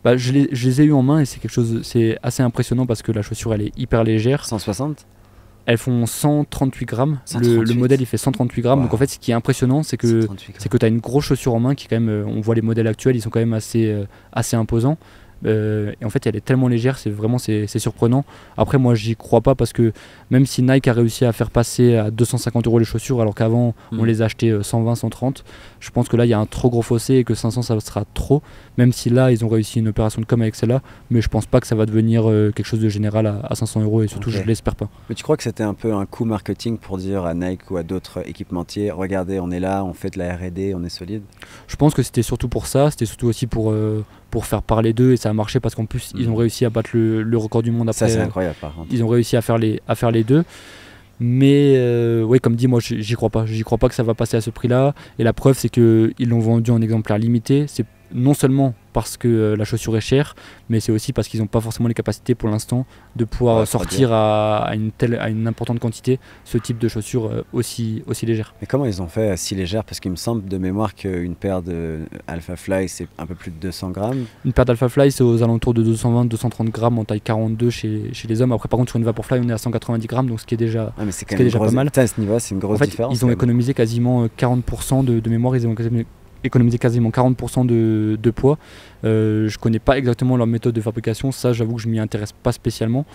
€? Je les ai eu en main et c'est assez impressionnant parce que la chaussure elle est hyper légère. 160? Elles font 138 grammes, le modèle il fait 138 grammes, donc en fait ce qui est impressionnant c'est que tu as une grosse chaussure en main qui quand même, on voit les modèles actuels, ils sont quand même assez imposants. Et en fait elle est tellement légère, c'est surprenant. Après moi j'y crois pas parce que même si Nike a réussi à faire passer à 250 € les chaussures alors qu'avant on les achetait 120, 130, je pense que là il y a un trop gros fossé et que 500 ça sera trop, même si là ils ont réussi une opération de com avec celle-là, mais je pense pas que ça va devenir quelque chose de général à 500 € et surtout je l'espère pas. Mais tu crois que c'était un peu un coup marketing pour dire à Nike ou à d'autres équipementiers, regardez on est là, on fait de la R&D, on est solide? Je pense que c'était surtout pour ça, c'était surtout aussi pour faire parler d'eux, et ça a marché parce qu'en plus ils ont réussi à battre le record du monde après. Ça c'est incroyable par contre. Ils ont réussi à faire les deux. Mais ouais, comme dit, moi j'y crois pas. J'y crois pas que ça va passer à ce prix-là. Et la preuve, c'est qu'ils l'ont vendu en exemplaire limité. C'est non seulement parce que la chaussure est chère, mais c'est aussi parce qu'ils n'ont pas forcément les capacités pour l'instant de pouvoir sortir à une importante quantité ce type de chaussure aussi légère. Mais comment ils ont fait si légère? Parce qu'il me semble de mémoire qu'une paire de Alpha Fly c'est un peu plus de 200 grammes. Une paire d'Alpha Fly c'est aux alentours de 220-230 grammes en taille 42 chez les hommes. Après par contre sur une Vaporfly on est à 190 grammes, donc ce qui est déjà, pas mal. À ce niveau c'est une grosse différence. Ils ont économisé quasiment 40% de mémoire, ils ont économiser quasiment 40% de poids. Je connais pas exactement leur méthode de fabrication, ça j'avoue que je m'y intéresse pas spécialement,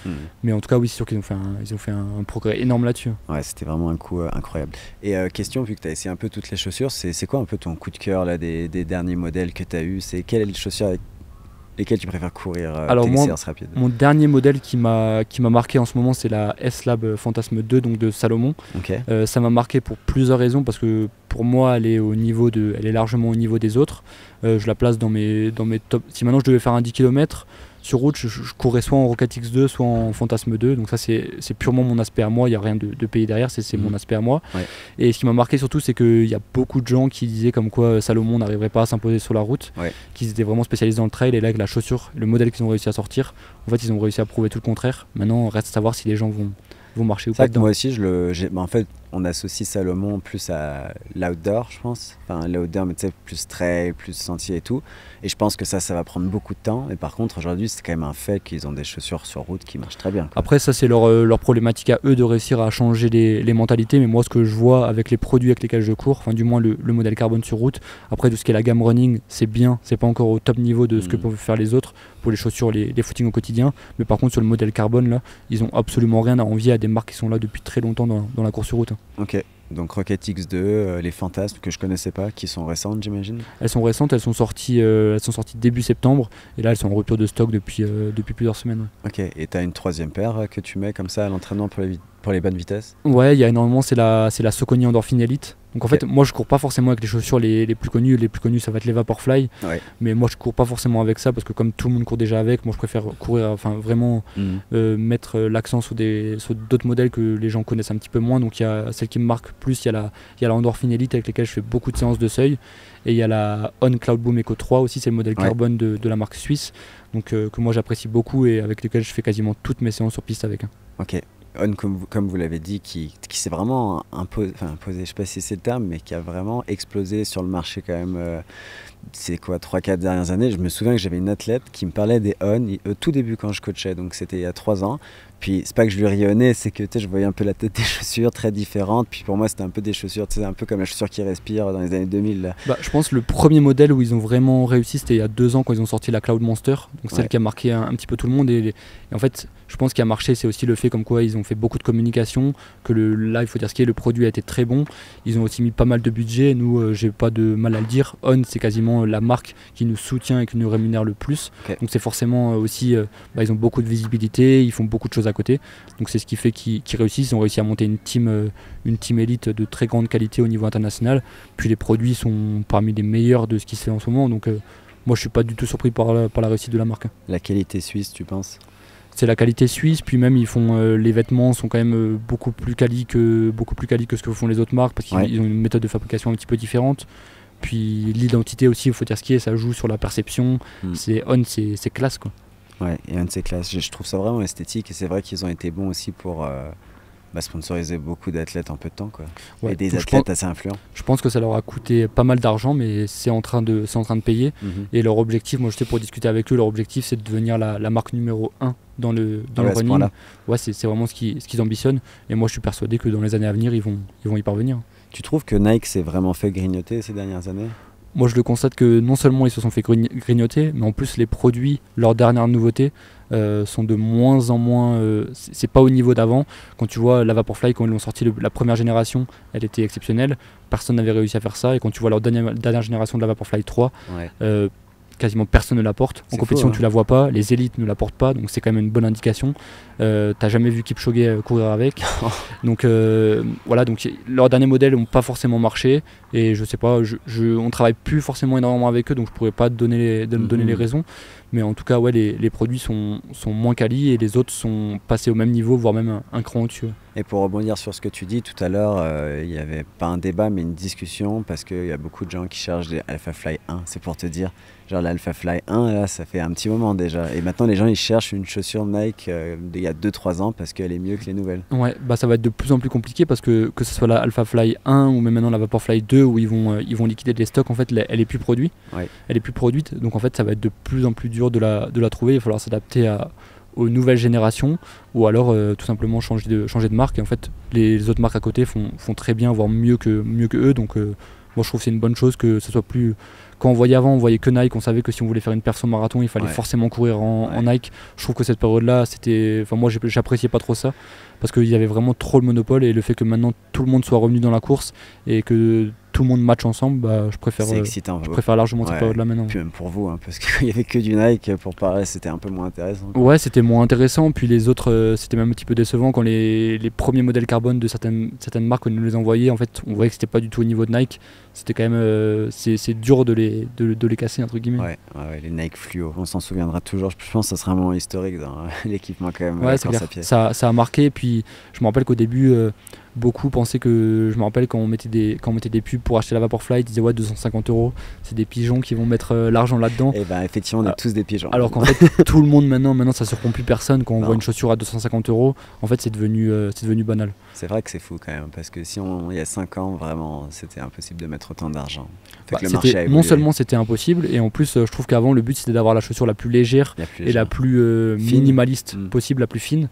mais en tout cas oui c'est sûr qu'ils ont fait un progrès énorme là-dessus. Ouais, c'était vraiment un coup incroyable. Et question, vu que tu as essayé un peu toutes les chaussures, c'est quoi un peu ton coup de cœur là, des derniers modèles que tu as eu? C'est quelle est les chaussures avec lesquelles tu préfères courir? Alors mon dernier modèle qui m'a marqué en ce moment, c'est la S-Lab Fantasme 2 donc de Salomon. Okay. Ça m'a marqué pour plusieurs raisons, parce que pour moi elle est largement au niveau des autres. Je la place dans mes top. Si maintenant je devais faire un 10 km sur route, je courrais soit en Rocket X2 soit en Fantasme 2, donc ça c'est purement mon aspect à moi, il n'y a rien de payé derrière, c'est mon aspect à moi. Ouais. Et ce qui m'a marqué surtout, c'est qu'il y a beaucoup de gens qui disaient comme quoi Salomon n'arriverait pas à s'imposer sur la route, qu'ils étaient vraiment spécialisés dans le trail, et là avec la chaussure, le modèle qu'ils ont réussi à sortir, en fait ils ont réussi à prouver tout le contraire. Maintenant reste à savoir si les gens vont marcher ou pas dedans. Moi aussi en fait on associe Salomon plus à l'outdoor, je pense. Enfin l'outdoor, mais tu sais, plus trail, plus sentier et tout. Et je pense que ça va prendre beaucoup de temps. Et par contre aujourd'hui c'est quand même un fait qu'ils ont des chaussures sur route qui marchent très bien, quoi. Après ça c'est leur problématique à eux de réussir à changer les mentalités, mais moi ce que je vois avec les produits avec lesquels je cours, enfin du moins le modèle carbone sur route, après tout ce qui est la gamme running c'est bien, c'est pas encore au top niveau de ce que peuvent faire les autres pour les chaussures, les footings au quotidien, mais par contre sur le modèle carbone là, ils ont absolument rien à envier à des marques qui sont là depuis très longtemps dans la course sur route. Ok, donc Rocket X2, les Fantasmes que je connaissais pas, qui sont récentes j'imagine. Elles sont récentes, elles sont sorties début septembre, et là elles sont en rupture de stock depuis plusieurs semaines. Ok, et tu as une troisième paire que tu mets comme ça à l'entraînement pour les bonnes vitesses? Ouais, il y a énormément, c'est la Saucony Endorphin Elite. Donc en fait, moi je cours pas forcément avec les chaussures les plus connues. Les plus connues ça va être les Vaporfly. Ouais. Mais moi je cours pas forcément avec ça parce que comme tout le monde court déjà avec, moi je préfère courir, enfin vraiment mettre l'accent sur d'autres modèles que les gens connaissent un petit peu moins. Donc il y a celle qui me marque plus, il y a la Endorphin Elite avec lesquelles je fais beaucoup de séances de seuil. Et il y a la On Cloud Boom Eco 3 aussi, c'est le modèle carbone de la marque suisse. Donc que moi j'apprécie beaucoup et avec lesquels je fais quasiment toutes mes séances sur piste avec. Ok. On, comme vous l'avez dit, qui s'est vraiment imposé, je sais pas si c'est le terme, mais qui a vraiment explosé sur le marché quand même, c'est quoi, 3-4 dernières années. Je me souviens que j'avais une athlète qui me parlait des On, au tout début quand je coachais, donc c'était il y a 3 ans. Puis c'est pas que je lui riais au nez, c'est que je voyais un peu la tête des chaussures très différentes. Puis pour moi c'était un peu des chaussures, un peu comme la chaussure qui respire dans les années 2000. Là. Bah, je pense que le premier modèle où ils ont vraiment réussi, c'était il y a 2 ans quand ils ont sorti la Cloud Monster, donc celle qui a marqué un petit peu tout le monde. Et en fait, je pense qu'il a marché, c'est aussi le fait comme quoi ils ont fait beaucoup de communication, que là il faut dire ce qui est, le produit a été très bon. Ils ont aussi mis pas mal de budget. Nous, j'ai pas de mal à le dire. On, c'est quasiment la marque qui nous soutient et qui nous rémunère le plus. Okay. Donc c'est forcément aussi, ils ont beaucoup de visibilité, ils font beaucoup de choses à côté. Donc c'est ce qui fait qu'ils réussissent. Ils ont réussi à monter une team élite de très grande qualité au niveau international. Puis les produits sont parmi les meilleurs de ce qui se fait en ce moment. Donc moi je suis pas du tout surpris par la réussite de la marque. La qualité suisse, tu penses? C'est la qualité suisse, puis même ils font les vêtements sont quand même beaucoup plus quali que ce que font les autres marques parce qu'ils ont une méthode de fabrication un petit peu différente. Puis l'identité aussi, il faut dire ce qui est, ça joue sur la perception. C'est classe quoi. Ouais, et On c'est classe. Je trouve ça vraiment esthétique et c'est vrai qu'ils ont été bons aussi pour sponsoriser beaucoup d'athlètes en peu de temps quoi. Et des athlètes assez influents. Je pense que ça leur a coûté pas mal d'argent, mais c'est en train de payer. Et leur objectif, moi je sais pour discuter avec eux, leur objectif c'est de devenir la marque numéro 1 dans le running. Ouais, c'est vraiment ce qu'ils ambitionnent. Et moi je suis persuadé que dans les années à venir ils vont y parvenir. Tu trouves que Nike s'est vraiment fait grignoter ces dernières années? moi je le constate que non seulement ils se sont fait grignoter, mais en plus les produits, leurs dernières nouveautés, sont de moins en moins. C'est pas au niveau d'avant. Quand tu vois la Vaporfly, quand ils l'ont sorti la première génération, elle était exceptionnelle. Personne n'avait réussi à faire ça. Et quand tu vois leur dernière génération de la Vaporfly 3, quasiment personne ne la porte. En compétition, tu la vois pas. Les élites ne la portent pas. Donc c'est quand même une bonne indication. T'as jamais vu Kipchoge courir avec. Donc voilà. Donc leurs derniers modèles n'ont pas forcément marché. Et je sais pas. On travaille plus forcément énormément avec eux. Donc je pourrais pas te donner les raisons. Mais en tout cas, ouais, les produits sont moins quali et les autres sont passés au même niveau, voire même un cran au-dessus. Et pour rebondir sur ce que tu dis tout à l'heure, il n'y avait pas un débat mais une discussion parce qu'il y a beaucoup de gens qui cherchent des Alphafly 1, c'est pour te dire. Genre l'Alphafly 1, là, ça fait un petit moment déjà. Et maintenant, les gens, ils cherchent une chaussure Nike d'il y a 2-3 ans parce qu'elle est mieux que les nouvelles. Ouais, bah ça va être de plus en plus compliqué parce que ce soit la Alphafly 1 ou même maintenant la Vaporfly 2 où ils vont liquider les stocks, en fait, elle est plus produite. Ouais. Elle est plus produite, donc en fait, ça va être de plus en plus dur de la trouver. Il va falloir s'adapter aux nouvelles générations ou alors tout simplement changer de marque. Et en fait, les autres marques à côté font très bien, voire mieux que eux. Donc moi, je trouve que c'est une bonne chose que ce soit plus... Quand on voyait avant, on voyait que Nike, on savait que si on voulait faire une perso marathon, il fallait forcément courir en Nike. Je trouve que cette période-là, moi j'appréciais pas trop ça, parce qu'il y avait vraiment trop le monopole, et le fait que maintenant tout le monde soit revenu dans la course et que tout le monde match ensemble, bah, je préfère largement cette période-là maintenant. Puis même pour vous, hein, parce qu'il y avait que du Nike, pour parler, c'était un peu moins intéressant. Ouais, c'était moins intéressant, puis les autres, c'était même un petit peu décevant quand les premiers modèles carbone de certaines marques, on nous les envoyait, en fait, on voyait que c'était pas du tout au niveau de Nike. C'était quand même, c'est dur de les casser, entre guillemets. Ouais, les Nike Fluo, on s'en souviendra toujours. Je pense que ça sera un moment historique dans l'équipement quand même. Ouais, c'est clair. Ça a marqué, puis je me rappelle qu'au début, beaucoup pensaient que, je me rappelle quand on mettait des pubs pour acheter la Vaporfly, ils disaient ouais, 250 €, c'est des pigeons qui vont mettre l'argent là-dedans. Et ben effectivement, on est tous des pigeons. Alors qu'en fait, tout le monde maintenant ça surprend plus personne quand on voit une chaussure à 250 €. En fait, c'est devenu banal. C'est vrai que c'est fou quand même, parce que il y a 5 ans, vraiment, c'était impossible de mettre autant d'argent. Non seulement c'était impossible, et en plus, je trouve qu'avant, le but c'était d'avoir la chaussure la plus légère et la plus minimaliste possible, la plus fine.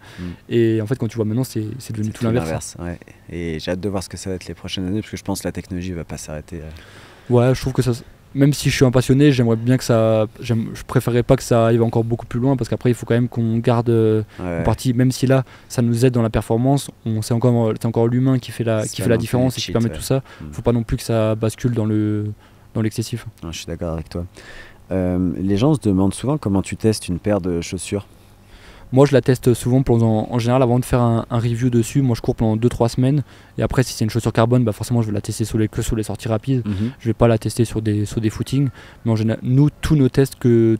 Et en fait, quand tu vois maintenant, c'est devenu tout l'inverse. Ouais. Et j'ai hâte de voir ce que ça va être les prochaines années, parce que je pense que la technologie va pas s'arrêter. Ouais, je trouve que ça... Même si je suis un passionné, j'aimerais bien que ça... Je préférerais pas que ça arrive encore beaucoup plus loin, parce qu'après il faut quand même qu'on garde une partie, même si là ça nous aide dans la performance, c'est encore l'humain qui fait la différence et qui permet tout ça. Faut pas non plus que ça bascule dans l'excessif. Je suis d'accord avec toi. Les gens se demandent souvent comment tu testes une paire de chaussures. Moi, je la teste souvent en général avant de faire un review dessus. Moi, je cours pendant 2-3 semaines. Et après, si c'est une chaussure carbone, bah forcément, je vais la tester que sur les sorties rapides. Je vais pas la tester sur des footings. Mais en général, tous nos tests que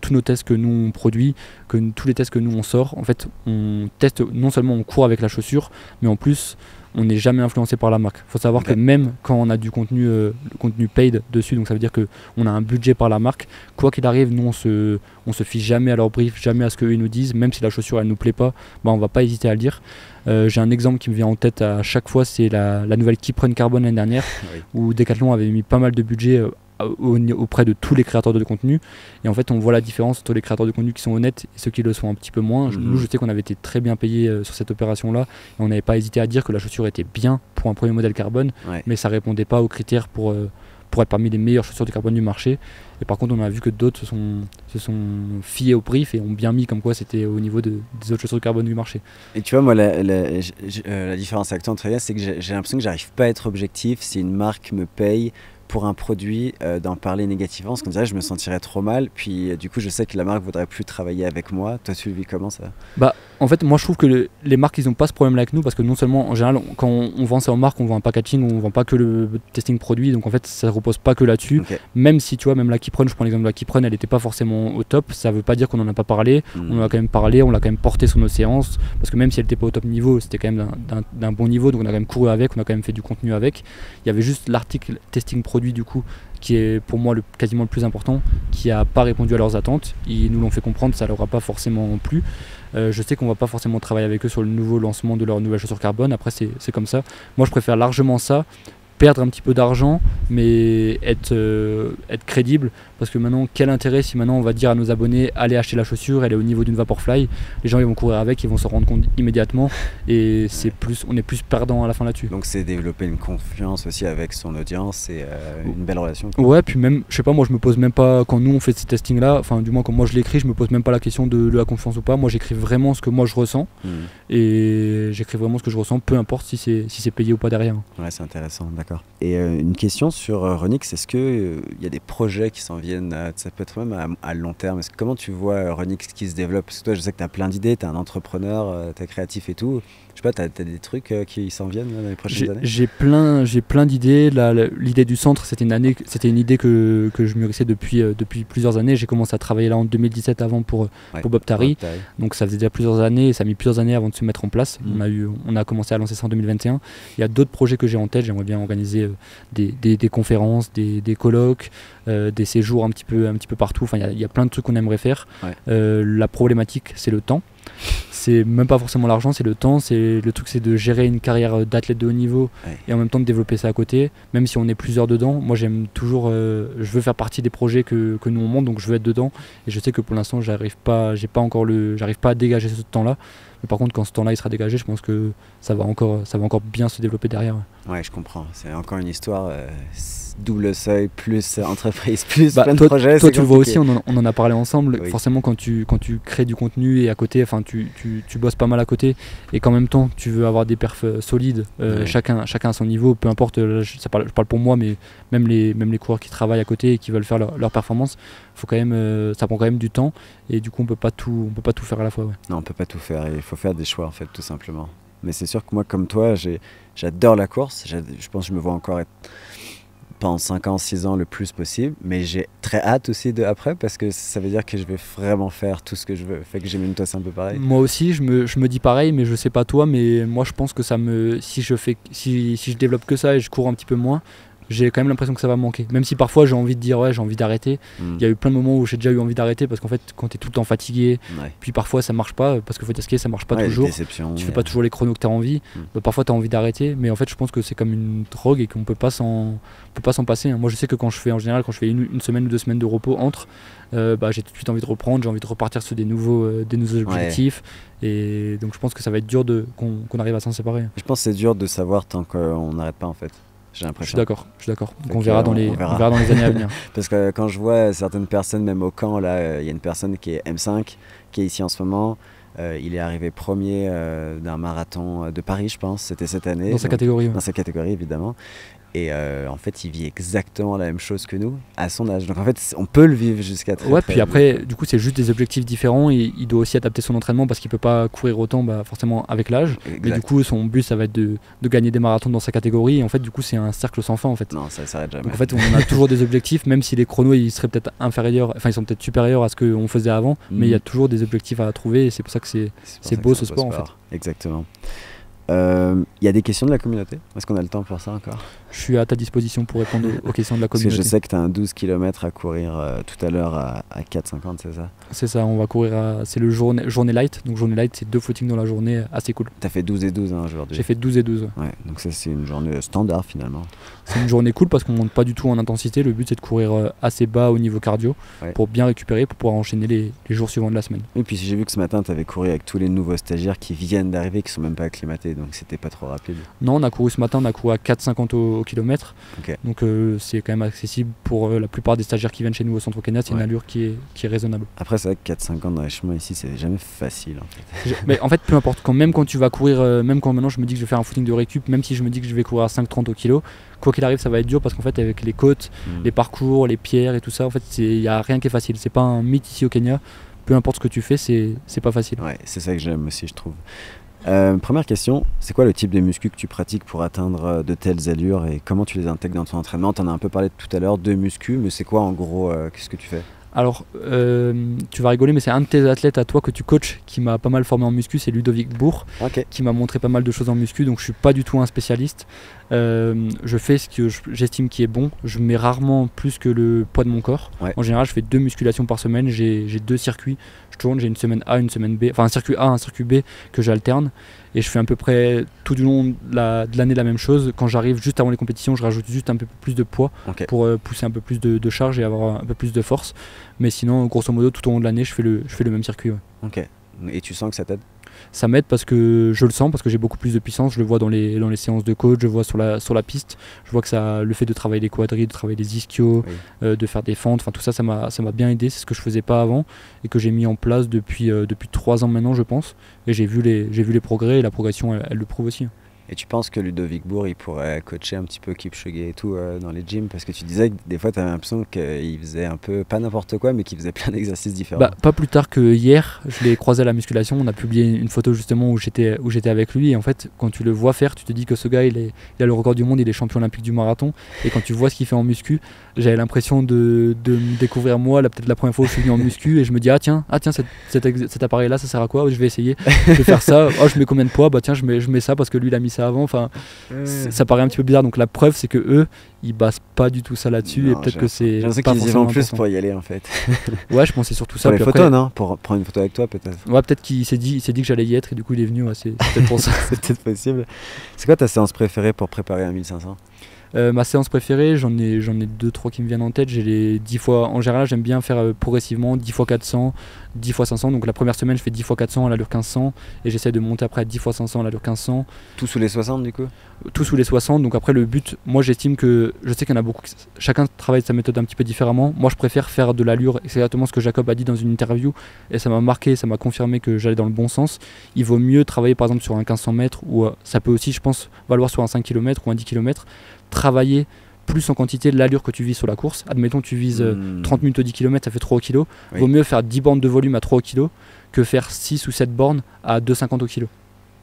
nous on produit, tous les tests que nous on sort, en fait, on teste, non seulement on court avec la chaussure, mais en plus, on n'est jamais influencé par la marque. Il faut savoir que même quand on a du contenu, le contenu paid dessus, donc ça veut dire qu'on a un budget par la marque, quoi qu'il arrive, nous on se fie jamais à leur brief, jamais à ce qu'eux nous disent, même si la chaussure elle nous plaît pas, bah, on va pas hésiter à le dire. J'ai un exemple qui me vient en tête à chaque fois, c'est la nouvelle Kiprun Carbon l'année dernière, où Decathlon avait mis pas mal de budget auprès de tous les créateurs de contenu, et en fait on voit la différence entre les créateurs de contenu qui sont honnêtes et ceux qui le sont un petit peu moins. Nous, je sais qu'on avait été très bien payés sur cette opération là, et on n'avait pas hésité à dire que la chaussure était bien pour un premier modèle carbone, mais ça répondait pas aux critères pour être parmi les meilleures chaussures de carbone du marché. Et par contre, on a vu que d'autres se sont fiés au brief et ont bien mis comme quoi c'était au niveau des autres chaussures de carbone du marché. Et tu vois, moi, la différence avec toi, c'est que j'ai l'impression que j'arrive pas à être objectif si une marque me paye pour un produit, d'en parler négativement, parce qu'on dirait que je me sentirais trop mal, puis du coup je sais que la marque voudrait plus travailler avec moi. Toi, tu le vis comment, ça? Bah en fait, moi je trouve que les marques, ils n'ont pas ce problème là avec nous, parce que non seulement en général quand on vend ça aux marques, on vend un packaging, on vend pas que le testing produit, donc en fait ça repose pas que là-dessus. Même si tu vois, même la Kiprun, je prends l'exemple de la Kiprun, elle était pas forcément au top, ça veut pas dire qu'on en a pas parlé. On en a quand même parlé, on l'a quand même porté sur nos séances, parce que même si elle était pas au top niveau, c'était quand même d'un bon niveau, donc on a quand même couru avec, on a quand même fait du contenu avec. Il y avait juste l'article testing produit du coup, qui est pour moi quasiment le plus important, qui n'a pas répondu à leurs attentes. Ils nous l'ont fait comprendre, ça leur a pas forcément plu. Je sais qu'on va pas forcément travailler avec eux sur le nouveau lancement de leur nouvelle chaussure carbone. Après, c'est comme ça. Moi, je préfère largement ça, perdre un petit peu d'argent, mais être crédible, parce que maintenant, quel intérêt si maintenant on va dire à nos abonnés allez acheter la chaussure, elle est au niveau d'une Vaporfly, les gens ils vont courir avec, ils vont se rendre compte immédiatement, et on est plus perdant à la fin là-dessus. Donc c'est développer une confiance aussi avec son audience et une belle relation. Ouais, puis même, je sais pas, moi je me pose même pas, quand nous on fait ces testings là, enfin du moins quand moi je l'écris, je me pose même pas la question de la confiance ou pas. Moi j'écris vraiment ce que moi je ressens, et j'écris vraiment ce que je ressens, peu importe si c'est payé ou pas derrière. Ouais, c'est intéressant, d'accord. Et une question sur Runix, est-ce qu'il y a des projets qui s'en viennent, ça peut être même à long terme, comment tu vois Runix qui se développe? Parce que toi je sais que tu as plein d'idées, tu es un entrepreneur, tu es créatif et tout. Je sais pas, tu as des trucs qui s'en viennent dans les prochaines années? J'ai plein d'idées. L'idée du centre, c'était une idée que je mûrissais depuis plusieurs années. J'ai commencé à travailler là en 2017 avant pour Bob Tari. Donc ça faisait déjà plusieurs années, et ça a mis plusieurs années avant de se mettre en place. On a commencé à lancer ça en 2021. Il y a d'autres projets que j'ai en tête. J'aimerais bien organiser des conférences, des colloques, des séjours un petit peu partout. Enfin, il y a plein de trucs qu'on aimerait faire. La problématique, c'est le temps. C'est même pas forcément l'argent, c'est le temps. Le truc, c'est de gérer une carrière d'athlète de haut niveau et en même temps de développer ça à côté, même si on est plusieurs dedans. Moi j'aime toujours, je veux faire partie des projets que nous on monte, donc je veux être dedans, et je sais que pour l'instant j'arrive pas à dégager ce temps-là. Mais par contre, quand ce temps-là il sera dégagé, je pense que ça va encore bien se développer derrière. Ouais, je comprends. C'est encore une histoire double seuil, plus entreprise, plus plein de projets. Toi, tu le vois aussi, on en a parlé ensemble. Oui. Forcément, quand tu crées du contenu et à côté, enfin, tu bosses pas mal à côté, et qu'en même temps, tu veux avoir des perfs solides, chacun à son niveau, peu importe. Je parle pour moi, mais même les coureurs qui travaillent à côté et qui veulent faire leur performance, faut quand même, ça prend quand même du temps, et du coup, on peut pas tout faire à la fois. Ouais. Non, on peut pas tout faire. Il faut faire des choix, en fait, tout simplement. Mais c'est sûr que moi, comme toi, j'adore la course. Je pense que je me vois encore être pendant 5 ans, 6 ans le plus possible. Mais j'ai très hâte aussi de après, parce que ça veut dire que je vais vraiment faire tout ce que je veux. Fait que j'imagine toi, c'est un peu pareil. Moi aussi, je me dis pareil, mais je sais pas toi. Mais moi, je pense que si je développe que ça et je cours un petit peu moins, j'ai quand même l'impression que ça va manquer. Même si parfois j'ai envie de dire ouais, j'ai envie d'arrêter. Il y a eu plein de moments où j'ai déjà eu envie d'arrêter, parce qu'en fait quand tu es tout le temps fatigué, puis parfois ça marche pas, parce que faut t'esquiver, ça marche pas toujours. Tu fais pas toujours les chronos que tu as envie. Parfois tu as envie d'arrêter, mais en fait je pense que c'est comme une drogue et qu'on peut pas s'en passer. Moi je sais que quand je fais une semaine ou 2 semaines de repos entre, j'ai tout de suite envie de reprendre, j'ai envie de repartir sur des nouveaux objectifs. Et donc je pense que ça va être dur qu'on arrive à s'en séparer. Je pense que c'est dur de savoir tant qu'on n'arrête pas, en fait. J'ai l'impression. Je suis d'accord. Donc on verra dans les années à venir. Parce que quand je vois certaines personnes, même au camp, là, il y a une personne qui est M5, qui est ici en ce moment. Il est arrivé premier d'un marathon de Paris, je pense. C'était cette année. Dans sa catégorie. Dans sa catégorie, évidemment. Et en fait, il vit exactement la même chose que nous, à son âge. Donc en fait, on peut le vivre jusqu'à très puis après, du coup, c'est juste des objectifs différents. Et il doit aussi adapter son entraînement, parce qu'il peut pas courir autant, forcément, avec l'âge. Mais du coup, son but, ça va être de gagner des marathons dans sa catégorie. Et en fait, du coup, c'est un cercle sans fin, en fait. Non, ça s'arrête jamais. Donc en fait, on a toujours des objectifs, même si les chronos, ils seraient peut-être inférieurs, enfin, ils sont peut-être supérieurs à ce qu'on faisait avant. Mais il y a toujours des objectifs à trouver. Et c'est pour ça que c'est beau ce sport, en fait. Exactement. Il y a des questions de la communauté? Est-ce qu'on a le temps pour ça encore? Je suis à ta disposition pour répondre aux questions de la communauté. Parce que je sais que tu as un 12 km à courir tout à l'heure à 4,50, c'est ça? C'est ça, on va courir c'est le journée light. Donc journée light, c'est 2 footings dans la journée, assez cool. Tu as fait 12 et 12 aujourd'hui? J'ai fait 12 et 12. Ouais, donc ça c'est une journée standard finalement. C'est une journée cool parce qu'on monte pas du tout en intensité. Le but c'est de courir assez bas au niveau cardio pour bien récupérer, pour pouvoir enchaîner les jours suivants de la semaine. Et puis j'ai vu que ce matin tu avais couru avec tous les nouveaux stagiaires qui viennent d'arriver, qui sont même pas acclimatés, donc c'était pas trop rapide. Non, on a couru ce matin, on a couru à 4,50 au kilomètre. Okay. Donc c'est quand même accessible pour la plupart des stagiaires qui viennent chez nous au centre Kenya. C'est une allure qui est raisonnable. Après c'est vrai que 4,50 dans les chemins ici c'est jamais facile en fait. Mais en fait peu importe, même quand tu vas courir, même quand maintenant je me dis que je vais faire un footing de récup, même si je me dis que je vais courir à 5,30 au kilo, quoi qu'il arrive ça va être dur, parce qu'en fait avec les côtes, les parcours, les pierres et tout ça, en fait il n'y a rien qui est facile. C'est pas un mythe ici au Kenya, peu importe ce que tu fais, c'est pas facile. Ouais, c'est ça que j'aime aussi, je trouve. Première question, c'est quoi le type de muscu que tu pratiques pour atteindre de telles allures, et comment tu les intègres dans ton entraînement? Tu en as un peu parlé tout à l'heure, de muscu, mais c'est quoi en gros, qu'est-ce que tu fais? Alors, tu vas rigoler, mais c'est un de tes athlètes à toi que tu coaches qui m'a pas mal formé en muscu, c'est Ludovic Bourg, qui m'a montré pas mal de choses en muscu, donc je suis pas du tout un spécialiste. Je fais ce que j'estime qui est bon, je mets rarement plus que le poids de mon corps. En général, je fais 2 musculations par semaine, j'ai 2 circuits, je tourne, j'ai une semaine A, une semaine B, enfin un circuit A, un circuit B que j'alterne, et je fais à peu près tout du long de l'année la même chose. Quand j'arrive juste avant les compétitions, je rajoute juste un peu plus de poids pour pousser un peu plus de charge et avoir un peu plus de force. Mais sinon, grosso modo, tout au long de l'année, je fais le même circuit. Ok. Et tu sens que ça t'aide? Ça m'aide parce que je le sens, parce que j'ai beaucoup plus de puissance. Je le vois dans les séances de coach, je vois sur la piste. Je vois que ça, le fait de travailler les quadris, de travailler les ischios, de faire des fentes, tout ça, ça m'a bien aidé. C'est ce que je faisais pas avant et que j'ai mis en place depuis 3 ans maintenant, je pense. Et j'ai vu les progrès et la progression, elle le prouve aussi. Et tu penses que Ludovic Bourg, il pourrait coacher un petit peu Kipchoge et tout dans les gyms? Parce que tu disais que des fois, tu avais l'impression qu'il faisait un peu, pas n'importe quoi, mais qu'il faisait plein d'exercices différents. Pas plus tard que hier, je l'ai croisé à la musculation. On a publié une photo justement où j'étais avec lui. Et en fait, quand tu le vois faire, tu te dis que ce gars, il a le record du monde, il est champion olympique du marathon. Et quand tu vois ce qu'il fait en muscu, j'avais l'impression de me découvrir moi, peut-être la première fois où je suis venu en muscu. Et je me dis, tiens, cet appareil-là, ça sert à quoi? Je vais essayer de faire ça. Je mets combien de poids? Tiens, je mets ça parce que lui, il a mis ça avant. Ça paraît un petit peu bizarre, donc la preuve c'est que eux ils basent pas du tout ça là-dessus. Et peut-être que c'est pas qu'ils y vont plus pour y aller en fait. Ouais, je pensais surtout ça. Pour les photos, non? Pour prendre une photo avec toi peut-être. Ouais, peut-être qu'il s'est dit que j'allais y être et du coup il est venu. C'est peut-être pour ça. C'est peut-être possible. C'est quoi ta séance préférée pour préparer un 1500? Ma séance préférée, j'en ai 2-3 qui me viennent en tête. J'ai les 10 fois, en général j'aime bien faire progressivement 10 fois 400, 10 fois 500. Donc la première semaine je fais 10 fois 400 à l'allure 1500 et j'essaie de monter après à 10 fois 500 à l'allure 1500. Tout sous les 60 du coup? Tout sous les 60. Donc après le but, moi j'estime que, je sais qu'il y en a beaucoup, chacun travaille sa méthode un petit peu différemment. Moi je préfère faire de l'allure, et c'est exactement ce que Jacob a dit dans une interview et ça m'a marqué, ça m'a confirmé que j'allais dans le bon sens. Il vaut mieux travailler par exemple sur un 1500 mètres ou ça peut aussi je pense valoir sur un 5 km ou un 10 km. Travailler plus en quantité de l'allure que tu vises sur la course. Admettons tu vises 30 minutes au 10 km, ça fait 3 kg. Vaut mieux faire 10 bornes de volume à 3 kg que faire 6 ou 7 bornes à 2,50 au kilo.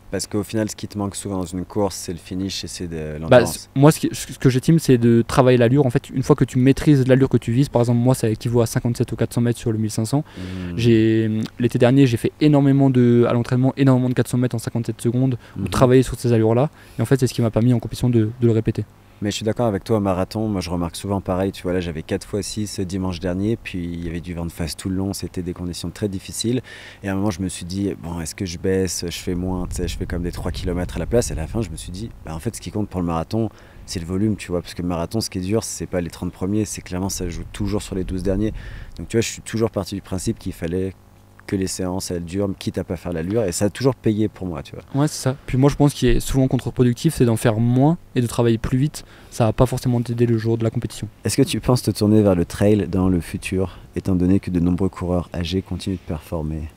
Parce qu'au final, ce qui te manque souvent dans une course, c'est le finish et c'est de l'endurance. Moi, ce que j'estime, c'est de travailler l'allure. En fait, une fois que tu maîtrises l'allure que tu vises, par exemple, moi, ça équivaut à 57 ou 400 mètres sur le 1500. L'été dernier, j'ai fait à l'entraînement énormément de 400 mètres en 57 secondes pour travailler sur ces allures-là. Et en fait, c'est ce qui m'a permis en compétition de le répéter. Mais je suis d'accord avec toi, au marathon, moi je remarque souvent pareil, tu vois là j'avais 4x6 dimanche dernier, puis il y avait du vent de face tout le long, c'était des conditions très difficiles, et à un moment je me suis dit, bon est-ce que je baisse, je fais moins, tu sais, je fais comme des 3 km à la place, et à la fin je me suis dit, en fait ce qui compte pour le marathon, c'est le volume, tu vois, parce que le marathon ce qui est dur, c'est pas les 30 premiers, c'est clairement ça joue toujours sur les 12 derniers, donc tu vois je suis toujours parti du principe qu'il fallait que les séances elles durent, quitte à pas faire l'allure, et ça a toujours payé pour moi, tu vois. Ouais, c'est ça. Puis moi je pense qu'il est souvent contre-productif, c'est d'en faire moins et de travailler plus vite. Ça va pas forcément t'aider le jour de la compétition. Est-ce que tu penses te tourner vers le trail dans le futur, étant donné que de nombreux coureurs âgés continuent de performer?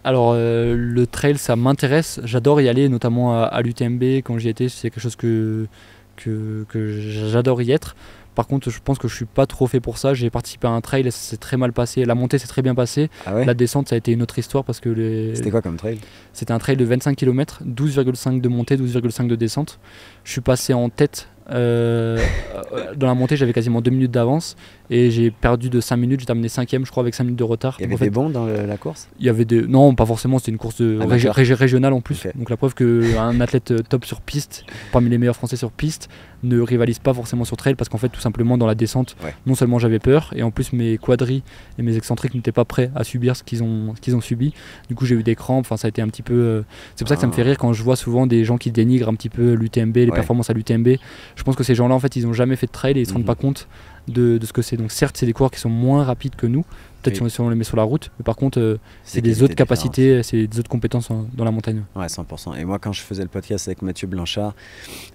Alors le trail ça m'intéresse, j'adore y aller, notamment à l'UTMB quand j'y étais, c'est quelque chose que j'adore y être. Par contre, je pense que je suis pas trop fait pour ça. J'ai participé à un trail et ça s'est très mal passé. La montée s'est très bien passée. Ah ouais? La descente, ça a été une autre histoire parce que C'était quoi comme trail? C'était un trail de 25 km, 12,5 de montée, 12,5 de descente. Je suis passé en tête. Dans la montée, j'avais quasiment 2 minutes d'avance et j'ai perdu de 5 minutes. J'ai terminé 5ème, je crois, avec 5 minutes de retard. Il y avait des bons dans la course? Il y avait des... Non, pas forcément. C'était une course régionale en plus. Okay. Donc la preuve qu'un athlète top sur piste, parmi les meilleurs français sur piste, ne rivalise pas forcément sur trail parce qu'en fait, tout simplement, dans la descente, non seulement j'avais peur et en plus mes quadris et mes excentriques n'étaient pas prêts à subir ce qu'ils ont subi. Du coup, j'ai eu des crampes. Enfin, ça a été un petit peu. C'est pour ça que ça me fait rire quand je vois souvent des gens qui dénigrent un petit peu l'UTMB, les performances à l'UTMB. Je pense que ces gens-là, en fait, ils n'ont jamais fait de trail et ils ne se rendent pas compte de ce que c'est. Donc certes, c'est des coureurs qui sont moins rapides que nous, peut-être si on les met sur la route, mais par contre, c'est des autres capacités, c'est des autres compétences dans la montagne. Ouais, 100%. Et moi, quand je faisais le podcast avec Mathieu Blanchard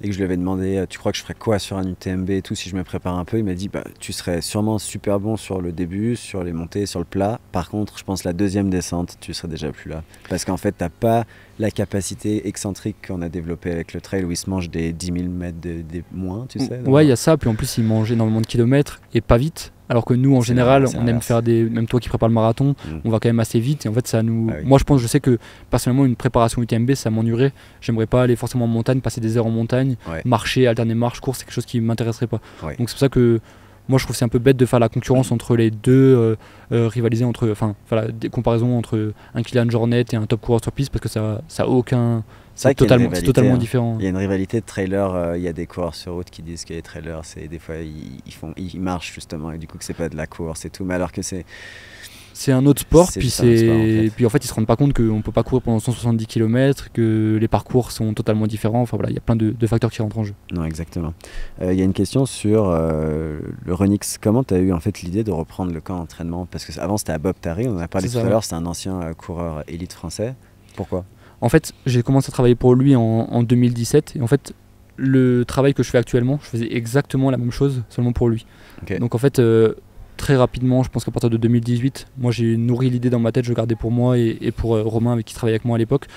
et que je lui avais demandé, tu crois que je ferais quoi sur un UTMB et tout, si je me prépare un peu, il m'a dit, tu serais sûrement super bon sur le début, sur les montées, sur le plat. Par contre, je pense la deuxième descente, tu serais déjà plus là. Parce qu'en fait, t'as pas la capacité excentrique qu'on a développée avec le trail où il se mange des 10 000 mètres des moins, tu sais. Ouais, il y a ça. Puis en plus, il mange énormément de kilomètres et pas vite. Alors que nous, en général, on aime faire même toi qui prépares le marathon, on va quand même assez vite. Et en fait, ça nous. Moi, je sais que personnellement, une préparation UTMB, ça m'ennuierait. J'aimerais pas aller forcément en montagne, passer des heures en montagne, marcher, alterner marche, course, c'est quelque chose qui m'intéresserait pas. Donc c'est pour ça que moi je trouve que c'est un peu bête de faire la concurrence entre les deux, rivaliser entre, enfin voilà, des comparaisons entre un Kylian Jornet et un top coureur sur piste, parce que ça a aucun, c'est totalement différent. Il y a une rivalité de trailer, il y a des coureurs sur route qui disent que les trailers, c'est des fois ils marchent justement et du coup que c'est pas de la course et tout, mais alors que c'est un autre sport, c'est puis, juste un autre sport, en fait. puis en fait ils se rendent pas compte qu'on ne peut pas courir pendant 170 km, que les parcours sont totalement différents, enfin voilà, il y a plein de facteurs qui rentrent en jeu. Non, exactement. Il y a une question sur le Runix. Comment tu as eu en fait l'idée de reprendre le camp d'entraînement? Parce que avant c'était à Bob Tarry, on en a parlé tout à l'heure, c'est un ancien coureur élite français. Pourquoi? En fait, j'ai commencé à travailler pour lui en 2017, et en fait le travail que je fais actuellement, je faisais exactement la même chose, seulement pour lui. Okay. Donc en fait, très rapidement, je pense qu'à partir de 2018, moi j'ai nourri l'idée dans ma tête, je gardais pour moi et pour Romain avec qui travaillait avec moi à l'époque.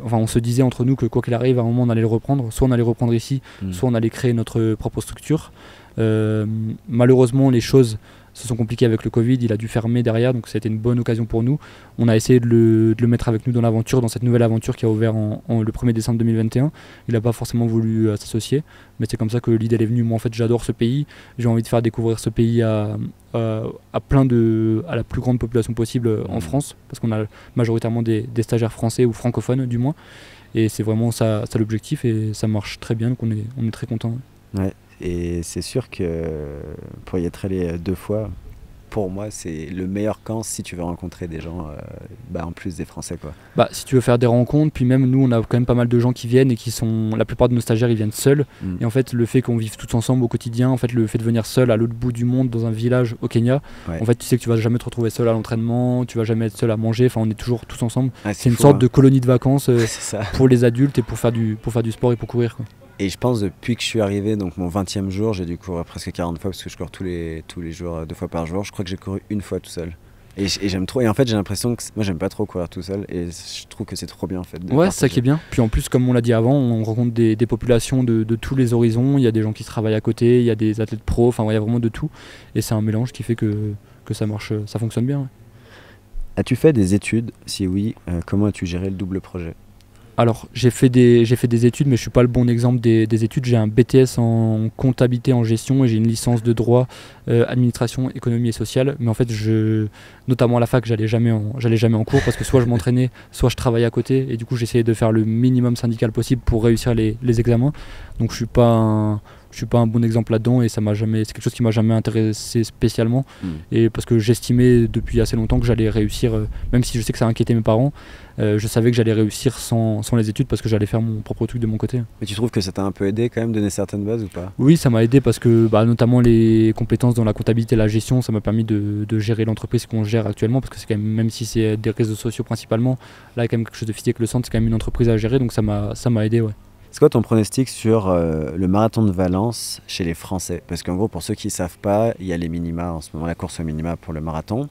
On se disait entre nous que quoi qu'il arrive, à un moment on allait le reprendre, soit on allait le reprendre ici, soit on allait créer notre propre structure. Malheureusement, les choses se sont compliquées avec le Covid, il a dû fermer derrière, donc ça a été une bonne occasion pour nous. On a essayé de le mettre avec nous dans l'aventure, dans cette nouvelle aventure qui a ouvert le 1er décembre 2021. Il n'a pas forcément voulu s'associer, mais c'est comme ça que l'idée est venue. Moi en fait j'adore ce pays, j'ai envie de faire découvrir ce pays à la plus grande population possible en France, parce qu'on a majoritairement des stagiaires français ou francophones du moins, et c'est vraiment ça l'objectif, et ça marche très bien, donc on est très content. Ouais. Et c'est sûr que pour y être allé 2 fois, pour moi c'est le meilleur camp si tu veux rencontrer des gens en plus des Français quoi. Si tu veux faire des rencontres, puis même nous on a quand même pas mal de gens qui viennent et la plupart de nos stagiaires ils viennent seuls, et en fait le fait qu'on vive tous ensemble au quotidien, en fait le fait de venir seul à l'autre bout du monde dans un village au Kenya, en fait tu sais que tu vas jamais te retrouver seul à l'entraînement, tu vas jamais être seul à manger, enfin on est toujours tous ensemble. C'est une sorte de colonie de vacances pour les adultes et pour faire du sport et pour courir quoi. Et je pense depuis que je suis arrivé, donc mon 20e jour, j'ai dû courir presque 40 fois parce que je cours tous les jours, 2 fois par jour. Je crois que j'ai couru 1 fois tout seul. Et j'aime trop. Et en fait, j'ai l'impression que moi, j'aime pas trop courir tout seul. Et je trouve que c'est trop bien en fait. Ouais, c'est ça qui est bien. Puis en plus, comme on l'a dit avant, on rencontre des populations de tous les horizons. Il y a des gens qui travaillent à côté, il y a des athlètes pros. Enfin, il y a vraiment de tout. Et c'est un mélange qui fait que ça marche, ça fonctionne bien. Ouais. As-tu fait des études? Si oui, comment as-tu géré le double projet? Alors j'ai fait des études, mais je suis pas le bon exemple des études. J'ai un BTS en comptabilité en gestion et j'ai une licence de droit, administration, économie et sociale. Mais en fait, notamment à la fac, j'allais jamais en cours parce que soit je m'entraînais, soit je travaillais à côté. Et du coup, j'essayais de faire le minimum syndical possible pour réussir les examens. Donc je suis pas un bon exemple là-dedans, et c'est quelque chose qui m'a jamais intéressé spécialement. Et parce que j'estimais depuis assez longtemps que j'allais réussir, même si je sais que ça a inquiété mes parents, je savais que j'allais réussir sans les études parce que j'allais faire mon propre truc de mon côté. Mais tu trouves que ça t'a un peu aidé quand même, donner certaines bases ou pas? Oui, ça m'a aidé parce que notamment les compétences dans la comptabilité et la gestion, ça m'a permis de gérer l'entreprise qu'on gère actuellement, parce que c'est quand même si c'est des réseaux sociaux principalement, là il y a quand même quelque chose de physique. Le centre, c'est quand même une entreprise à gérer, donc ça m'a aidé, ouais. C'est quoi ton pronostic sur le marathon de Valence chez les Français? Parce qu'en gros, pour ceux qui ne savent pas, il y a les minima en ce moment, la course aux minima pour le marathon.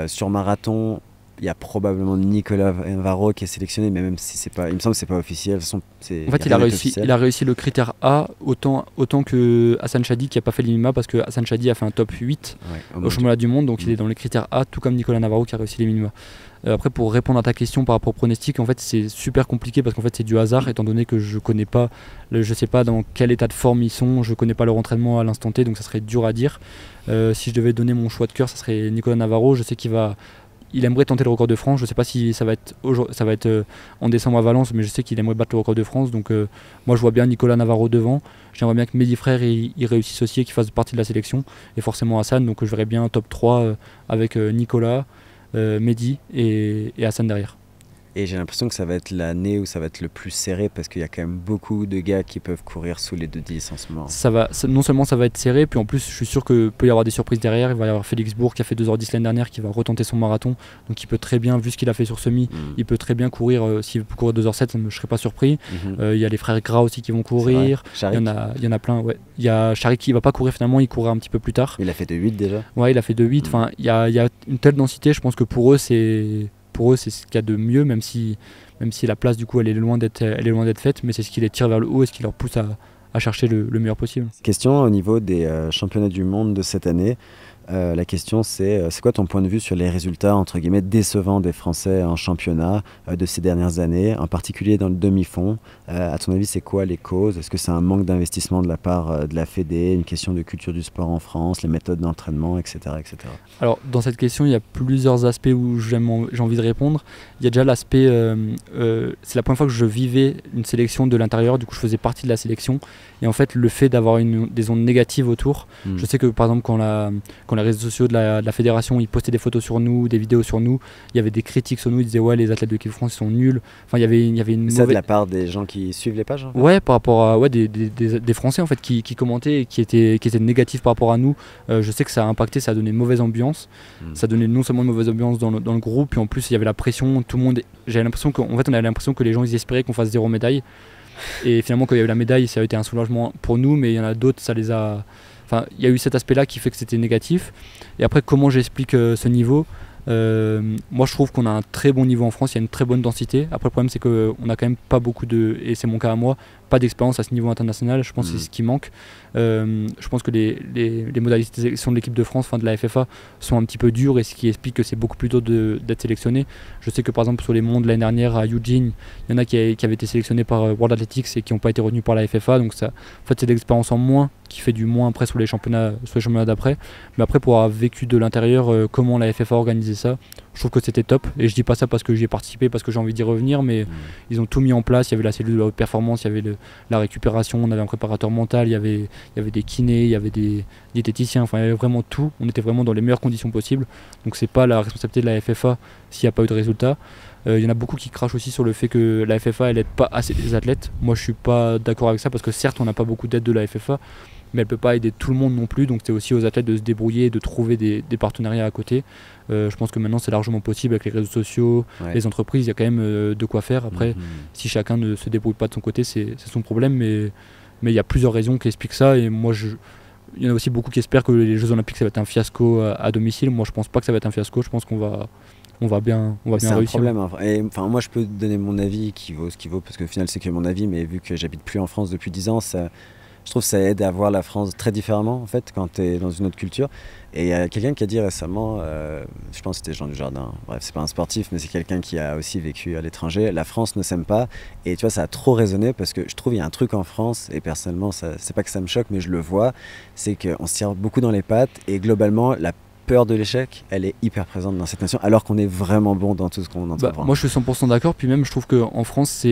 Sur marathon, il y a probablement Nicolas Navarro qui est sélectionné, mais même si c'est pas, il me semble que c'est pas officiel. De toute façon, en fait, il a réussi le critère A autant que Hassan Chadi qui n'a pas fait les minima, parce que Hassan Chadi a fait un top 8 au championnat du monde, donc il est dans les critères A, tout comme Nicolas Navarro qui a réussi les minima. Après, pour répondre à ta question par rapport au pronostic, en fait c'est super compliqué parce qu'en fait c'est du hasard, étant donné que je sais pas dans quel état de forme ils sont, je connais pas leur entraînement à l'instant T, donc ça serait dur à dire. Si je devais donner mon choix de cœur, ça serait Nicolas Navarro. Je sais il aimerait tenter le record de France. Je sais pas si ça va être en décembre à Valence, mais je sais qu'il aimerait battre le record de France, donc moi je vois bien Nicolas Navarro devant. J'aimerais bien que Mehdi Frère il réussisse aussi et qu'il fasse partie de la sélection, et forcément Hassan, donc je verrais bien un top 3 avec Nicolas, Mehdi et Hassan derrière. Et j'ai l'impression que ça va être l'année où ça va être le plus serré, parce qu'il y a quand même beaucoup de gars qui peuvent courir sous les 2:10 en ce moment. Non seulement ça va être serré, puis en plus je suis sûr qu'il peut y avoir des surprises derrière. Il va y avoir Félix Bourg qui a fait 2h10 l'année dernière, qui va retenter son marathon, donc il peut très bien, vu ce qu'il a fait sur semi, il peut très bien courir. S'il peut courir 2h07, je ne serais pas surpris. Il y a les frères Gras aussi qui vont courir, il y en a plein. Ouais. Il y a Charik qui ne va pas courir finalement, il courra un petit peu plus tard. Il a fait 2:08 déjà. Ouais, il a fait 2:08. Enfin, il y a une telle densité, je pense que pour eux c'est ce qu'il y a de mieux, même si la place du coup elle est loin d'être faite, mais c'est ce qui les tire vers le haut et ce qui leur pousse à chercher le meilleur possible. Question au niveau des championnats du monde de cette année. la question c'est quoi ton point de vue sur les résultats entre guillemets décevants des Français en championnat de ces dernières années, en particulier dans le demi-fond. À ton avis, c'est quoi les causes? Est-ce que c'est un manque d'investissement de la part de la Fédé, une question de culture du sport en France, les méthodes d'entraînement, etc., etc. Alors dans cette question, il y a plusieurs aspects où j'ai envie de répondre. Il y a déjà l'aspect, c'est la première fois que je vivais une sélection de l'intérieur, du coup je faisais partie de la sélection. Et en fait, le fait d'avoir des ondes négatives autour, je sais que par exemple quand les réseaux sociaux de la fédération ils postaient des photos sur nous, des vidéos sur nous, il y avait des critiques sur nous, ils disaient ouais les athlètes de l'équipe de France sont nuls. Enfin il y avait une ça de la part des gens qui suivent les pages, en fait. Ouais, par rapport à des Français en fait qui commentaient et qui étaient négatifs par rapport à nous. Je sais que ça a impacté, ça a donné une mauvaise ambiance. Ça donnait non seulement une mauvaise ambiance dans le groupe, puis en plus il y avait la pression, tout le monde. J'avais l'impression on avait l'impression que les gens ils espéraient qu'on fasse 0 médaille. Et finalement quand il y a eu la médaille, ça a été un soulagement pour nous, mais il y en a d'autres, ça les a. Enfin, il y a eu cet aspect-là qui fait que c'était négatif. Et après, comment j'explique ce niveau? Moi je trouve qu'on a un très bon niveau en France, il y a une très bonne densité. Après le problème c'est qu'on n'a quand même pas beaucoup et c'est mon cas à moi, pas d'expérience à ce niveau international, je pense que c'est ce qui manque. Je pense que les modalités de sélection de l'équipe de France, de la FFA, sont un petit peu dures et ce qui explique que c'est beaucoup plus dur d'être sélectionné. Je sais que par exemple sur les mondes l'année dernière à Eugene, il y en a qui avaient été sélectionnés par World Athletics et qui n'ont pas été retenus par la FFA, donc ça, en fait c'est de l'expérience en moins qui fait du moins après sur les championnats d'après. Mais après pour avoir vécu de l'intérieur comment la FFA organisait ça, je trouve que c'était top. Et je dis pas ça parce que j'y ai participé, parce que j'ai envie d'y revenir, mais ils ont tout mis en place. Il y avait la cellule de haute performance, il y avait la récupération, on avait un préparateur mental, il y avait des kinés, il y avait des diététiciens, enfin il y avait vraiment tout. On était vraiment dans les meilleures conditions possibles. Donc c'est pas la responsabilité de la FFA s'il n'y a pas eu de résultat. Il y en a beaucoup qui crachent aussi sur le fait que la FFA elle aide pas assez les athlètes. Moi je suis pas d'accord avec ça parce que certes on n'a pas beaucoup d'aide de la FFA, mais elle peut pas aider tout le monde non plus, donc c'est aussi aux athlètes de se débrouiller et de trouver des partenariats à côté. Je pense que maintenant c'est largement possible avec les réseaux sociaux, les entreprises, il y a quand même de quoi faire. Après, si chacun ne se débrouille pas de son côté, c'est son problème, mais il y a plusieurs raisons qui expliquent ça, et moi il y en a aussi beaucoup qui espèrent que les Jeux Olympiques ça va être un fiasco à domicile. Moi je pense pas que ça va être un fiasco, je pense qu'on va bien réussir. C'est un problème. Et, moi je peux donner mon avis qui vaut ce qu'il vaut, parce qu'au final c'est que mon avis, mais vu que j'habite plus en France depuis 10 ans, je trouve que ça aide à voir la France très différemment en fait quand tu es dans une autre culture. Et il y a quelqu'un qui a dit récemment, je pense que c'était Jean Dujardin, bref c'est pas un sportif mais c'est quelqu'un qui a aussi vécu à l'étranger, la France ne s'aime pas. Et tu vois, ça a trop résonné parce que je trouve qu'il y a un truc en France, et personnellement c'est pas que ça me choque mais je le vois, c'est qu'on se tire beaucoup dans les pattes, et globalement la peur de l'échec, elle est hyper présente dans cette nation, alors qu'on est vraiment bon dans tout ce qu'on entend. Moi je suis 100% d'accord, puis même je trouve qu'en France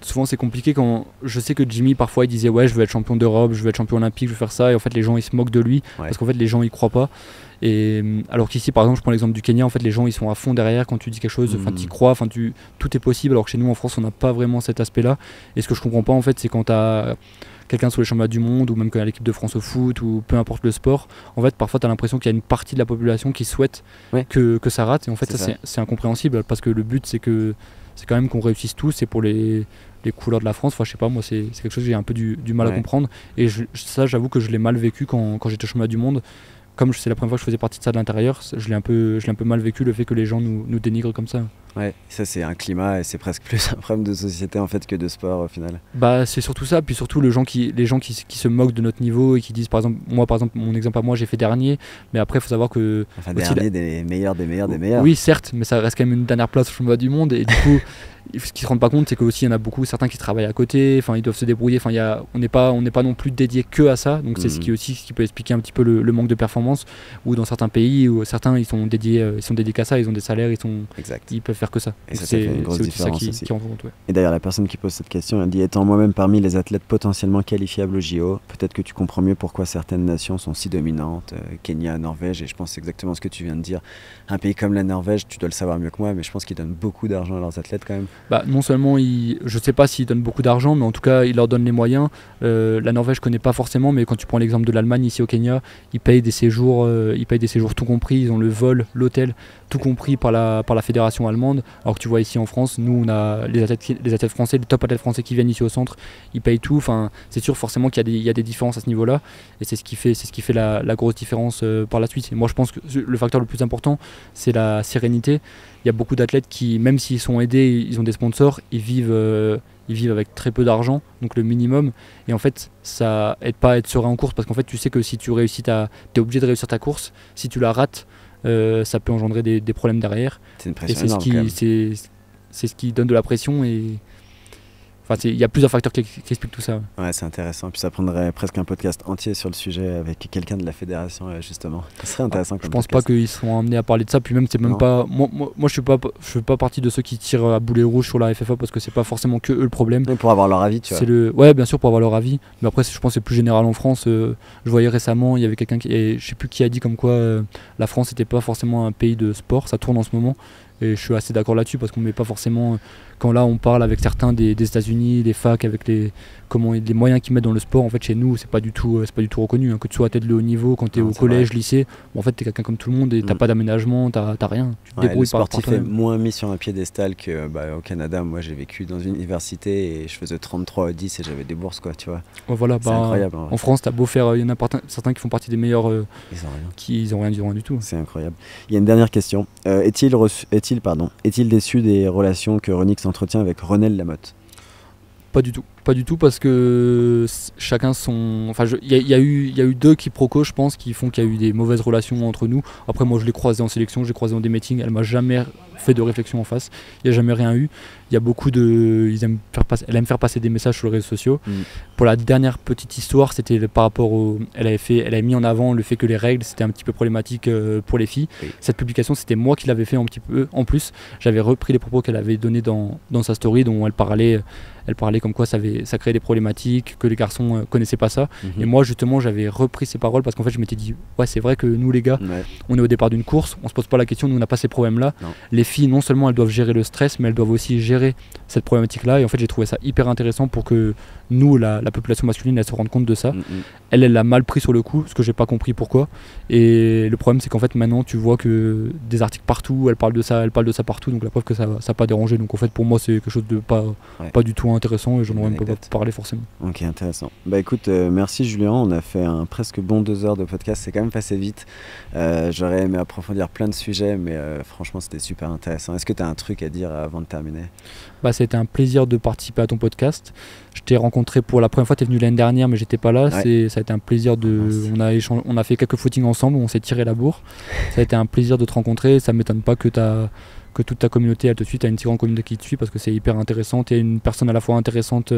souvent c'est compliqué. Quand je sais que Jimmy parfois il disait ouais je veux être champion d'Europe, je veux être champion olympique, je veux faire ça, et en fait les gens ils se moquent de lui parce qu'en fait les gens ils croient pas. Et alors qu'ici par exemple je prends l'exemple du Kenya, en fait les gens ils sont à fond derrière quand tu dis quelque chose, tu crois, tout est possible, alors que chez nous en France on n'a pas vraiment cet aspect là. Et ce que je comprends pas en fait, c'est quand tu as quelqu'un sur les championnats du monde, ou même quand il y a l'équipe de France au foot, ou peu importe le sport, en fait parfois tu as l'impression qu'il y a une partie de la population qui souhaite que ça rate, et en fait c'est incompréhensible, parce que le but c'est quand même qu'on réussisse tous, c'est pour les couleurs de la France. Enfin je sais pas, moi c'est quelque chose que j'ai un peu du mal à comprendre, et ça j'avoue que je l'ai mal vécu quand j'étais au championnat du monde. Comme c'est la première fois que je faisais partie de ça de l'intérieur, je l'ai un peu mal vécu, le fait que les gens nous dénigrent comme ça. Ouais, ça c'est un climat, et c'est presque plus un problème de société en fait que de sport au final. C'est surtout ça, puis surtout les gens qui se moquent de notre niveau et qui disent par exemple, mon exemple à moi j'ai fait dernier, mais après il faut savoir que... dernier des meilleurs des meilleurs. Oui certes, mais ça reste quand même une dernière place au championnat du monde, et du coup ce qu'ils se rendent pas compte c'est qu'aussi il y en a beaucoup, certains qui travaillent à côté, ils doivent se débrouiller, on n'est pas non plus dédié que à ça, donc c'est ce qui peut expliquer un petit peu le manque de performance, ou dans certains pays où certains ils sont dédiés qu'à ça, ils ont des salaires, ils peuvent faire que ça. Et ça fait une grosse différence aussi. Qui rentre en compte, Et d'ailleurs la personne qui pose cette question, elle dit: étant moi-même parmi les athlètes potentiellement qualifiables au JO, peut-être que tu comprends mieux pourquoi certaines nations sont si dominantes, Kenya, Norvège, et je pense que c'est exactement ce que tu viens de dire. Un pays comme la Norvège, tu dois le savoir mieux que moi, mais je pense qu'ils donnent beaucoup d'argent à leurs athlètes quand même. Non seulement je sais pas s'ils donnent beaucoup d'argent, mais en tout cas ils leur donnent les moyens. La Norvège je connais pas forcément, mais quand tu prends l'exemple de l'Allemagne ici au Kenya, ils payent des séjours tout compris, ils ont le vol, l'hôtel, tout compris par la fédération allemande. Alors que tu vois ici en France, nous on a les athlètes français, les top athlètes français qui viennent ici au centre, ils payent tout. Enfin, c'est sûr forcément qu'il y a des différences à ce niveau-là, et c'est ce qui fait la grosse différence par la suite. Et moi je pense que le facteur le plus important c'est la sérénité. Il y a beaucoup d'athlètes qui, même s'ils sont aidés, ils ont des sponsors, ils vivent ils vivent avec très peu d'argent, donc le minimum. Et en fait, ça aide pas à être serein en course parce qu'en fait, tu sais que si tu réussis, t'es obligé de réussir ta course. Si tu la rates, ça peut engendrer des problèmes derrière. C'est une Et pression énorme quand même. c'est ce qui donne de la pression. Et enfin, il y a plusieurs facteurs qui expliquent tout ça. Ouais, c'est intéressant. Puis ça prendrait presque un podcast entier sur le sujet avec quelqu'un de la fédération, justement. Ça serait intéressant Je comme pense podcast. pas qu'ils seront amenés à parler de ça. Puis même, c'est même Non. pas. Moi, je fais pas partie de ceux qui tirent à boulet rouge sur la FFA parce que c'est pas forcément que eux le problème. Mais pour avoir leur avis, tu vois. Ouais, bien sûr, pour avoir leur avis. Mais après, je pense que c'est plus général en France. Je voyais récemment, il y avait quelqu'un et je sais plus qui a dit comme quoi la France n'était pas forcément un pays de sport. Ça tourne en ce moment. Et je suis assez d'accord là-dessus parce qu'on met pas forcément. Quand là, on parle avec certains des États-Unis, des facs, avec les moyens qu'ils mettent dans le sport, en fait, chez nous, c'est pas du tout reconnu. Hein. Que tu sois à tête de haut niveau, quand tu es Non, au c'est collège, vrai. lycée, bon, en fait, tu es quelqu'un comme tout le monde et t'as pas d'aménagement, t'as rien. Tu te Ouais, le débrouilles par sportif est toi-même. moins mis sur un piédestal que au Canada. Moi, j'ai vécu dans une université et je faisais 33 à 10 et j'avais des bourses, quoi, tu vois. Ouais, voilà, C'est incroyable. En vrai. en France, t'as beau faire. Il y en a certains qui font partie des meilleurs Ils ont rien. qui ont rien du tout. C'est incroyable. Il y a une dernière question. Est-il déçu des relations que Renix entretient avec Renel Lamotte? Pas du tout. Pas du tout parce que chacun son. Enfin, il y a eu deux quiproquos, je pense, qui font qu'il y a eu des mauvaises relations entre nous. Après, moi, je l'ai croisé en sélection, j'ai croisé dans des meetings. Elle m'a jamais fait de réflexion en face. Il n'y a jamais rien eu. Il y a beaucoup de. Elle aime faire passer des messages sur les réseaux sociaux. Pour la dernière petite histoire, c'était par rapport au. Elle avait mis en avant le fait que les règles, c'était un petit peu problématique pour les filles. Oui. Cette publication, c'était moi qui l'avais fait un petit peu. En plus, j'avais repris les propos qu'elle avait donnés dans sa story, dont elle parlait comme quoi ça créait des problématiques, que les garçons connaissaient pas ça. Et moi, justement, j'avais repris ces paroles parce qu'en fait, je m'étais dit, ouais, c'est vrai que nous, les gars, on est au départ d'une course, on se pose pas la question, nous, on n'a pas ces problèmes-là. Non. Les filles, non seulement elles doivent gérer le stress, mais elles doivent aussi gérer cette problématique-là. Et en fait, j'ai trouvé ça hyper intéressant pour que nous, la population masculine, elle se rende compte de ça. Elle l'a mal pris sur le coup, ce que j'ai pas compris pourquoi. Et le problème, c'est qu'en fait, maintenant, tu vois que des articles partout, elle parle de ça partout, donc la preuve que ça n'a pas dérangé. Donc en fait, pour moi, c'est quelque chose de pas du tout intéressant et j'en aurais même pas parlé forcément. Ok, intéressant. Bah écoute, merci Julien, on a fait un presque bon 2 heures de podcast, c'est quand même passé vite. J'aurais aimé approfondir plein de sujets, mais franchement c'était super intéressant. Est-ce que tu as un truc à dire avant de terminer? Bah, ça a été un plaisir de participer à ton podcast. Je t'ai rencontré pour la première fois, tu es venu l'année dernière, mais j'étais pas là. Ouais. Ça a été un plaisir on a fait quelques footings ensemble, on s'est tiré la bourre. Ça a été un plaisir de te rencontrer. Ça m'étonne pas que toute ta communauté, elle te suit, tu as une si grande communauté qui te suit parce que c'est hyper intéressant. Tu es une personne à la fois intéressante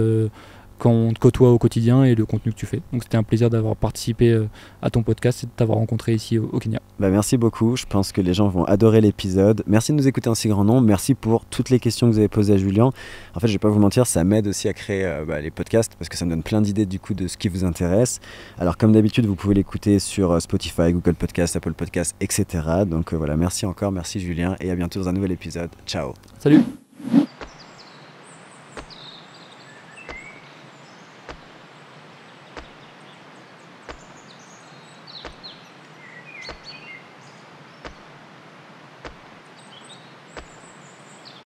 quand on te côtoie au quotidien et le contenu que tu fais. Donc c'était un plaisir d'avoir participé à ton podcast et de t'avoir rencontré ici au Kenya. Bah merci beaucoup, je pense que les gens vont adorer l'épisode. Merci de nous écouter en si grand nombre, merci pour toutes les questions que vous avez posées à Julien. En fait, je vais pas vous mentir, ça m'aide aussi à créer les podcasts parce que ça me donne plein d'idées du coup de ce qui vous intéresse. Alors comme d'habitude, vous pouvez l'écouter sur Spotify, Google Podcast, Apple Podcast, etc. Donc voilà, merci encore, merci Julien et à bientôt dans un nouvel épisode. Ciao. Salut.